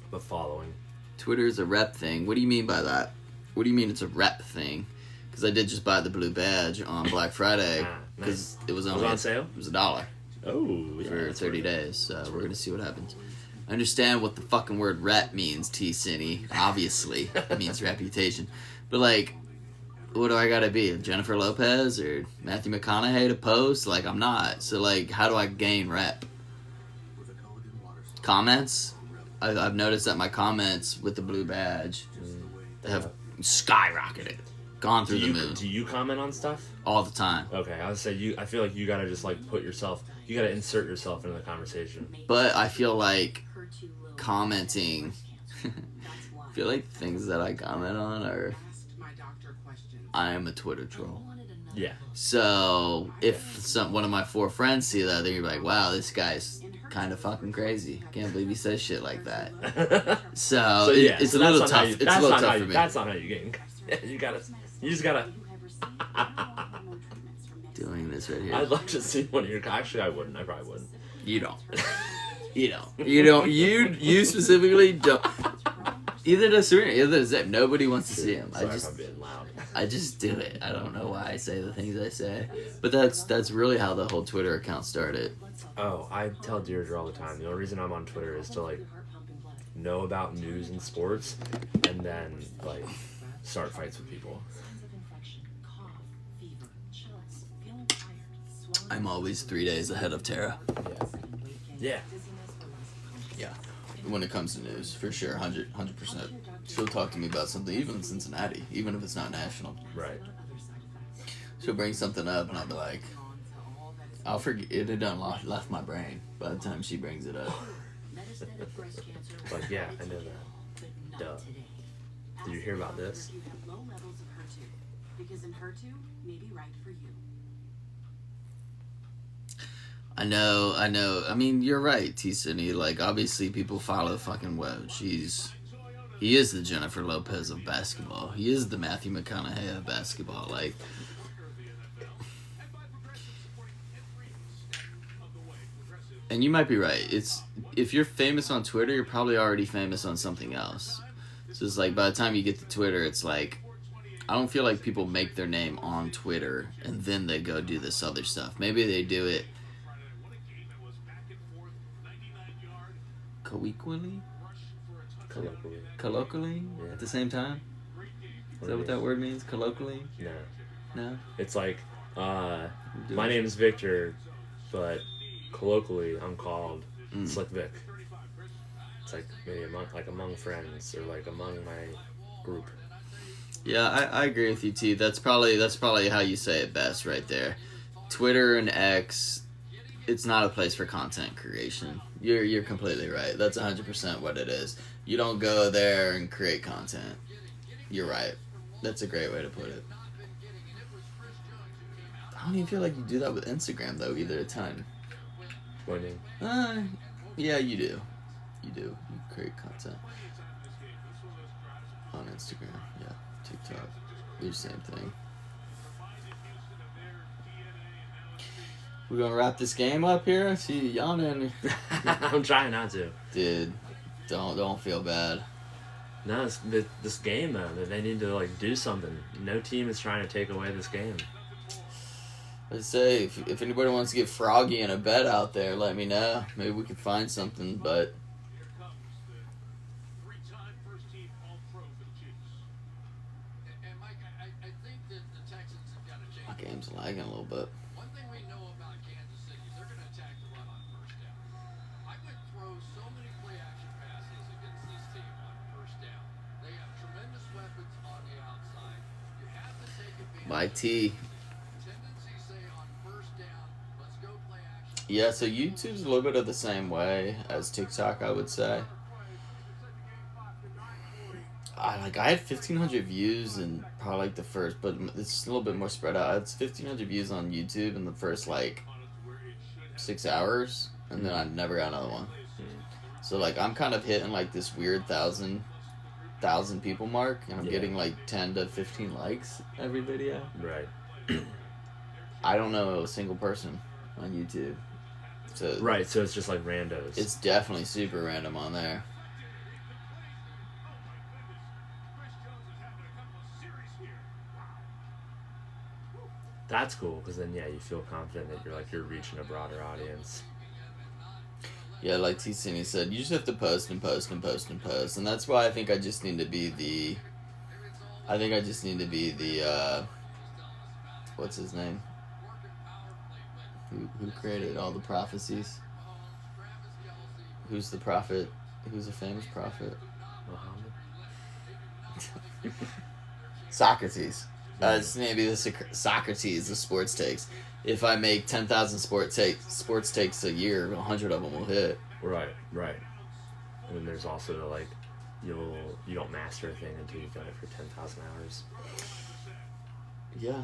But following. Twitter is a rep thing. What do you mean by that? What do you mean it's a rep thing? Because I did just buy the blue badge on Black Friday because it was only on sale. It was $1 for 30 days. So we're gonna see what happens. I understand what the fucking word rep means, T. Cine. Obviously, it means reputation. But like, what do I gotta be? Jennifer Lopez or Matthew McConaughey to post? Like, I'm not. So like, how do I gain rep? Comments? I've noticed that my comments with the blue badge have skyrocketed, gone through the moon. Do you comment on stuff all the time? Okay, I would say I feel like you gotta just like put yourself. You gotta insert yourself into the conversation. But I feel like commenting. I feel like things that I comment on are. I am a Twitter troll. Yeah. So if one of my 4 friends see that, they're gonna be like, "Wow, this guy's kind of fucking crazy. Can't believe he says shit like that." So it's a little tough. It's a little tough for me. That's not how you get. You just gotta. Doing this right here. I'd love to see one of your. Actually, I wouldn't. I probably wouldn't. You don't. You specifically don't. Either does Serena, either does Zip. Nobody wants to see him. Sorry if I'm being loud. I just do it. I don't know why I say the things I say. But that's really how the whole Twitter account started. Oh, I tell Deirdre all the time. The only reason I'm on Twitter is to like know about news and sports, and then like start fights with people. I'm always 3 days ahead of Tara. Yeah. Yeah. When it comes to news, for sure, 100%. She'll talk to me about something, even in Cincinnati, even if it's not national. Right. She'll bring something up, and I'll be like, I'll forget. It done left my brain by the time she brings it up. But yeah, I know that. Duh. Did you hear about this? I know. I mean, you're right, T. Cine. Like, obviously, people follow fucking Woj. He is the Jennifer Lopez of basketball. He is the Matthew McConaughey of basketball. Like, and you might be right. If you're famous on Twitter, you're probably already famous on something else. So it's like, by the time you get to Twitter, it's like, I don't feel like people make their name on Twitter and then they go do this other stuff. Maybe they do it colloquially Yeah. at the same time. Is that what that word means? Colloquially? No. It's like my name is Victor, but colloquially I'm called Slick Vic. It's like maybe among friends or like among my group. Yeah, I agree with you, T. That's probably how you say it best right there. Twitter and X, it's not a place for content creation. You're completely right. That's 100% what it is. You don't go there and create content. You're right. That's a great way to put it. I don't even feel like you do that with Instagram, though, either, a ton. What do you mean? Yeah, you do. You create content. On Instagram, yeah. TikTok. Do the same thing. We're gonna wrap this game up here. I see you yawning. I'm trying not to. Dude, don't feel bad. No, this game though, they need to like do something. No team is trying to take away this game. Let's say if anybody wants to get Froggy in a bet out there, let me know. Maybe we can find something. But my game's lagging a little bit. One thing we know about Kansas City is they're going to attack the run on first down. I would throw so many play-action passes against this team on first down. They have tremendous weapons on the outside. You have to take advantage. My T. Tendencies say on first down, let's go play action. Yeah, so YouTube's a little bit of the same way as TikTok, I would say. I had 1,500 views in probably like the first, but it's a little bit more spread out. It's 1,500 views on YouTube in the first like 6 hours, and then I never got another one. So like I'm kind of hitting like this weird thousand people mark, and I'm getting like 10 to 15 likes every video. Right. I don't know a single person on YouTube. So Right, so it's just like randos. it's definitely super random on there. That's cool, because then, yeah, you feel confident that you're reaching a broader audience. Yeah, like T. Cine said, you just have to post and post and post and post. And that's why I think I just need to be the... what's his name? Who created all the prophecies? Who's the prophet? Who's a famous prophet? Socrates. It's maybe the Socrates of sports takes. If I make 10,000 sports takes a year, 100 of them will hit. Right. And then there's also the, like, you don't master a thing until you've done it for 10,000 hours. Yeah,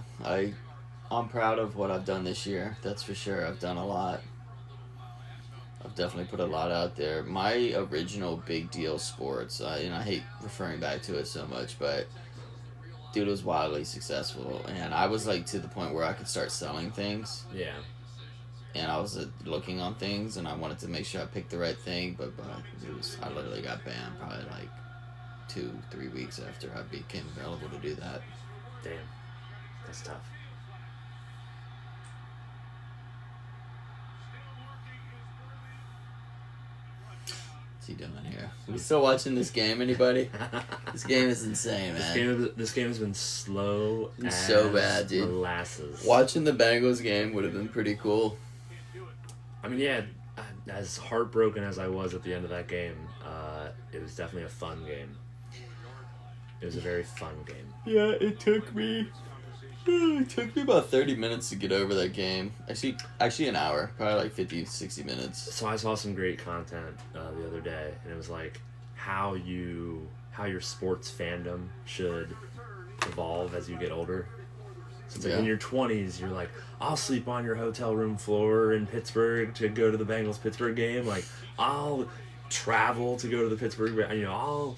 I'm proud of what I've done this year. That's for sure. I've done a lot. I've definitely put a lot out there. My original Big Deal Sports, I hate referring back to it so much, but dude was wildly successful, and I was like to the point where I could start selling things. Yeah. And I was looking on things, and I wanted to make sure I picked the right thing, but I literally got banned probably like 2-3 weeks after I became available to do that. Damn. That's tough. What's he doing here? We still watching this game, anybody? This game is insane, man. This game has been slow It's as so bad, dude. molasses. Watching the Bengals game would have been pretty cool. I mean, yeah, as heartbroken as I was at the end of that game, it was definitely a fun game. It was a very fun game. Yeah, it took me about 30 minutes to get over that game. Actually an hour, probably like 50, 60 minutes. So I saw some great content the other day, and it was like how your sports fandom should evolve as you get older. So it's like in your 20s, you're like, I'll sleep on your hotel room floor in Pittsburgh to go to the Bengals-Pittsburgh game. Like, I'll travel to go to the Pittsburgh, I'll,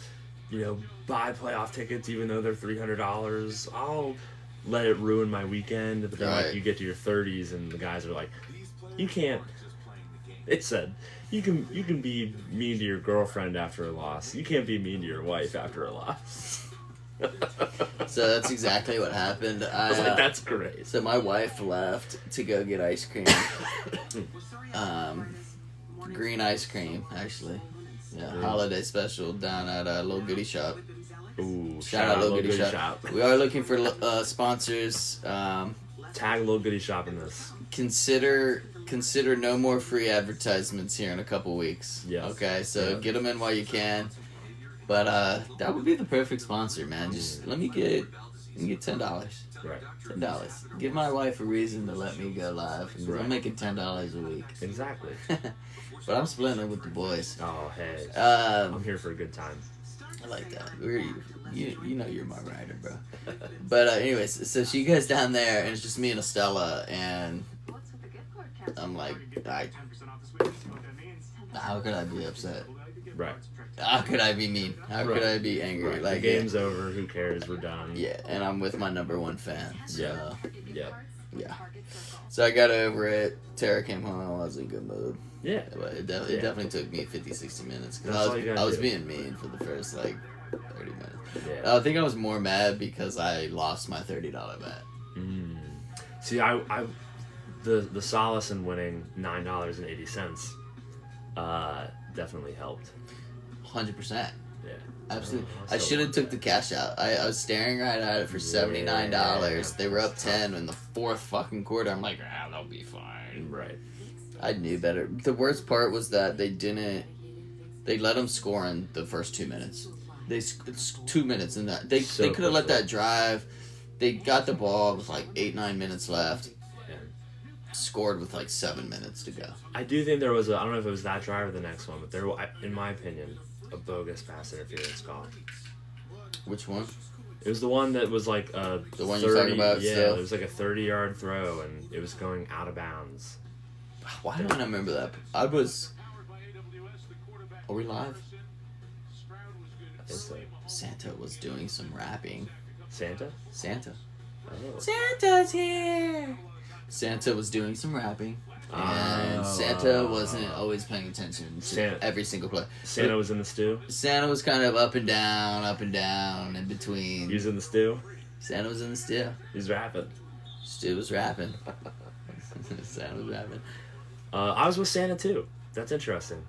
buy playoff tickets even though they're $300. I'll let it ruin my weekend. But then, like, you get to your 30s, and the guys are like, you can't. It said, you can be mean to your girlfriend after a loss. You can't be mean to your wife after a loss. So that's exactly what happened. I was like, that's great. So my wife left to go get ice cream. Green ice cream, actually. Yeah, holiday special down at a Little Goody Shop. Ooh, shout out Little Goody Shop. We are looking for sponsors. Tag Little Goody Shop in this. Consider no more free advertisements here in a couple weeks. Yes. Okay, so get them in while you can. But that would be the perfect sponsor, man. Just let me get $10. Right. $10. Give my wife a reason to let me go live. Right. I'm making $10 a week. Exactly. But I'm splitting it with the boys. Oh, hey. I'm here for a good time. I like that. You know you're my rider, bro. But anyways, so she goes down there, and it's just me and Estella, and I'm like, how could I be upset? Right. How could I be mean? How could I be angry? Right. Like, the game's over. Who cares? We're done. Yeah, and I'm with my number one fan. So, yeah. So I got over it. Tara came home. I was in a good mood. Yeah. But it definitely took me 50, 60 minutes. Because I was being mean for the first, 30 minutes. Yeah. I think I was more mad because I lost my $30 bet. See, the solace in winning $9.80 definitely helped. 100%. Yeah. Absolutely. I should have took the cash out. I was staring right at it for $79. Yeah. They were up 10 in the fourth fucking quarter. I'm like, they'll be fine. Right. I knew better. The worst part was that they let them score in the first 2 minutes. It's 2 minutes in that. They could have let that drive. They got the ball with 8-9 minutes left. Scored with 7 minutes to go. I do think there was I don't know if it was that drive or the next one, but there, in my opinion, a bogus pass interference call. Which one? It was the one that was the one 30, you're talking about. Yeah, still? it was a 30-yard throw, and it was going out of bounds. Why don't I remember that? Are we live? I think so. Santa was doing some rapping. Santa? Santa. Oh. Santa's here! Santa was doing some rapping. And Santa wasn't always paying attention to every single play. Santa was in the stew? Santa was kind of up and down, in between. He was in the stew? Santa was in the stew. He was rapping. Stu was rapping. Santa was rapping. I was with Santa too. That's interesting.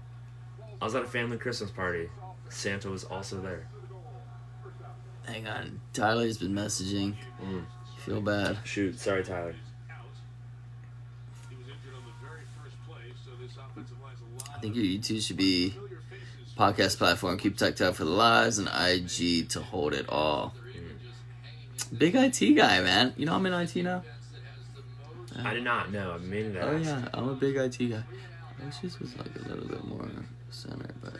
I was at a family Christmas party. Santa was also there. Hang on. Tyler's been messaging. Feel bad. Shoot. Sorry, Tyler. I think your YouTube should be podcast platform. Keep tucked out for the lives and IG to hold it all. Big IT guy, man. You know I'm in IT now? I did not know. I mean that. Oh, yeah. I'm a big IT guy. I wish this was like a little bit more center, but...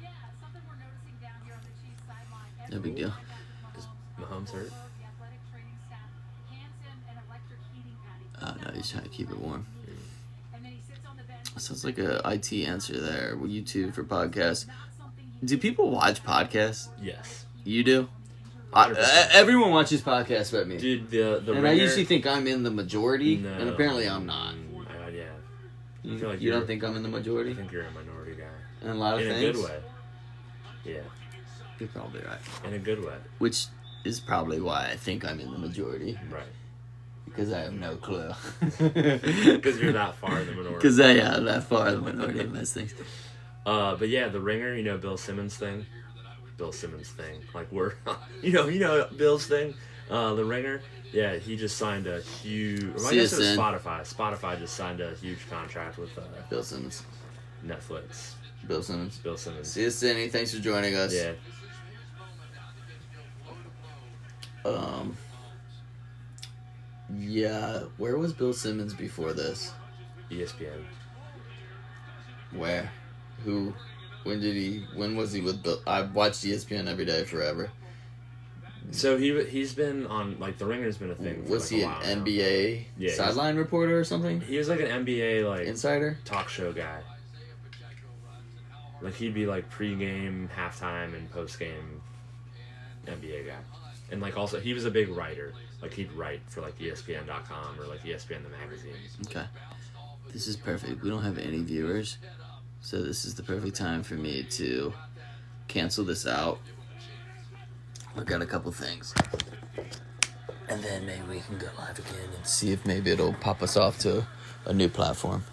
Yeah, something we're noticing down here on the Chiefs sideline. No big deal. Is Mahomes hurt? The athletic training staff hands him an electric heating pad. Oh, no, he's trying to keep it warm. And then he sits on the bench. Sounds like a IT answer there. YouTube for podcasts. Do people watch podcasts? Yes. You do? 100%. Everyone watches podcasts but me. Dude, the and Ringer, I usually think I'm in the majority, No. and apparently I'm not. Yeah. You, feel like you don't you're- think I'm in the majority? I think you're a minority guy. In a lot of In things? a good way. Yeah. You're probably right. In a good way. Which is probably why I think I'm in the majority. Right. Because I have no clue. Because you're that far in the minority. Because I am that far in the minority of most things. But yeah, the Ringer, you know, Bill Simmons thing. Like we're, you know, Bill's thing. The Ringer. Yeah, he just signed a huge. Well, I guess it was CSN. Spotify. Spotify just signed a huge contract with Bill Simmons. Netflix. Bill Simmons. Bill Simmons. See you, Cindy. Thanks for joining us. Yeah. Yeah. Where was Bill Simmons before this? ESPN. Where? Who? When was he with Bill? I've watched ESPN every day forever. So he's been on, like, the Ringer's been a thing for Was like he a an while now. NBA Yeah, sideline reporter or something? He was like an NBA like Insider? talk show guy. Like he'd be like pre-game, halftime, and post-game NBA guy. And like also he was a big writer. Like he'd write for like ESPN.com or like ESPN the magazine. Okay. This is perfect. We don't have any viewers. So this is the perfect time for me to cancel this out. Look at a couple things. And then maybe we can go live again and see if maybe it'll pop us off to a new platform.